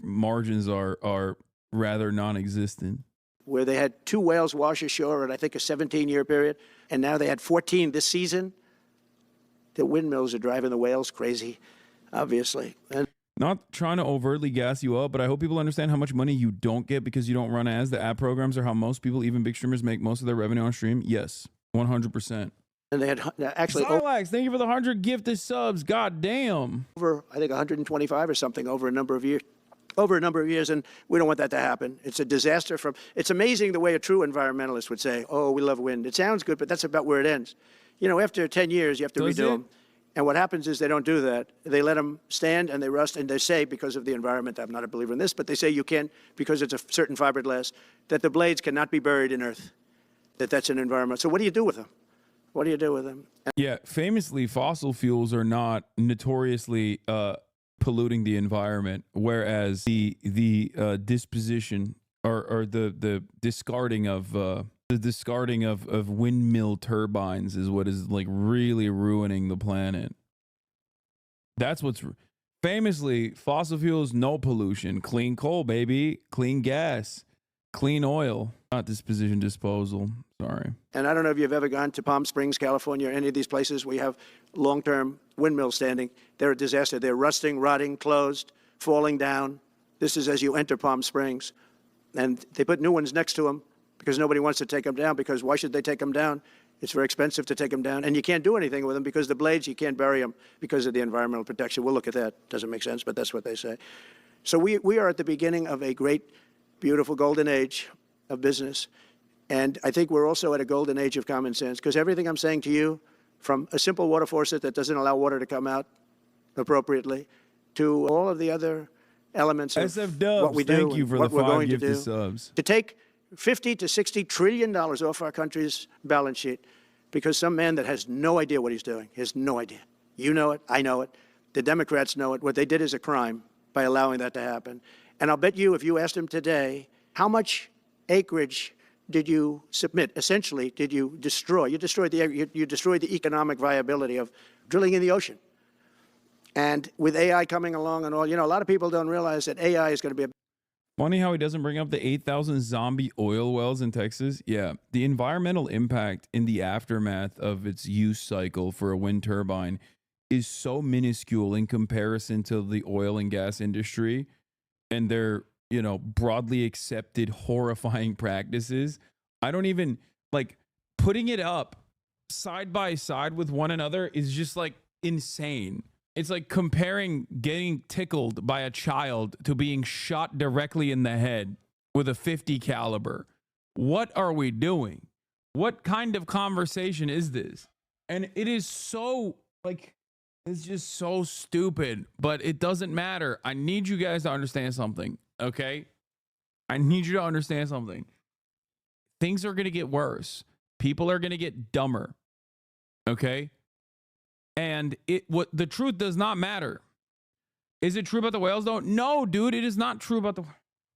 margins are rather non-existent. Where they had 2 whales wash ashore in, I think, a 17-year period, and now they had 14 this season. The windmills are driving the whales crazy, obviously. And not trying to overtly gas you up, but I hope people understand how much money you don't get because you don't run ads. The ad programs are how most people, even big streamers, make most of their revenue on stream. Yes, 100%. And they had actually... Zylax, thank you for the 100 gifted subs. God damn. Over, I think, 125 or something over a number of years. And we don't want that to happen. It's a disaster. It's amazing the way a true environmentalist would say, oh, we love wind. It sounds good, but that's about where it ends. You know, after 10 years, you have to redo them. And what happens is they don't do that. They let them stand and they rust, and they say, because of the environment, I'm not a believer in this, but they say you can't, because it's a certain fiberglass, that the blades cannot be buried in earth, that's an environment. So what do you do with them? What do you do with them? Yeah, famously, fossil fuels are not notoriously polluting the environment, whereas the disposition or the discarding of windmill turbines is what is like really ruining the planet. That's what's famously fossil fuels, no pollution, clean coal, baby, clean gas, clean oil, not disposition, disposal. Sorry. And I don't know if you've ever gone to Palm Springs, California, or any of these places where you have long-term windmills standing. They're a disaster. They're rusting, rotting, closed, falling down. This is as you enter Palm Springs. And they put new ones next to them because nobody wants to take them down, because why should they take them down? It's very expensive to take them down. And you can't do anything with them because the blades, you can't bury them because of the environmental protection. We'll look at that. Doesn't make sense, but that's what they say. So we are at the beginning of a great, beautiful golden age of business. And I think we're also at a golden age of common sense, because everything I'm saying to you, from a simple water faucet that doesn't allow water to come out appropriately, to all of the other elements of what we do, thank you for what the we're 5 going to gifted do, subs. to take $50 to $60 trillion off our country's balance sheet, because some man that has no idea what he's doing, he has no idea. You know it, I know it, the Democrats know it. What they did is a crime by allowing that to happen. And I'll bet you, if you asked him today, how much acreage did you submit? Essentially, did you destroy? You destroyed the economic viability of drilling in the ocean. And with AI coming along and all, a lot of people don't realize that AI is going to be a Funny how he doesn't bring up the 8,000 zombie oil wells in Texas. Yeah, the environmental impact in the aftermath of its use cycle for a wind turbine is so minuscule in comparison to the oil and gas industry and their, broadly accepted horrifying practices. I don't even like putting it up side by side with one another is just like insane. It's like comparing getting tickled by a child to being shot directly in the head with a 50 caliber. What are we doing? What kind of conversation is this? And it is so it's just so stupid, but it doesn't matter. I need you guys to understand something, okay? I need you to understand something. Things are going to get worse. People are going to get dumber, okay? And the truth does not matter. Is it true about the whales though? No, dude, it is not true about the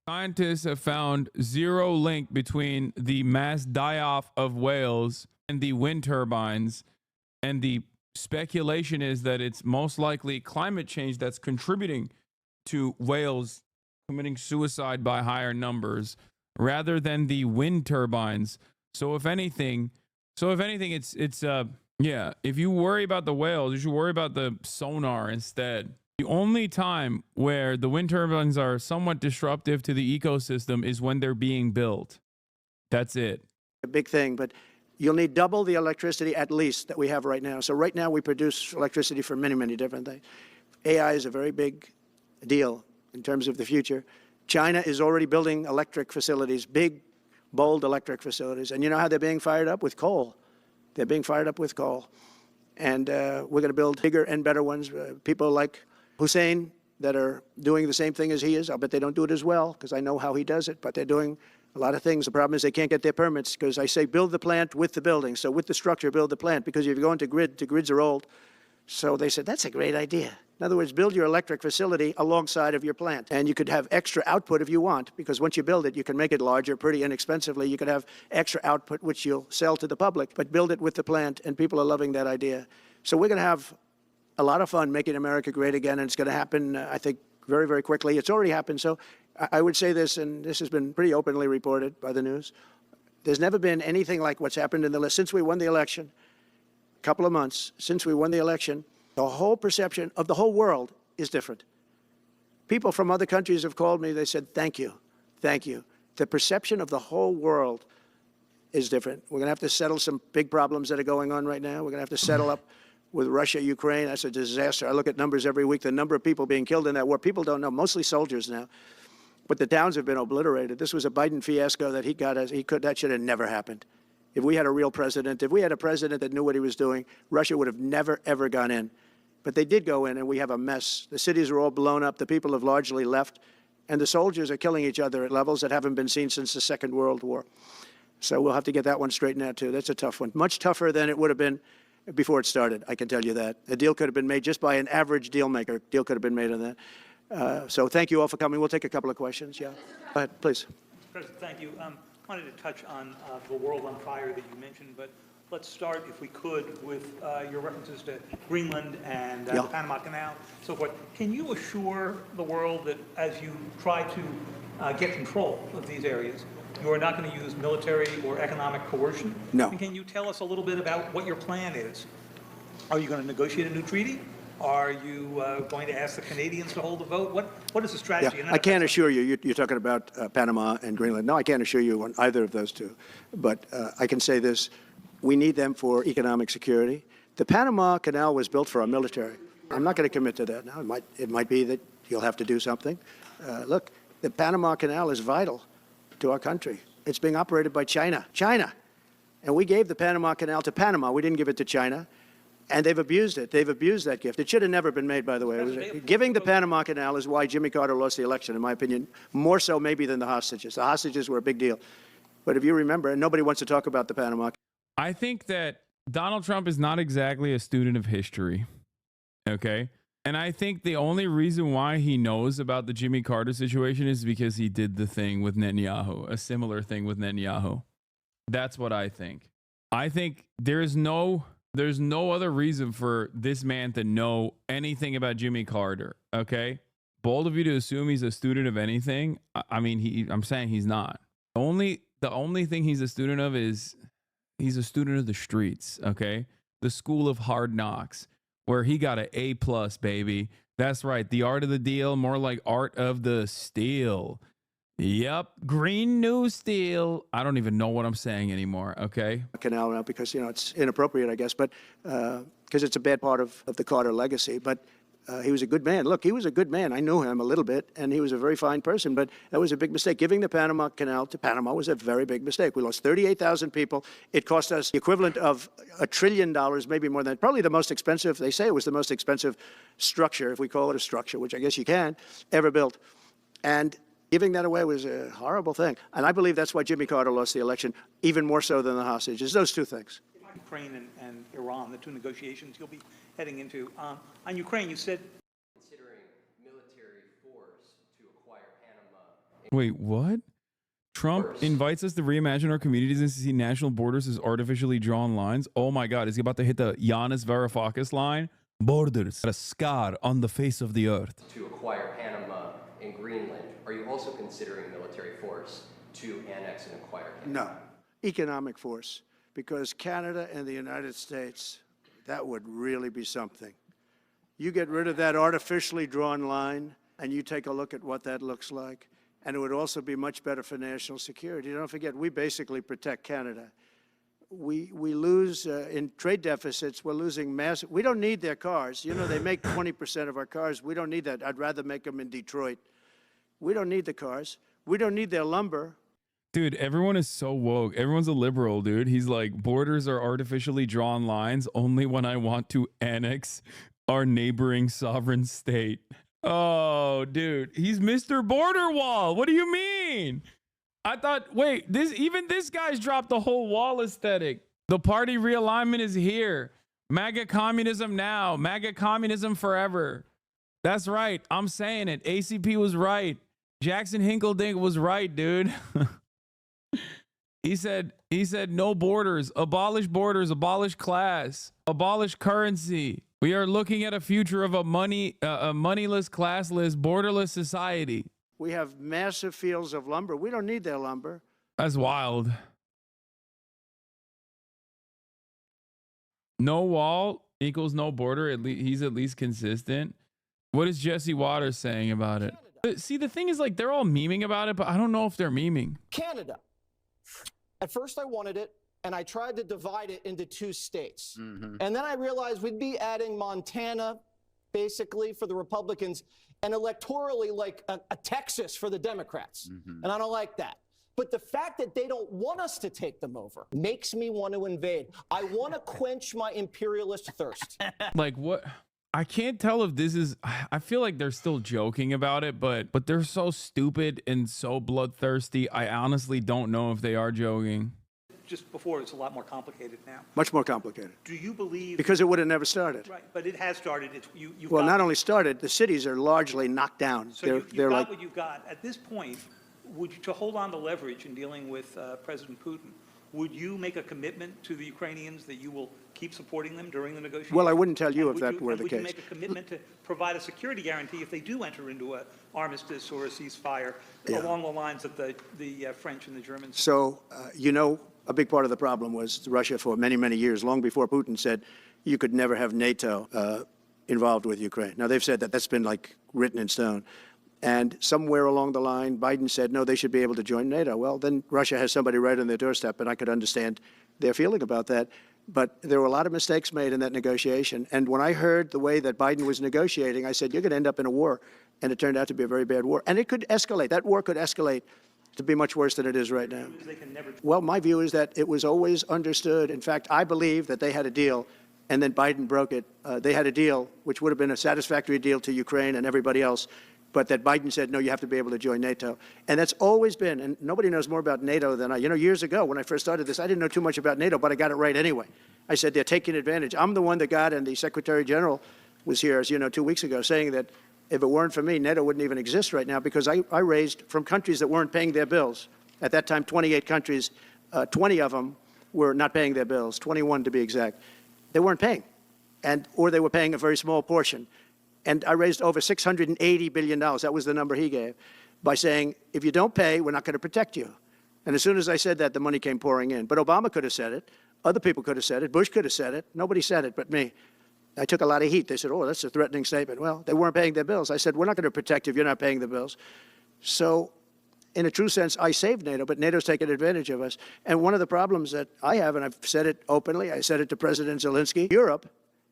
scientists have found zero link between the mass die-off of whales and the wind turbines, and the speculation is that it's most likely climate change that's contributing to whales committing suicide by higher numbers rather than the wind turbines. So if anything, it's yeah, if you worry about the whales, you should worry about the sonar instead. The only time where the wind turbines are somewhat disruptive to the ecosystem is when they're being built. That's it. A big thing, but you'll need double the electricity at least that we have right now. So right now we produce electricity for many, many different things. AI is a very big deal in terms of the future. China is already building electric facilities, big, bold electric facilities. And you know how they're being fired up? With coal. They're being fired up with coal. And we're going to build bigger and better ones. People like Hussein that are doing the same thing as he is. I'll bet they don't do it as well because I know how he does it, but they're doing a lot of things. The problem is they can't get their permits because I say build the plant with the building. So with the structure, build the plant, because if you go into grid, the grids are old. So they said, that's a great idea. In other words, build your electric facility alongside of your plant. And you could have extra output if you want, because once you build it, you can make it larger pretty inexpensively. You could have extra output, which you'll sell to the public, but build it with the plant, and people are loving that idea. So we're going to have a lot of fun making America great again, and it's going to happen, I think, very, very quickly. It's already happened. So I would say this, and this has been pretty openly reported by the news. There's never been anything like what's happened in the list since we won the election, a couple of months since we won the election. The whole perception of the whole world is different. People from other countries have called me. They said, thank you. Thank you. The perception of the whole world is different. We're going to have to settle some big problems that are going on right now. We're going to have to settle up with Russia, Ukraine. That's a disaster. I look at numbers every week, the number of people being killed in that war. People don't know, mostly soldiers now. But the towns have been obliterated. This was a Biden fiasco that he got. That should have never happened. If we had a real president, if we had a president that knew what he was doing, Russia would have never, ever gone in. But they did go in, and we have a mess. The cities are all blown up. The people have largely left. And the soldiers are killing each other at levels that haven't been seen since the Second World War. So we'll have to get that one straightened out, too. That's a tough one. Much tougher than it would have been before it started, I can tell you that. A deal could have been made just by an average deal maker. A deal could have been made on that. So thank you all for coming. We'll take a couple of questions. Yeah. Go ahead, please. President, thank you. I wanted to touch on the world on fire that you mentioned, but let's start, if we could, with your references to Greenland and the Panama Canal, so forth. Can you assure the world that as you try to get control of these areas, you are not going to use military or economic coercion? No. And can you tell us a little bit about what your plan is? Are you going to negotiate a new treaty? Are you going to ask the Canadians to hold a vote? What is the strategy? Yeah, I can't assure you. You're talking about Panama and Greenland. No, I can't assure you on either of those two. But I can say this. We need them for economic security. The Panama Canal was built for our military. I'm not going to commit to that now. It might be that you'll have to do something. Look, the Panama Canal is vital to our country. It's being operated by China. And we gave the Panama Canal to Panama. We didn't give it to China. And they've abused it. They've abused that gift. It should have never been made, by the way. Giving the Panama Canal is why Jimmy Carter lost the election, in my opinion, more so maybe than the hostages. The hostages were a big deal. But if you remember, and nobody wants to talk about the Panama Canal. I think that Donald Trump is not exactly a student of history, okay? And I think the only reason why he knows about the Jimmy Carter situation is because he did the thing with Netanyahu, a similar thing with Netanyahu. That's what I think. I think there is no There's no other reason for this man to know anything about Jimmy Carter. Okay, bold of you to assume he's a student of anything. I mean, I'm saying he's not. The only thing he's a student of is he's a student of the streets. Okay, the school of hard knocks, where he got an A+, baby. That's right. The art of the deal, more like art of the steal. Yep. Green New Steel. I don't even know what I'm saying anymore. Okay. Canal now because, it's inappropriate, I guess, but because it's a bad part of the Carter legacy. But he was a good man. Look, he was a good man. I knew him a little bit, and he was a very fine person, but that was a big mistake. Giving the Panama Canal to Panama was a very big mistake. We lost 38,000 people. It cost us the equivalent of $1 trillion, maybe more than that. Probably the most expensive, they say it was the most expensive structure, if we call it a structure, which I guess you can, ever built. And giving that away was a horrible thing. And I believe that's why Jimmy Carter lost the election, even more so than the hostages. Those two things. Ukraine and Iran, the two negotiations you'll be heading into. On Ukraine, you said considering military force to acquire Panama. Wait, what? Trump invites us to reimagine our communities and to see national borders as artificially drawn lines. Oh my God, is he about to hit the Giannis Varoufakis line? Borders, a scar on the face of the earth. To acquire Panama and Greenland, are you also considering military force to annex and acquire Canada? No, economic force, because Canada and the United States, that would really be something. You get rid of that artificially drawn line, and you take a look at what that looks like, and it would also be much better for national security. Don't forget, we basically protect Canada. We lose in trade deficits. We're losing massive. We don't need their cars. They make 20% of our cars. We don't need that. I'd rather make them in Detroit. We don't need the cars. We don't need their lumber. Dude, everyone is so woke. Everyone's a liberal, dude. He's like, borders are artificially drawn lines only when I want to annex our neighboring sovereign state. Oh, dude, he's Mr. Border Wall. What do you mean? I thought, wait, even this guy's dropped the whole wall aesthetic. The party realignment is here. MAGA communism now. MAGA communism forever. That's right. I'm saying it. ACP was right. Jackson Hinkledink was right, dude. He said no borders, abolish class, abolish currency. We are looking at a future of a moneyless, classless, borderless society. We have massive fields of lumber. We don't need their lumber. That's wild. No wall equals no border. He's at least consistent. What is Jesse Waters saying about it? See, the thing is, like, they're all memeing about it, but I don't know if they're memeing. Canada. At first I wanted it, and I tried to divide it into 2 states. And then I realized we'd be adding Montana, basically, for the Republicans, and electorally like a Texas for the Democrats. And I don't like that. But the fact that they don't want us to take them over makes me want to invade. I want to quench my imperialist thirst. Like, what? I can't tell if this is, I feel like they're still joking about it, but they're so stupid and so bloodthirsty. I honestly don't know if they are joking. Just before, it's a lot more complicated now. Much more complicated. Do you believe? Because it would have never started. Right, but it has started. Well, not only started, the cities are largely knocked down. So you've got like what you've got. At this point, to hold on to leverage in dealing with President Putin, would you make a commitment to the Ukrainians that you will keep supporting them during the negotiations? Well, I wouldn't tell you if that were the case. Would you make a commitment to provide a security guarantee if they do enter into an armistice or a ceasefire along the lines that the French and the Germans? So, a big part of the problem was Russia for many, many years, long before Putin said you could never have NATO involved with Ukraine. Now, they've said that that's been like written in stone. And somewhere along the line, Biden said, no, they should be able to join NATO. Well, then Russia has somebody right on their doorstep, and I could understand their feeling about that. But there were a lot of mistakes made in that negotiation. And when I heard the way that Biden was negotiating, I said, you're going to end up in a war. And it turned out to be a very bad war. And it could escalate. That war could escalate to be much worse than it is right now. Well, my view is that it was always understood. In fact, I believe that they had a deal, and then Biden broke it. They had a deal, which would have been a satisfactory deal to Ukraine and everybody else, but that Biden said, no, you have to be able to join NATO. And that's always been, and nobody knows more about NATO than I. Years ago when I first started this, I didn't know too much about NATO, but I got it right anyway. I said, they're taking advantage. I'm the one that got, and the Secretary General was here, as you know, 2 weeks ago, saying that if it weren't for me, NATO wouldn't even exist right now, because I raised from countries that weren't paying their bills. At that time, 28 countries, 20 of them were not paying their bills, 21 to be exact. they weren't paying, or they were paying a very small portion. And I raised over $680 billion. That was the number he gave, by saying, if you don't pay, we're not going to protect you. And as soon as I said that, the money came pouring in. But Obama could have said it. Other people could have said it. Bush could have said it. Nobody said it but me. I took a lot of heat. They said, oh, that's a threatening statement. Well, they weren't paying their bills. I said, we're not going to protect you if you're not paying the bills. So in a true sense, I saved NATO, but NATO's taken advantage of us. And one of the problems that I have, and I've said it openly, I said it to President Zelensky, Europe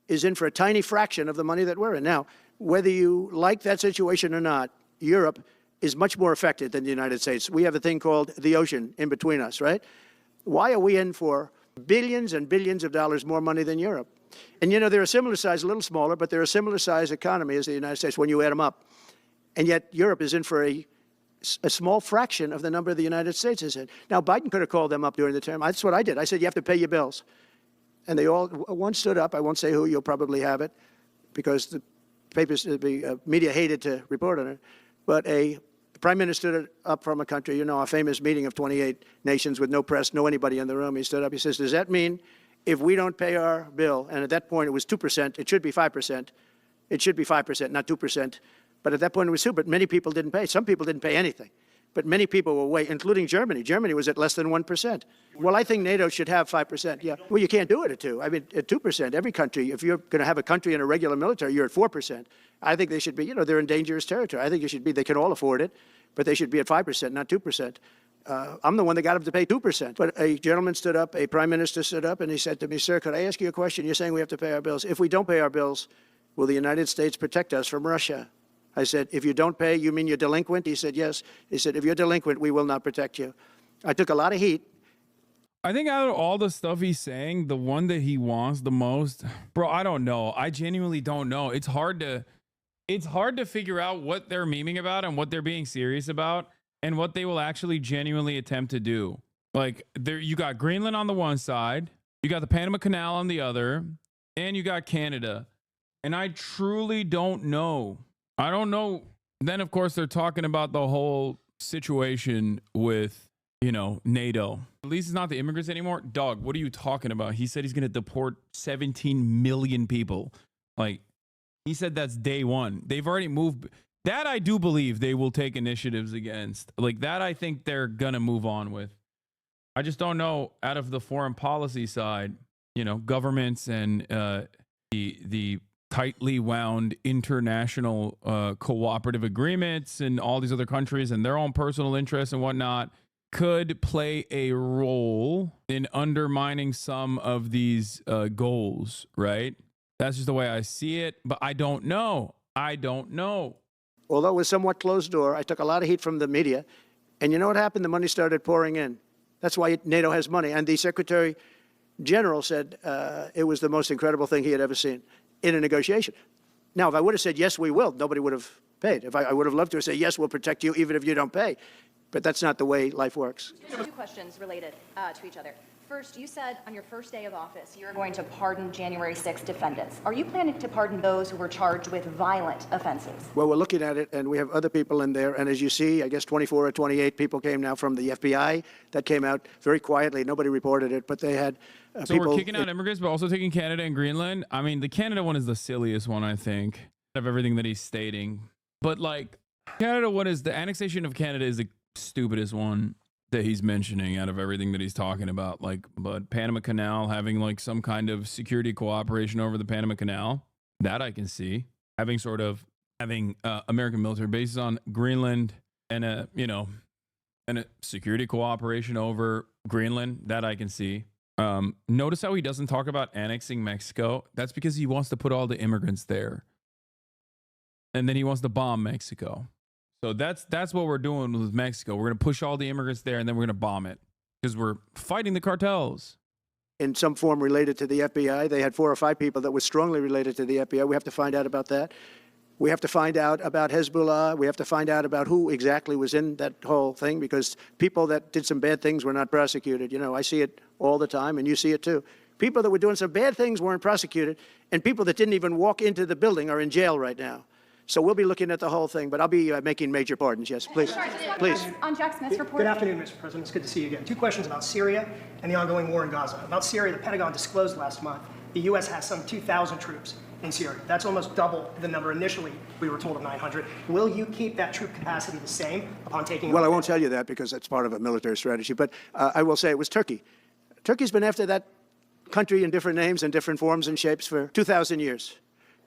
is in for a tiny fraction of the money that we're in. Now, whether you like that situation or not, Europe is much more affected than the United States. We have a thing called the ocean in between us, right? Why are we in for billions and billions of dollars more money than Europe? And, you know, they're a similar size, a little smaller, but they're a similar size economy as the United States when you add them up. And yet Europe is in for a small fraction of the number the United States is in. Now, Biden could have called them up during the term. That's what I did. I said, you have to pay your bills. And they all, one stood up. I won't say who. You'll probably have it because the papers, the media hated to report on it. But a prime minister stood up from a country, you know, a famous meeting of 28 nations with no press, no anybody in the room. He stood up. He says, does that mean if we don't pay our bill, and at that point it was 2%, it should be 5%. It should be 5%, not 2%. But at that point it was 2%. But many people didn't pay. Some people didn't pay anything. But many people were way, including Germany. Germany was at less than 1%. Well, I think NATO should have 5%. Yeah. Well, you can't do it at 2%. I mean, at 2%, every country, if you're going to have a country in a regular military, you're at 4%. I think they should be, you know, they're in dangerous territory. I think it should be, they can all afford it, but they should be at 5%, not 2%. I'm the one that got them to pay 2%. But a gentleman stood up, a prime minister stood up, and he said to me, sir, could I ask you a question? You're saying we have to pay our bills. If we don't pay our bills, will the United States protect us from Russia? I said, if you don't pay, you mean you're delinquent? He said, yes. He said, if you're delinquent, we will not protect you. I took a lot of heat. I think out of all the stuff he's saying, the one that he wants the most, bro, I don't know. I genuinely don't know. It's hard to figure out what they're memeing about and what they're being serious about and what they will actually genuinely attempt to do. Like, there, you got Greenland on the one side, you got the Panama Canal on the other, and you got Canada. And I truly don't know. I don't know. Then, of course, they're talking about the whole situation with, you know, NATO. At least it's not the immigrants anymore. Dog, what are you talking about? He said he's going to deport 17 million people. Like, he said that's day one. They've already moved. That I do believe they will take initiatives against. Like, that I think they're going to move on with. I just don't know, out of the foreign policy side, you know, governments and the tightly wound international cooperative agreements and all these other countries and their own personal interests and whatnot could play a role in undermining some of these goals, right? That's just the way I see it, but I don't know. I don't know. Although it was somewhat closed door, I took a lot of heat from the media. And you know what happened? The money started pouring in. That's why NATO has money. And the Secretary General said it was the most incredible thing he had ever seen in a negotiation. Now, if I would have said, yes, we will, nobody would have paid. If I would have loved to say, yes, we'll protect you even if you don't pay. But that's not the way life works. Two questions related to each other. First, you said on your first day of office, you were going to pardon January 6th defendants. Are you planning to pardon those who were charged with violent offenses? Well, we're looking at it, and we have other people in there. And as you see, I guess 24 or 28 people came now from the FBI. That came out very quietly. Nobody reported it, but they had so people. We're kicking out immigrants, but also taking Canada and Greenland. I mean, the Canada one is the silliest one, I think, of everything that he's stating. But, like, Canada, what is the annexation of Canada is the stupidest one that he's mentioning out of everything that he's talking about. Like, but Panama Canal, having like some kind of security cooperation over the Panama Canal, that I can see. Having American military bases on Greenland and a security cooperation over Greenland, that I can see. Notice how he doesn't talk about annexing Mexico. That's because he wants to put all the immigrants there. And then he wants to bomb Mexico. So that's what we're doing with Mexico. We're going to push all the immigrants there, and then we're going to bomb it because we're fighting the cartels. In some form related to the FBI. They had 4 or 5 people that were strongly related to the FBI. We have to find out about that. We have to find out about Hezbollah. We have to find out about who exactly was in that whole thing, because people that did some bad things were not prosecuted. You know, I see it all the time, and you see it too. People that were doing some bad things weren't prosecuted, and people that didn't even walk into the building are in jail right now. So we'll be looking at the whole thing, but I'll be making major pardons, yes, please. Please. On Jack Smith's report. Good afternoon, Mr. President. It's good to see you again. 2 questions about Syria and the ongoing war in Gaza. About Syria, the Pentagon disclosed last month the U.S. has some 2,000 troops in Syria. That's almost double the number initially we were told of 900. Will you keep that troop capacity the same upon taking Well, over? I won't tell you that because that's part of a military strategy, but I will say it was Turkey. Turkey's been after that country in different names and different forms and shapes for 2,000 years.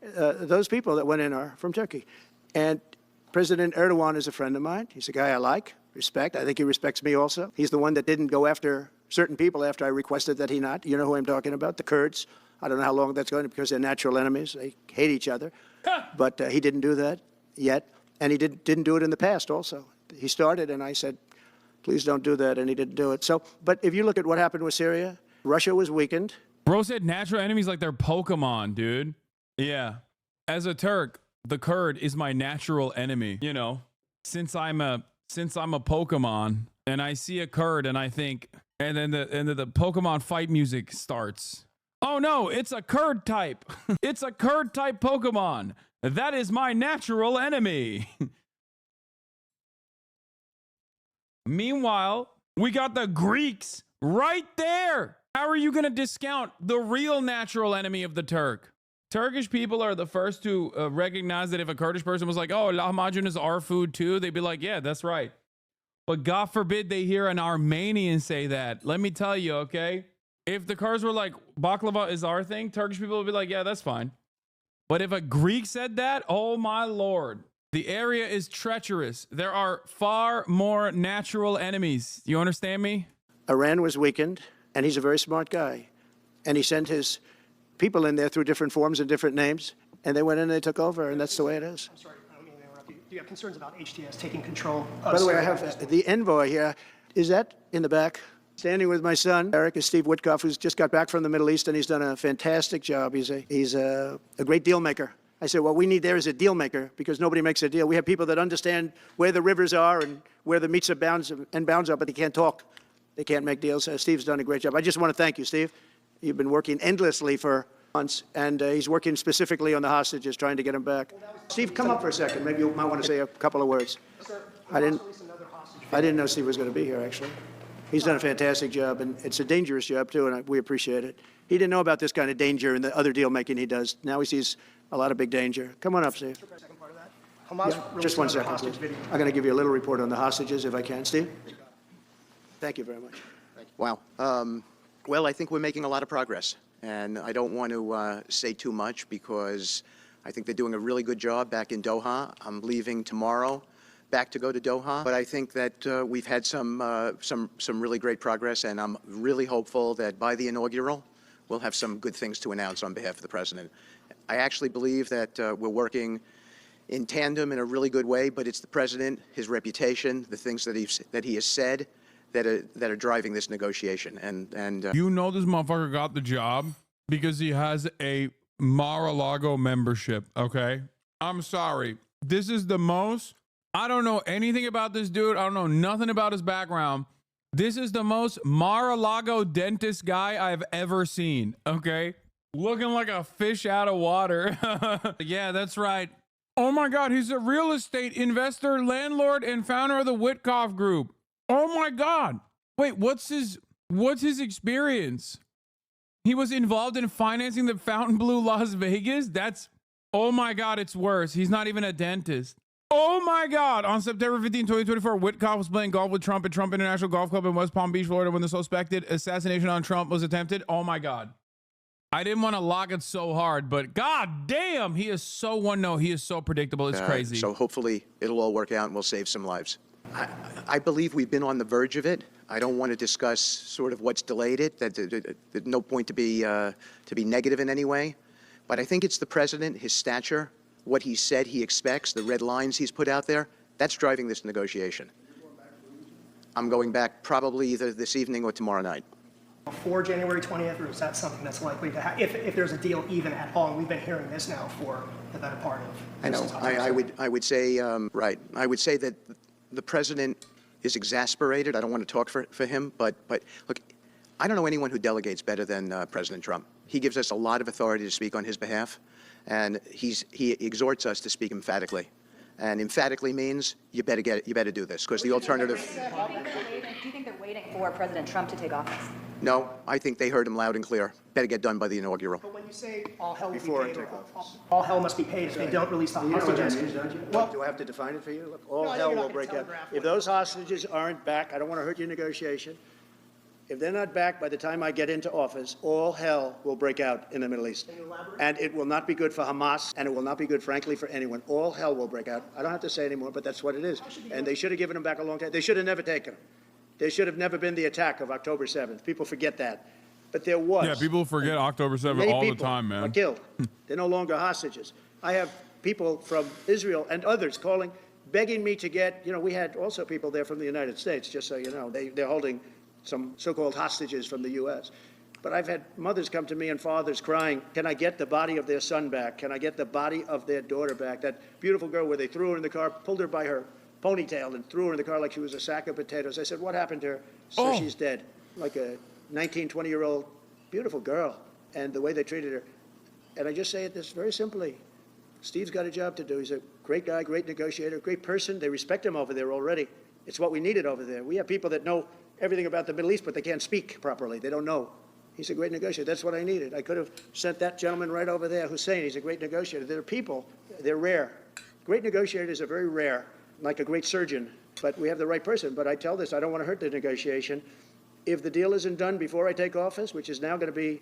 Those people that went in are from Turkey. And President Erdogan is a friend of mine. He's a guy I like, respect. I think he respects me also. He's the one that didn't go after certain people after I requested that he not. You know who I'm talking about, the Kurds. I don't know how long that's going to, because they're natural enemies. They hate each other. But he didn't do that yet. And he didn't do it in the past also. He started, and I said, please don't do that, and he didn't do it. So, but if you look at what happened with Syria, Russia was weakened. Bro said natural enemies like they're Pokemon, dude. Yeah. As a Turk, the Kurd is my natural enemy. You know, since I'm a Pokemon and I see a Kurd and I think, and then the Pokemon fight music starts. Oh no, it's a Kurd type. It's a Kurd type Pokemon. That is my natural enemy. Meanwhile, we got the Greeks right there. How are you going to discount the real natural enemy of the Turk? Turkish people are the first to recognize that if a Kurdish person was like, oh, lahmacun is our food too, they'd be like, yeah, that's right. But God forbid they hear an Armenian say that. Let me tell you, okay? If the Kurds were like, baklava is our thing, Turkish people would be like, yeah, that's fine. But if a Greek said that, oh my Lord, the area is treacherous. There are far more natural enemies. You understand me? Iran was weakened, and he's a very smart guy. And he sent his people in there through different forms and different names, and they went in and they took over, and that's the way it is. I'm sorry, I don't mean to interrupt you. Do you have concerns about HTS taking control of By the way, I Syria? have the envoy here. Is that in the back? Standing with my son, Eric, is Steve Witkoff, who's just got back from the Middle East, and he's done a fantastic job. He's a great deal maker. I said, what we need there is a deal maker, because nobody makes a deal. We have people that understand where the rivers are and where the meets and bounds are, but they can't talk. They can't make deals. Steve's done a great job. I just want to thank you, Steve. You've been working endlessly for months, and he's working specifically on the hostages, trying to get them back. Steve, come up for a second. Maybe you might want to say a couple of words. Sir, I didn't know Steve was going to be here, actually. He's done a fantastic job, and it's a dangerous job, too, and we appreciate it. He didn't know about this kind of danger and the other deal-making he does. Now he sees a lot of big danger. Come on up, Steve. Hamas Yeah, just one released another second, hostage please. video. I'm going to give you a little report on the hostages, if I can. Steve? Thank you very much. Wow. Well, I think we're making a lot of progress, and I don't want to say too much because I think they're doing a really good job back in Doha. I'm leaving tomorrow back to go to Doha, but I think that we've had some really great progress, and I'm really hopeful that by the inaugural, we'll have some good things to announce on behalf of the president. I actually believe that we're working in tandem in a really good way, but it's the president, his reputation, the things that he has said that are driving this negotiation. And you know this motherfucker got the job because he has a Mar-a-Lago membership, okay? I'm sorry. This is the most, I don't know anything about this dude. I don't know nothing about his background. This is the most Mar-a-Lago dentist guy I've ever seen, okay? Looking like a fish out of water. Yeah, that's right. Oh my God, he's a real estate investor, landlord, and founder of the Witkoff Group. Oh my God. Wait, what's his experience? He was involved in financing the Fontainebleau Las Vegas? Oh my God, it's worse. He's not even a dentist. Oh my God. On September 15, 2024, Witkoff was playing golf with Trump at Trump International Golf Club in West Palm Beach, Florida, when the suspected assassination on Trump was attempted. Oh my God. I didn't want to lock it so hard, but God damn, he is so one-note. He is so predictable. It's crazy. So hopefully it'll all work out and we'll save some lives. I believe we've been on the verge of it. I don't want to discuss sort of what's delayed it. There's no point to be negative in any way. But I think it's the president, his stature, what he said he expects, the red lines he's put out there, that's driving this negotiation. I'm going back probably either this evening or tomorrow night. Before January 20th, or is that something that's likely to happen, if there's a deal even at all? We've been hearing this now for the better part of. I know. I would say, right. I would say that the president is exasperated. I don't want to talk for him, but look, I don't know anyone who delegates better than President Trump. He gives us a lot of authority to speak on his behalf, and he exhorts us to speak emphatically. And emphatically means you better do this, because the alternative. Do you think they're waiting for President Trump to take office? No, I think they heard him loud and clear. Better get done by the inaugural. But when you say all hell will be Before I paid, take office. all hell must be paid if they don't release the You know what that hostages. means, don't you? Well, Do I have to define it for you? Look, all No, I know hell you're not will gonna break out. telegraph If those hostages aren't back, I don't want to hurt your negotiation. If they're not back by the time I get into office, all hell will break out in the Middle East. Can you elaborate? And it will not be good for Hamas, and it will not be good, frankly, for anyone. All hell will break out. I don't have to say anymore, but that's what it is. And they should have given them back a long time. They should have never taken them. There should have never been the attack of October 7th. People forget that. But there was. Yeah, people forget October 7th Many all the people time, man. are killed. They're no longer hostages. I have people from Israel and others calling, begging me to get, we had also people there from the United States, just so you know. They're holding some so-called hostages from the U.S. But I've had mothers come to me and fathers crying, can I get the body of their son back? Can I get the body of their daughter back? That beautiful girl where they threw her in the car, pulled her by her ponytail and threw her in the car like she was a sack of potatoes. I said, what happened to her? So she's dead. Like a 19, 20-year-old beautiful girl, and the way they treated her. And I just say it this very simply. Steve's got a job to do. He's a great guy, great negotiator, great person. They respect him over there already. It's what we needed over there. We have people that know everything about the Middle East, but they can't speak properly. They don't know. He's a great negotiator. That's what I needed. I could have sent that gentleman right over there, Hussein. He's a great negotiator. There are people, they're rare. Great negotiators are very rare, like a great surgeon. But we have the right person. But I tell this, I don't want to hurt the negotiation. If the deal isn't done before I take office, which is now going to be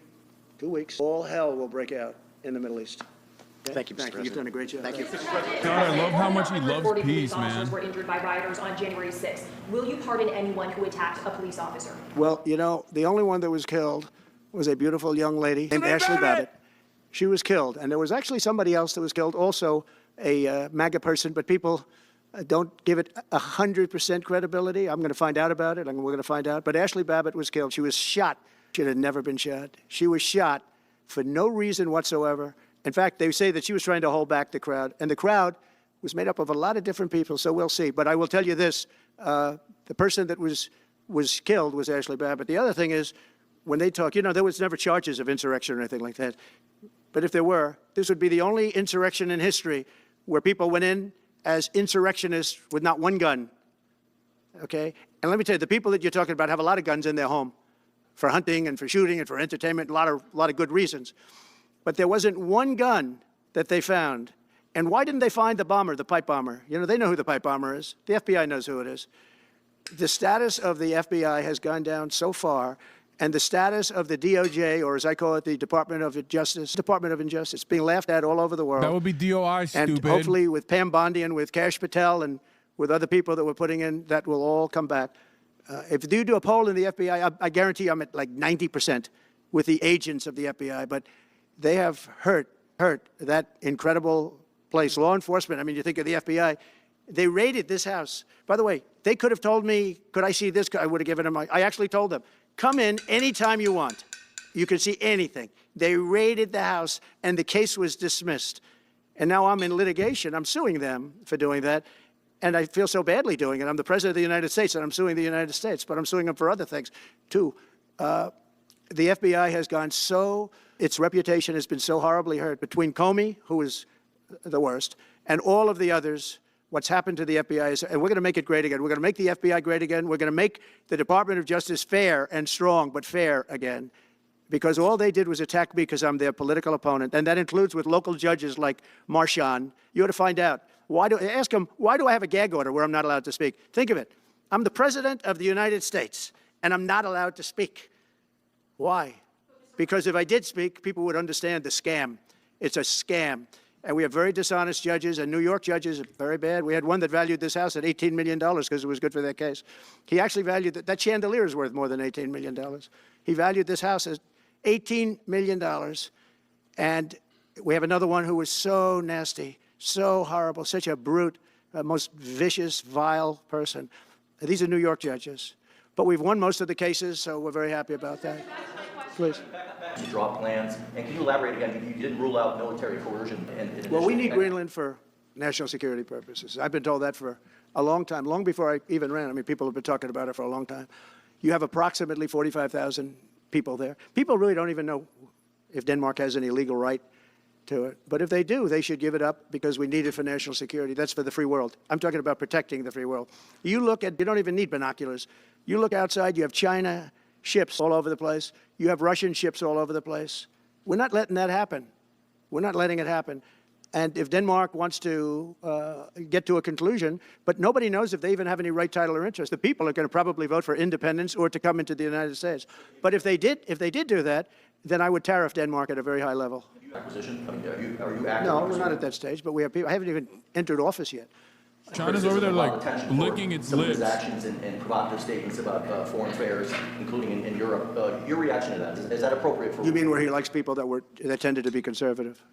2 weeks, all hell will break out in the Middle East. Okay? Thank you, Mr. President. You've done a great job. Thank you. God, I love how much he loves peace, man. were injured by rioters on January 6th. Will you pardon anyone who attacked a police officer? Well, the only one that was killed was a beautiful young lady named Ashley Babbitt. She was killed. And there was actually somebody else that was killed, also a MAGA person, but people don't give it 100% credibility. I'm going to find out about it. We're going to find out. But Ashley Babbitt was killed. She was shot. She had never been shot. She was shot for no reason whatsoever. In fact, they say that she was trying to hold back the crowd. And the crowd was made up of a lot of different people, so we'll see. But I will tell you this. The person that was killed was Ashley Babbitt. The other thing is, when they talk, there was never charges of insurrection or anything like that. But if there were, this would be the only insurrection in history where people went in as insurrectionists with not one gun, okay? And let me tell you, the people that you're talking about have a lot of guns in their home for hunting and for shooting and for entertainment, a lot of good reasons. But there wasn't one gun that they found. And why didn't they find the bomber, the pipe bomber? They know who the pipe bomber is. The FBI knows who it is. The status of the FBI has gone down so far, and the status of the DOJ, or as I call it, the Department of Injustice, being laughed at all over the world. That would be DOI, stupid. And hopefully with Pam Bondi and with Kash Patel and with other people that we're putting in, that will all come back. If you do a poll in the FBI, I guarantee I'm at like 90% with the agents of the FBI, but they have hurt that incredible place. Law enforcement, you think of the FBI, they raided this house. By the way, they could have told me, could I see this? I would have given them, I actually told them, come in anytime you want. You can see anything. They raided the house, and the case was dismissed. And now I'm in litigation. I'm suing them for doing that, and I feel so badly doing it. I'm the President of the United States, and I'm suing the United States, but I'm suing them for other things, too. The FBI has gone its reputation has been so horribly hurt. Between Comey, who is the worst, and all of the others, what's happened to the FBI is, and we're going to make it great again. We're going to make the FBI great again. We're going to make the Department of Justice fair and strong, but fair again. Because all they did was attack me because I'm their political opponent. And that includes with local judges like Marchand. You ought to find out. Ask them, why do I have a gag order where I'm not allowed to speak? Think of it. I'm the President of the United States, and I'm not allowed to speak. Why? Because if I did speak, people would understand the scam. It's a scam. And we have very dishonest judges, and New York judges are very bad. We had one that valued this house at $18 million because it was good for their case. He actually valued that chandelier is worth more than $18 million. He valued this house as $18 million. And we have another one who was so nasty, so horrible, such a brute, most vicious, vile person. These are New York judges. But we've won most of the cases, so we're very happy about that. Please. To draw plans, and can you elaborate again? You didn't rule out military coercion. Well, we need Greenland for national security purposes. I've been told that for a long time, long before I even ran. People have been talking about it for a long time. You have approximately 45,000 people there. People really don't even know if Denmark has any legal right to it. But if they do, they should give it up because we need it for national security. That's for the free world. I'm talking about protecting the free world. You don't even need binoculars. You look outside, you have China ships all over the place. You have Russian ships all over the place. We're not letting that happen. We're not letting it happen. And if Denmark wants to get to a conclusion, but nobody knows if they even have any right, title, or interest. The people are going to probably vote for independence or to come into the United States. But if they did do that, then I would tariff Denmark at a very high level. Acquisition? I mean, are you active? No, we're not at that stage, but we have people. I haven't even entered office yet. China's over there like licking its some lips. Of his actions and provocative statements about foreign affairs, including in Europe. Your reaction to that, is that appropriate for? You mean where he likes people that tended to be conservative?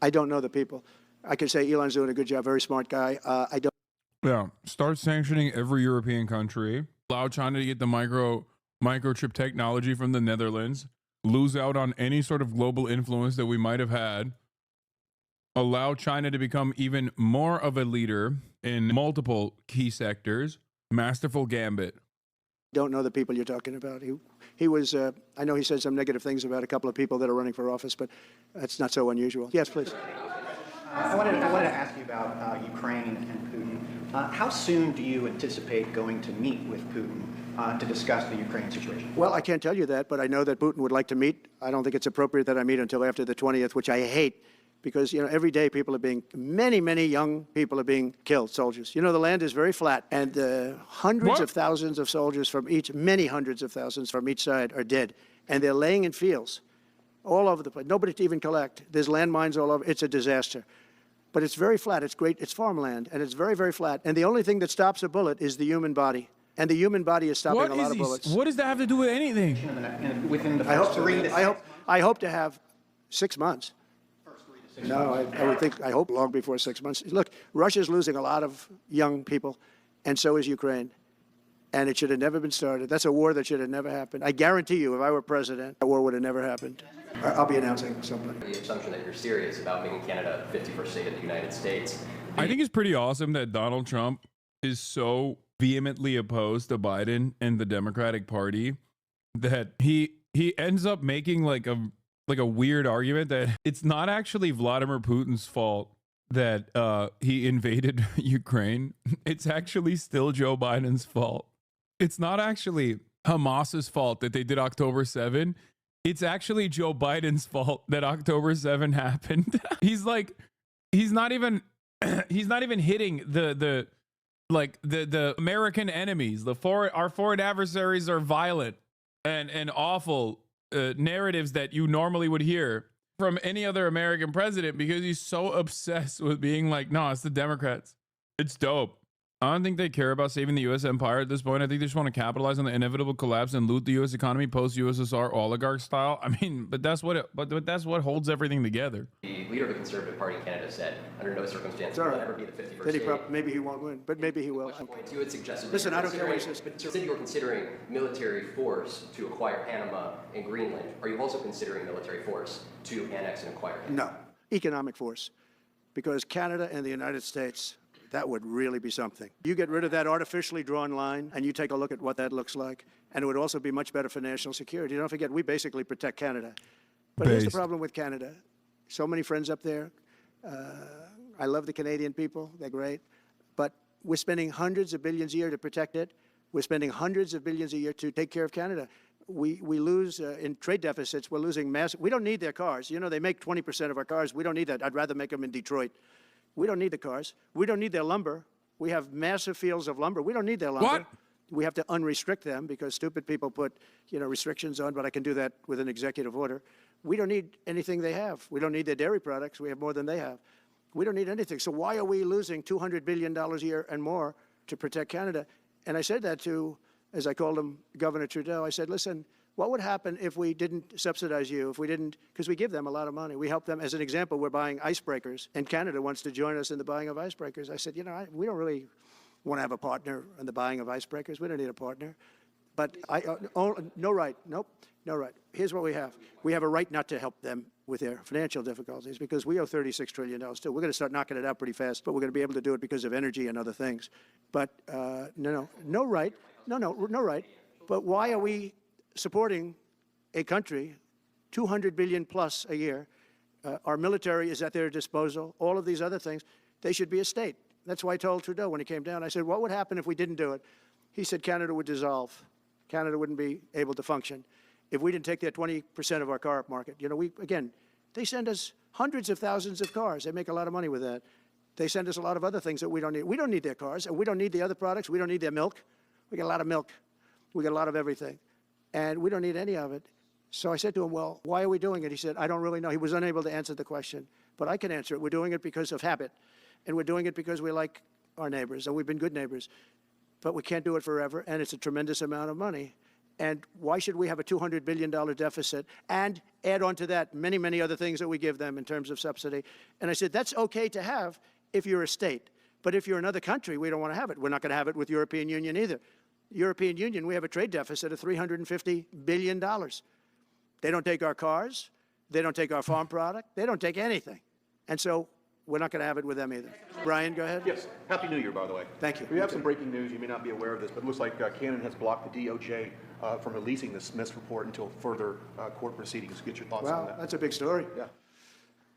I don't know the people. I can say Elon's doing a good job, very smart guy. I don't. Yeah, start sanctioning every European country. Allow China to get the microchip technology from the Netherlands. Lose out on any sort of global influence that we might have had. Allow China to become even more of a leader in multiple key sectors. Masterful gambit. Don't know the people you're talking about. He was, I know he said some negative things about a couple of people that are running for office, but that's not so unusual. Yes, please. I wanted to ask you about Ukraine and Putin. How soon do you anticipate going to meet with Putin to discuss the Ukraine situation? Well, I can't tell you that, but I know that Putin would like to meet. I don't think it's appropriate that I meet until after the 20th, which I hate. Because, every day many young people are being killed, soldiers. The land is very flat, and hundreds of thousands of soldiers many hundreds of thousands from each side are dead. And they're laying in fields all over the place. Nobody to even collect. There's landmines all over. It's a disaster. But it's very flat. It's great. It's farmland, and it's very, very flat. And the only thing that stops a bullet is the human body. And the human body is stopping a lot of bullets. What does that have to do with anything? Within the first 3 to 6 months. I hope to have 6 months. No, I hope long before 6 months. Look, Russia's losing a lot of young people, and so is Ukraine. And it should have never been started. That's a war that should have never happened. I guarantee you, if I were president, that war would have never happened. I'll be announcing something. The assumption that you're serious about making Canada 51st state of the United States. I think it's pretty awesome that Donald Trump is so vehemently opposed to Biden and the Democratic Party that he ends up making like a weird argument that it's not actually Vladimir Putin's fault that he invaded Ukraine. It's actually still Joe Biden's fault. It's not actually Hamas's fault that they did October 7. It's actually Joe Biden's fault that October 7 happened. He's not even hitting the American enemies. Our foreign adversaries are violent and awful. Narratives that you normally would hear from any other American president, because he's so obsessed with being like, no, it's the Democrats. It's dope. I don't think they care about saving the U.S. empire at this point. I think they just want to capitalize on the inevitable collapse and loot the U.S. economy post-USSR oligarch style. I mean, but that's what holds everything together. The leader of the Conservative Party in Canada said, under no circumstances will it ever be the 51st state. Maybe he won't win, but maybe he will. You had suggested. Listen, I don't care what he says. But you said you were considering military force to acquire Panama and Greenland. Are you also considering military force to annex and acquire Canada? No, economic force, because Canada and the United States. That would really be something. You get rid of that artificially drawn line, and you take a look at what that looks like, and it would also be much better for national security. Don't forget, we basically protect Canada. But here's the problem with Canada. So many friends up there. I love the Canadian people. They're great. But we're spending hundreds of billions a year to protect it. We're spending hundreds of billions a year to take care of Canada. We lose in trade deficits. We're losing massive. We don't need their cars. They make 20% of our cars. We don't need that. I'd rather make them in Detroit. We don't need the cars. We don't need their lumber. We have massive fields of lumber. We don't need their lumber. What? We have to unrestrict them because stupid people put, restrictions on, but I can do that with an executive order. We don't need anything they have. We don't need their dairy products. We have more than they have. We don't need anything. So why are we losing $200 billion a year and more to protect Canada? And I said that to, as I called him, Governor Trudeau. I said, listen, what would happen if we didn't subsidize you, if we didn't, because we give them a lot of money. We help them. As an example, we're buying icebreakers, and Canada wants to join us in the buying of icebreakers. I said, we don't really want to have a partner in the buying of icebreakers. We don't need a partner. But no right. Nope, no right. Here's what we have. We have a right not to help them with their financial difficulties because we owe $36 trillion too. We're going to start knocking it out pretty fast, but we're going to be able to do it because of energy and other things. But no right. No right. But why are we supporting a country, $200 billion plus a year? Our military is at their disposal. All of these other things, they should be a state. That's why I told Trudeau when he came down, I said, what would happen if we didn't do it? He said Canada would dissolve. Canada wouldn't be able to function if we didn't take their 20% of our car market. You know, they send us hundreds of thousands of cars. They make a lot of money with that. They send us a lot of other things that we don't need. We don't need their cars, and we don't need the other products. We don't need their milk. We get a lot of milk. We get a lot of everything. And we don't need any of it. So I said to him, well, why are we doing it? He said, I don't really know. He was unable to answer the question. But I can answer it. We're doing it because of habit. And we're doing it because we like our neighbors, and we've been good neighbors. But we can't do it forever, and it's a tremendous amount of money. And why should we have a $200 billion deficit and add on to that many, many other things that we give them in terms of subsidy? And I said, that's okay to have if you're a state. But if you're another country, we don't want to have it. We're not going to have it with European Union either. European Union, we have a trade deficit of $350 billion. They don't take our cars. They don't take our farm product. They don't take anything. And so we're not going to have it with them either. Brian, go ahead. Yes. Happy New Year, by the way. Thank you. We have some breaking news. You may not be aware of this, but it looks like Canon has blocked the DOJ from releasing the Smiths report until further court proceedings. Get your thoughts on Wow, that. that's a big story. Yeah.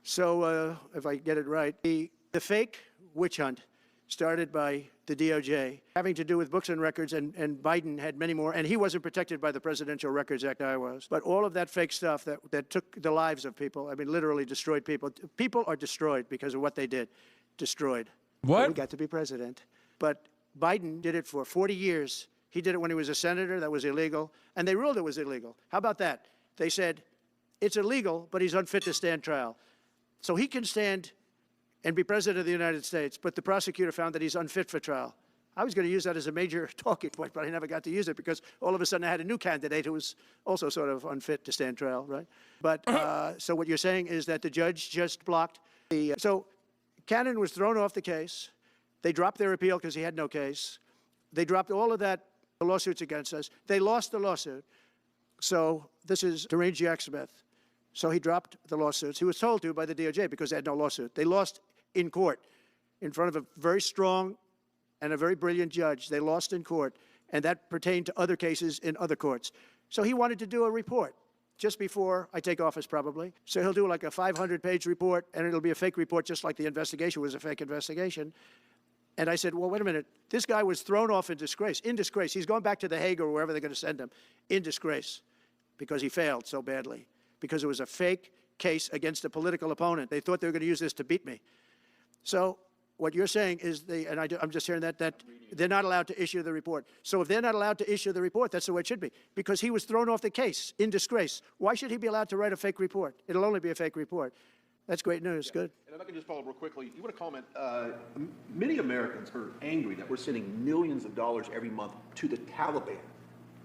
So if I get it right, the fake witch hunt started by the DOJ, having to do with books and records, and Biden had many more, and he wasn't protected by the Presidential Records Act, I was. But all of that fake stuff that took the lives of people, I mean, literally destroyed people. People are destroyed because of what they did. Destroyed. What? We got to be president. But Biden did it for 40 years. He did it when he was a senator. That was illegal. And they ruled it was illegal. How about that? They said, it's illegal, but he's unfit to stand trial. So he can stand and be president of the United States, but the prosecutor found that he's unfit for trial. I was going to use that as a major talking point, but I never got to use it because all of a sudden I had a new candidate who was also sort of unfit to stand trial, right? But so what you're saying is that the judge just blocked the... So Cannon was thrown off the case. They dropped their appeal because he had no case. They dropped all of that, the lawsuits against us. They lost the lawsuit. So this is deranged Jack Smith. So he dropped the lawsuits. He was told to by the DOJ because they had no lawsuit. They lost in court in front of a very strong and a very brilliant judge. They lost in court, and that pertained to other cases in other courts. So he wanted to do a report just before I take office, probably. So he'll do like a 500-page report, and it'll be a fake report, just like the investigation was a fake investigation. And I said, well, wait a minute. This guy was thrown off in disgrace. In disgrace. He's going back to The Hague or wherever they're going to send him. In disgrace. Because he failed so badly. Because it was a fake case against a political opponent. They thought they were going to use this to beat me. So what you're saying is, I'm just hearing that they're not allowed to issue the report. So if they're not allowed to issue the report, that's the way it should be. Because he was thrown off the case in disgrace. Why should he be allowed to write a fake report? It'll only be a fake report. That's great news. Yeah. Good. And if I can just follow real quickly, you want to comment, many Americans are angry that we're sending millions of dollars every month to the Taliban.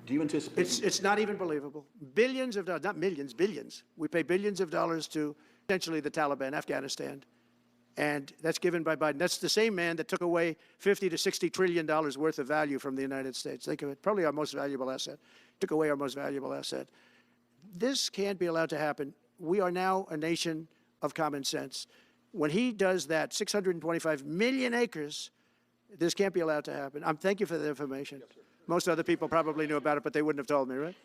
Do you anticipate? It's not even believable. Billions of dollars, not millions, billions. We pay billions of dollars to essentially the Taliban, Afghanistan. And that's given by Biden. That's the same man that took away $50 to $60 trillion worth of value from the United States. Think of it, probably our most valuable asset. Took away our most valuable asset. This can't be allowed to happen. We are now a nation of common sense. When he does that, 625 million acres, this can't be allowed to happen. Thank you for the information. Yes, most other people probably knew about it, but they wouldn't have told me, right?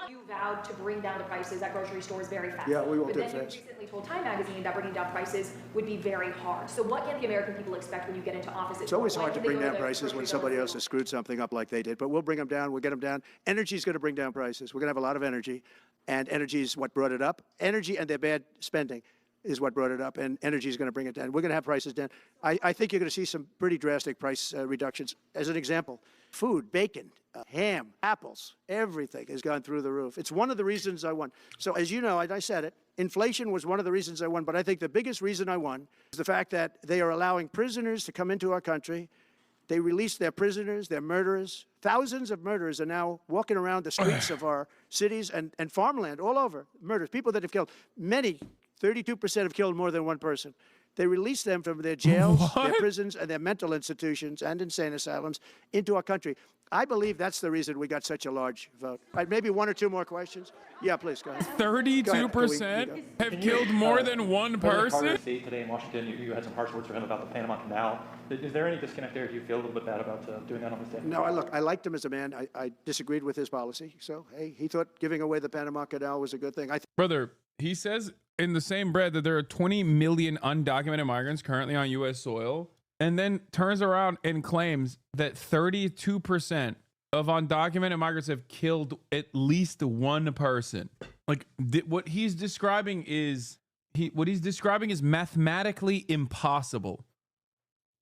You vowed to bring down the prices at grocery stores very fast. Yeah, we won't do it But then fast. you recently told Time Magazine that bringing down prices would be very hard. So what can the American people expect when you get into office? It's always hard to bring down prices when somebody else has screwed something up like they did, but we'll bring them down, we'll get them down. Energy is going to bring down prices. We're going to have a lot of energy, and energy is what brought it up. Energy and their bad spending is what brought it up, and energy is going to bring it down. We're going to have prices down. I think you're going to see some pretty drastic price reductions. As an example, food, bacon, ham, apples, everything has gone through the roof. It's one of the reasons I won. So as you know, I said it, inflation was one of the reasons I won, but I think the biggest reason I won is the fact that they are allowing prisoners to come into our country. They released their prisoners, their murderers. Thousands of murderers are now walking around the streets of our cities and farmland all over. Murders, people that have killed, many, 32% have killed more than one person. They release them from their jails, their prisons, and their mental institutions and insane asylums into our country. I believe that's the reason we got such a large vote. Right, maybe one or two more questions? Yeah, please, go ahead. 32% have killed more than one person? State today in Washington, you had some harsh words for him about the Panama Canal. Is there any disconnect there? Do you feel a little bit bad about doing that on this day? No, I liked him as a man. I disagreed with his policy. So, hey, he thought giving away the Panama Canal was a good thing. Brother, he says in the same breath that there are 20 million undocumented migrants currently on U.S. soil, and then turns around and claims that 32% of undocumented migrants have killed at least one person. Like what he's describing is mathematically impossible.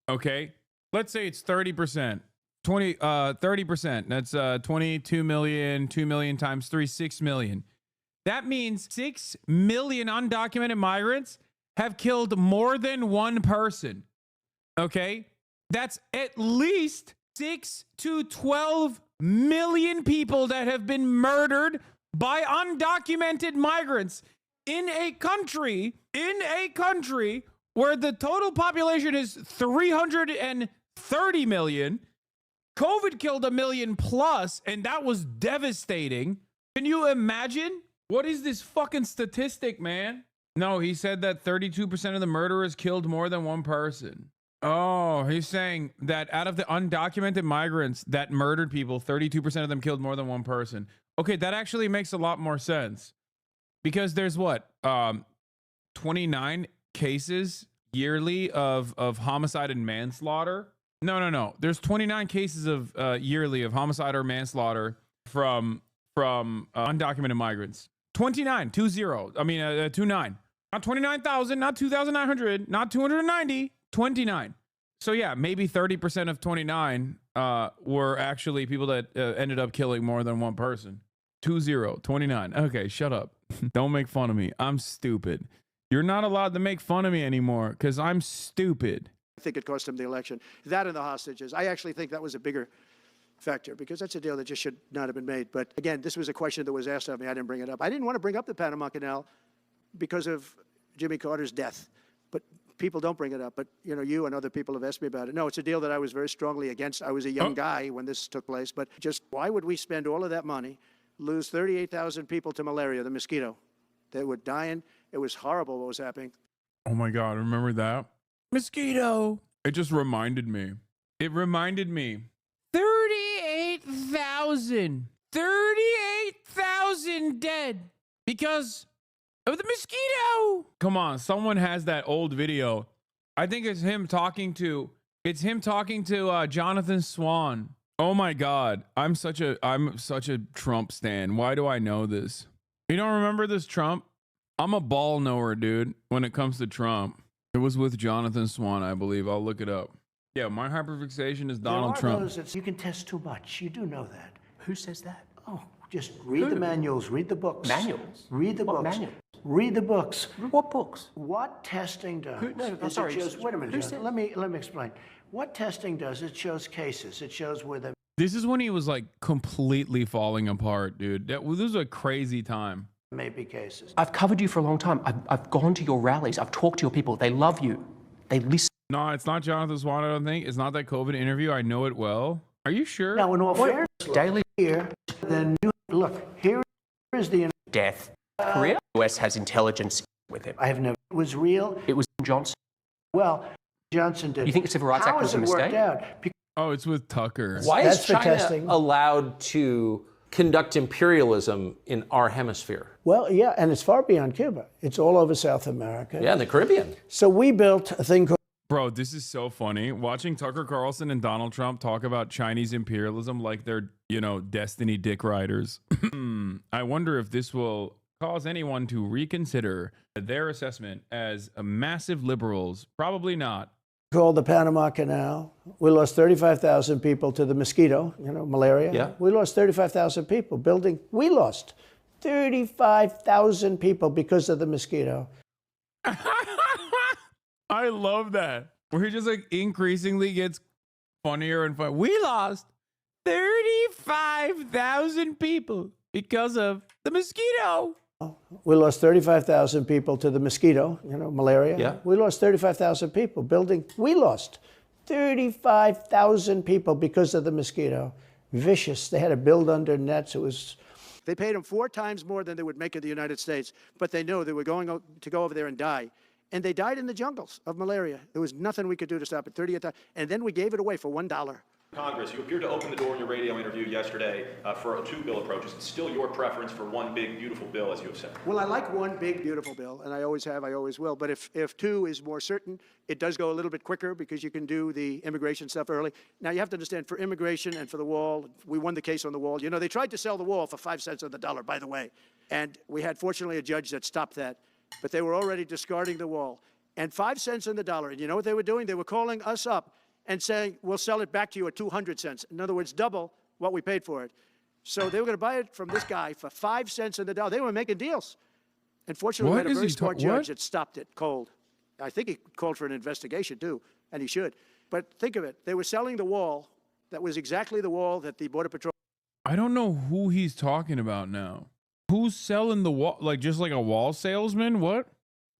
Okay, let's say it's 30%, 30%. That's 22 million. 2 million times 3, 6 million. That means 6 million undocumented migrants have killed more than one person. Okay, that's at least 6 to 12 million people that have been murdered by undocumented migrants in a country where the total population is 330 million. COVID killed 1 million plus, and that was devastating. Can you imagine? What is this fucking statistic, man? No, he said that 32% of the murderers killed more than one person. Oh, he's saying that out of the undocumented migrants that murdered people, 32% of them killed more than one person. Okay, that actually makes a lot more sense. Because there's what? 29 cases yearly of homicide and manslaughter. No. There's 29 cases of yearly of homicide or manslaughter from undocumented migrants. 29, 29. Not 29,000, not 2,900, not 290, 29. So yeah, maybe 30% of 29 were actually people that ended up killing more than one person. 29. Okay, shut up. Don't make fun of me. I'm stupid. You're not allowed to make fun of me anymore because I'm stupid. I think it cost him the election. That and the hostages. I actually think that was a bigger factor because that's a deal that just should not have been made. But again, this was a question that was asked of me. I didn't bring it up. I didn't want to bring up the Panama Canal because of Jimmy Carter's death. But people don't bring it up. But, you and other people have asked me about it. No, it's a deal that I was very strongly against. I was a young guy when this took place. But just why would we spend all of that money, lose 38,000 people to malaria, the mosquito? They were dying. It was horrible what was happening. Oh, my God. Remember that? Mosquito. It just reminded me. 38,000. 38,000 dead because of the mosquito. Come on, someone has that old video. I think it's him talking to Jonathan Swan. Oh my God, I'm such a Trump stan. Why do I know this? You don't remember this Trump? I'm a ball knower, dude. When it comes to Trump, it was with Jonathan Swan, I believe. I'll look it up. Yeah, my hyperfixation is Donald Trump. You can test too much. You do know that. Who says that? Oh, just read the manuals, read the books. Manuals? Read the books. Manuals? Read the books. What books? What testing does is sorry. it shows, wait a minute, John, let me explain. What testing does, it shows cases. It shows where the... This is when he was like completely falling apart, dude. This was a crazy time. Maybe cases. I've covered you for a long time. I've gone to your rallies. I've talked to your people. They love you. They listen. No, it's not Jonathan Swan, I don't think. It's not that COVID interview. I know it well. Are you sure? Now, in all fairness, daily here, then look, here is the death. Korea. US has intelligence with him. I have never. It was real. It was Johnson. Well, Johnson did. You think the Civil Rights Act was a mistake? Oh, it's with Tucker. Why is China allowed to conduct imperialism in our hemisphere? Well, yeah, and it's far beyond Cuba. It's all over South America. Yeah, in the Caribbean. So we built a thing called... Bro, this is so funny. Watching Tucker Carlson and Donald Trump talk about Chinese imperialism like they're, Destiny dick riders. I wonder if this will cause anyone to reconsider their assessment as massive liberals. Probably not. Called the Panama Canal. We lost 35,000 people to the mosquito, malaria. Yeah. We lost 35,000 people building. We lost 35,000 people because of the mosquito. I love that. Where he just like increasingly gets funnier and funnier. We lost 35,000 people because of the mosquito. We lost 35,000 people to the mosquito, malaria. Yeah. We lost 35,000 people building. We lost 35,000 people because of the mosquito. Vicious. They had to build under nets. It was... They paid them 4 times more than they would make in the United States, but they knew they were going to go over there and die. And they died in the jungles of malaria. There was nothing we could do to stop it. 38,000. And then we gave it away for $1. Congress, you appeared to open the door in your radio interview yesterday for a two-bill approach. Is it still your preference for one big, beautiful bill, as you have said? Well, I like one big, beautiful bill, and I always have, I always will. But if two is more certain, it does go a little bit quicker because you can do the immigration stuff early. Now, you have to understand, for immigration and for the wall, we won the case on the wall. You know, they tried to sell the wall for 5 cents on the dollar, by the way. And we had, fortunately, a judge that stopped that. But they were already discarding the wall. And 5 cents on the dollar, and you know what they were doing? They were calling us up and saying, we'll sell it back to you at 200 cents. In other words, double what we paid for it. So they were going to buy it from this guy for 5 cents on the dollar. They were making deals. And fortunately, we had a very smart judge that stopped it cold. I think he called for an investigation, too, and he should. But think of it. They were selling the wall that was exactly the wall that the Border Patrol... I don't know who he's talking about now. Who's selling the wall? Like, just like a wall salesman? What?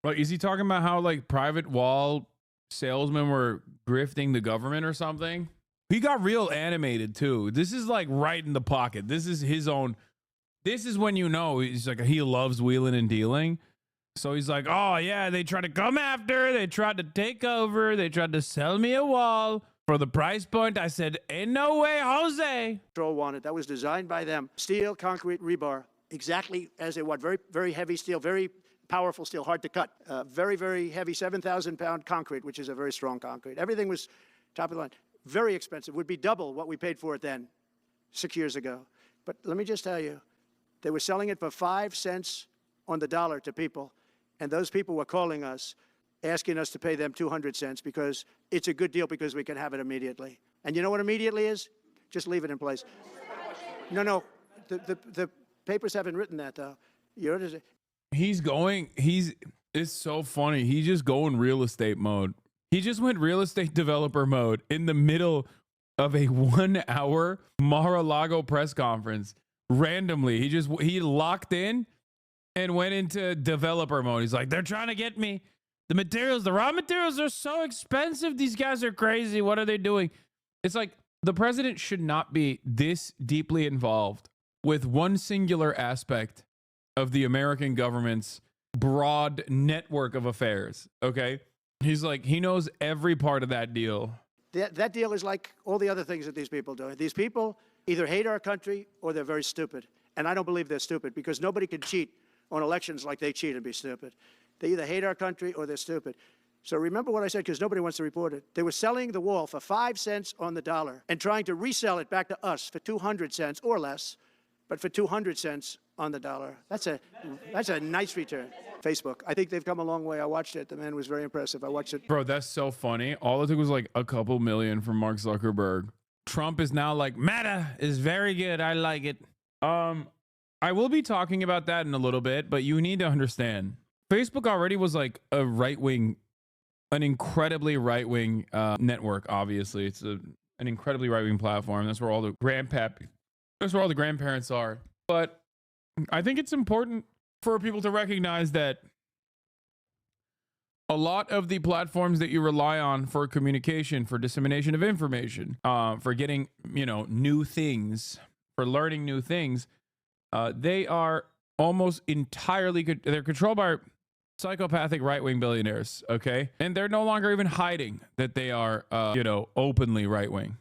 Like, is he talking about how, like, private wall salesmen were grifting the government or something? He got real animated too. This is like right in the pocket. This is his own. This is when you know he's like, he loves wheeling and dealing. So he's like, oh yeah, they tried to come after, they tried to take over, they tried to sell me a wall for the price point. I said, ain't no way, Jose. Patrol wanted. That was designed by them. Steel, concrete, rebar, exactly as they want. Very, very heavy steel, very powerful steel, hard to cut. Very, very heavy, 7,000-pound concrete, which is a very strong concrete. Everything was top of the line. Very expensive. Would be double what we paid for it then, 6 years ago. But let me just tell you, they were selling it for 5 cents on the dollar to people, and those people were calling us, asking us to pay them 200 cents because it's a good deal because we can have it immediately. And you know what immediately is? Just leave it in place. No, the papers haven't written that, though. You know, it's so funny. He's just going real estate mode. He just went real estate developer mode in the middle of a 1-hour Mar-a-Lago press conference. Randomly, he locked in and went into developer mode. He's like, they're trying to get me. The raw materials are so expensive. These guys are crazy. What are they doing? It's like the president should not be this deeply involved with one singular aspect of the American government's broad network of affairs. Okay. He's like, he knows every part of that deal. That deal is like all the other things that these people do. These people either hate our country or they're very stupid. And I don't believe they're stupid because nobody can cheat on elections like they cheat and be stupid. They either hate our country or they're stupid. So remember what I said because nobody wants to report it. They were selling the wall for 5 cents on the dollar and trying to resell it back to us for 200 cents or less, but for 200 cents on the dollar. That's a nice return. Facebook. I think they've come a long way. I watched it. The man was very impressive. I watched it. Bro, that's so funny. All it took was like a couple million from Mark Zuckerberg. Trump is now like, Meta is very good. I like it. I will be talking about that in a little bit, but you need to understand. Facebook already was like a right-wing, an incredibly right-wing network, obviously. It's an incredibly right-wing platform. That's where all the grandparents are. But I think it's important for people to recognize that a lot of the platforms that you rely on for communication, for dissemination of information, for getting, new things, for learning new things, they are almost entirely, they're controlled by psychopathic right-wing billionaires, okay? And they're no longer even hiding that they are, openly right-wing.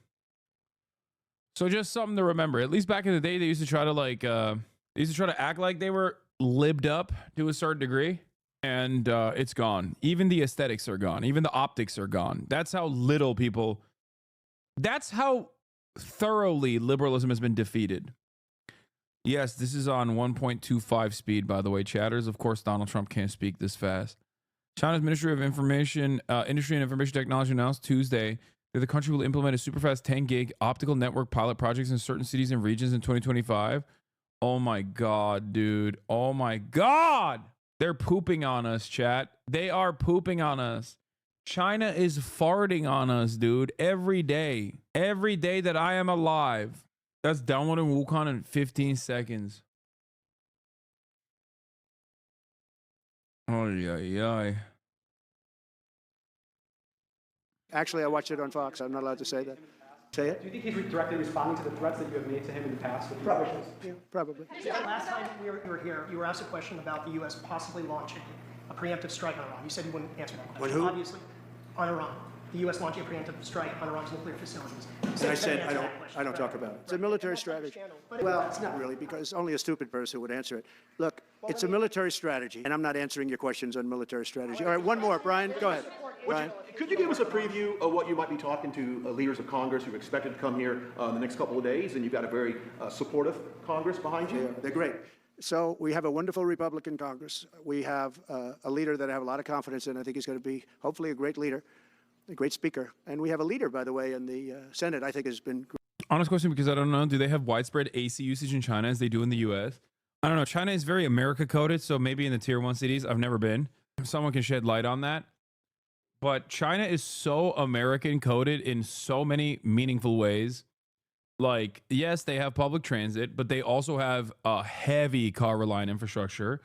So just something to remember. At least back in the day, they used to try to act like they were libbed up to a certain degree, and it's gone. Even the aesthetics are gone. Even the optics are gone. That's how thoroughly liberalism has been defeated. Yes, this is on 1.25 speed, by the way, chatters. Of course, Donald Trump can't speak this fast. China's Ministry of Industry and Information Technology announced Tuesday that the country will implement a super-fast 10-gig optical network pilot projects in certain cities and regions in 2025. Oh my God, dude. Oh my God. They're pooping on us, chat. They are pooping on us. China is farting on us, dude. Every day. Every day that I am alive. That's downloading Wukong in 15 seconds. Oh, yeah. Actually, I watched it on Fox. I'm not allowed to say that. Say it? Do you think he's directly responding to the threats that you have made to him in the past? Probably. Yeah, probably. Last time we were here, you were asked a question about the U.S. possibly launching a preemptive strike on Iran. You said you wouldn't answer that question. On who? Obviously, on Iran. the U.S. launching a preemptive strike on Iran's nuclear facilities. And I said, I don't talk about it. It's a military strategy. Well, it's not really, because only a stupid person would answer it. Look, it's a military strategy, and I'm not answering your questions on military strategy. All right, one more. Brian, go ahead. Brian. Could you give us a preview of what you might be talking to leaders of Congress who are expected to come here in the next couple of days? And you've got a very supportive Congress behind you. Yeah, they're great. So we have a wonderful Republican Congress. We have a leader that I have a lot of confidence in. I think he's going to be, hopefully, a great leader, a great speaker. And we have a leader, by the way, in the Senate, I think has been great. Honest question, because I don't know, do they have widespread AC usage in China as they do in the US? I don't know. China is very America coded, so maybe in the tier 1 cities, I've never been. Someone can shed light on that. But China is so American coded in so many meaningful ways. Like, yes, they have public transit, but they also have a heavy car reliant infrastructure.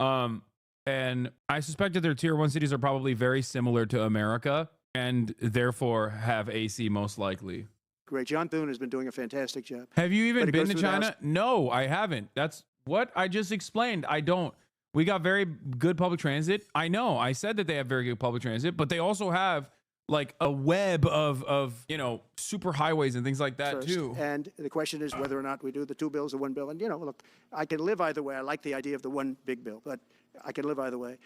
And I suspect that their tier 1 cities are probably very similar to America and therefore have AC most likely. Great. John Thune has been doing a fantastic job. Have you even been to China? No, I haven't. That's what I just explained. I don't. We got very good public transit. I know. I said that they have very good public transit, but they also have like a web of you know, super highways and things like that too. And the question is whether or not we do the 2 bills or 1 bill. And, you know, look, I can live either way. I like the idea of the one big bill, but I can live either way.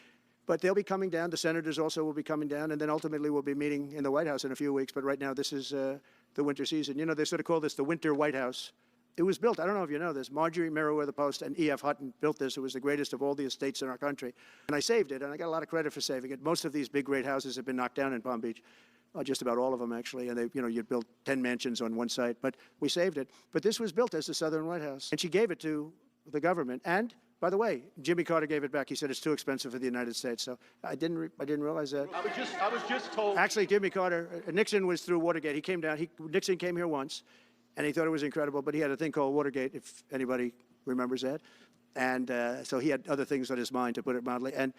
But they'll be coming down. The senators also will be coming down. And then ultimately we'll be meeting in the White House in a few weeks. But right now this is the winter season. You know, they sort of call this the winter White House. It was built, I don't know if you know this, Marjorie Meriwether Post and E.F. Hutton built this. It was the greatest of all the estates in our country. And I saved it, and I got a lot of credit for saving it. Most of these big, great houses have been knocked down in Palm Beach. Just about all of them, actually. And they, you know, you'd build 10 mansions on one site, but we saved it. But this was built as the Southern White House. And she gave it to the government. And, by the way, Jimmy Carter gave it back. He said it's too expensive for the United States. So I didn't realize that. I was just told. Actually, Jimmy Carter, Nixon was through Watergate. He came down. Nixon came here once, and he thought it was incredible. But he had a thing called Watergate, if anybody remembers that. And so he had other things on his mind, to put it mildly. And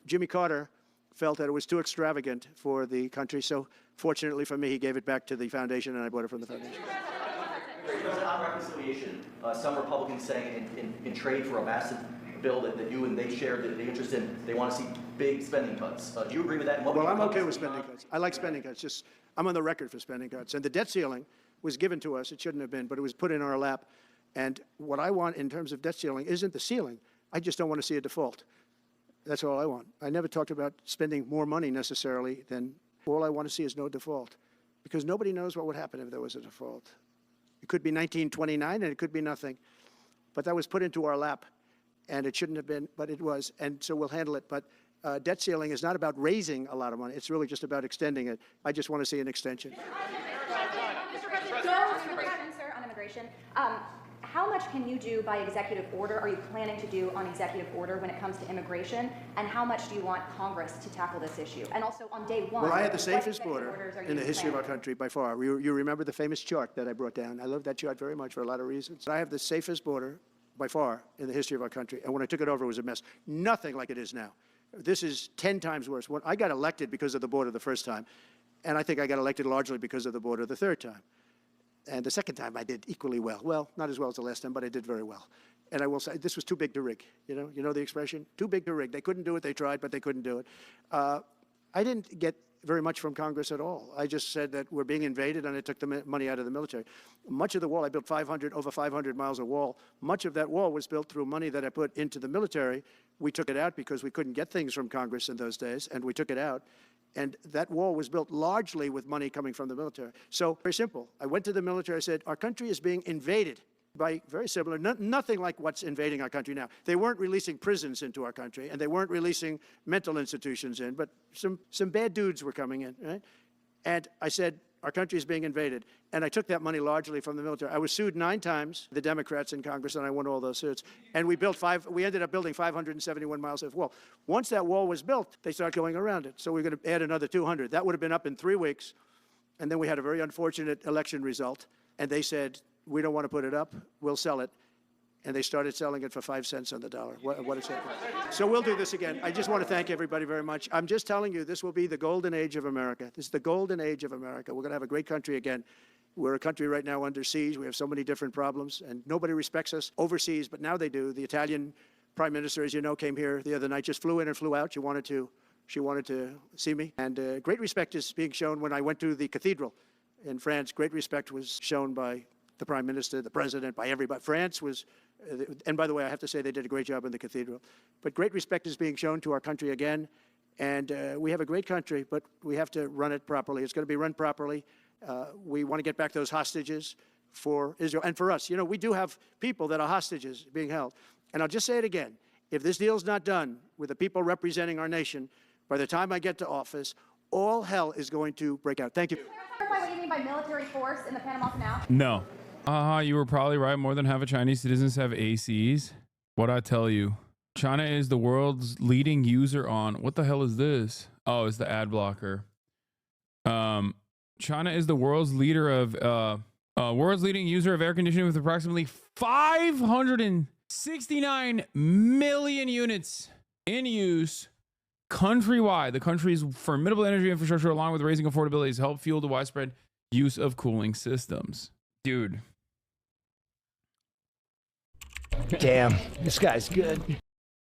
Jimmy Carter felt that it was too extravagant for the country. So fortunately for me, he gave it back to the foundation, and I bought it from the foundation. On reconciliation, some Republicans saying in trade for a massive bill that you and they share the interest in, they want to see big spending cuts. Do you agree with that? Well, I'm okay with spending cuts. I like spending cuts. Just, I'm on the record for spending cuts. And the debt ceiling was given to us. It shouldn't have been, but it was put in our lap. And what I want in terms of debt ceiling isn't the ceiling. I just don't want to see a default. That's all I want. I never talked about spending more money necessarily than all I want to see is no default, because nobody knows what would happen if there was a default. It could be 1929 and it could be nothing, but that was put into our lap, and it shouldn't have been, but it was, and so we'll handle it. But debt ceiling is not about raising a lot of money. It's really just about extending it. I just want to see an extension. Mr. President, sir, on immigration. How much can you do by executive order, are you planning to do on executive order when it comes to immigration? And how much do you want Congress to tackle this issue? And also on day one, well, I had the safest border in the history of our country by far. You remember the famous chart that I brought down. I love that chart very much for a lot of reasons. I have the safest border by far in the history of our country. And when I took it over, it was a mess. Nothing like it is now. This is 10 times worse. When I got elected because of the border the first time, and I think I got elected largely because of the border the third time. And the second time I did equally well. Well, not as well as the last time, but I did very well. And I will say, this was too big to rig. You know the expression? Too big to rig. They couldn't do it. They tried, but they couldn't do it. I didn't get very much from Congress at all. I just said that we're being invaded, and I took the money out of the military. Much of the wall, I built over 500 miles of wall. Much of that wall was built through money that I put into the military. We took it out because we couldn't get things from Congress in those days, and we took it out. And that wall was built largely with money coming from the military. So very simple. I went to the military. I said, our country is being invaded by very similar, nothing like what's invading our country now. They weren't releasing prisons into our country, and they weren't releasing mental institutions in, but some bad dudes were coming in, right? And I said, our country is being invaded. And I took that money largely from the military. I was sued 9 times, the Democrats in Congress, and I won all those suits. And we ended up building 571 miles of wall. Once that wall was built, they started going around it. So we're going to add another 200. That would have been up in 3 weeks. And then we had a very unfortunate election result. And they said, we don't want to put it up, we'll sell it. And they started selling it for 5 cents on the dollar. What is it? So we'll do this again. I just want to thank everybody very much. I'm just telling you, this will be the golden age of America. This is the golden age of America. We're going to have a great country again. We're a country right now under siege. We have so many different problems, and nobody respects us overseas, but now they do. The Italian prime minister, as you know, came here the other night, just flew in and flew out. You wanted to She wanted to see me. And great respect is being shown when I went to the cathedral in France. Great respect was shown by the Prime Minister, the President, by everybody. France was, and by the way, I have to say they did a great job in the cathedral. But great respect is being shown to our country again. And we have a great country, but we have to run it properly. It's going to be run properly. We want to get back those hostages for Israel and for us. You know, we do have people that are hostages being held. And I'll just say it again. If this deal's not done with the people representing our nation, by the time I get to office, all hell is going to break out. Thank you. Can you clarify what you mean by military force in the Panama Canal? No. You were probably right. More than half of Chinese citizens have ACs. What'd I tell you? China is the world's leading user on, what the hell is this? Oh, it's the ad blocker. China is the world's leader of, world's leading user of air conditioning with approximately 569 million units in use countrywide. The country's formidable energy infrastructure, along with raising affordability, has helped fuel the widespread use of cooling systems. Dude. Damn, this guy's good.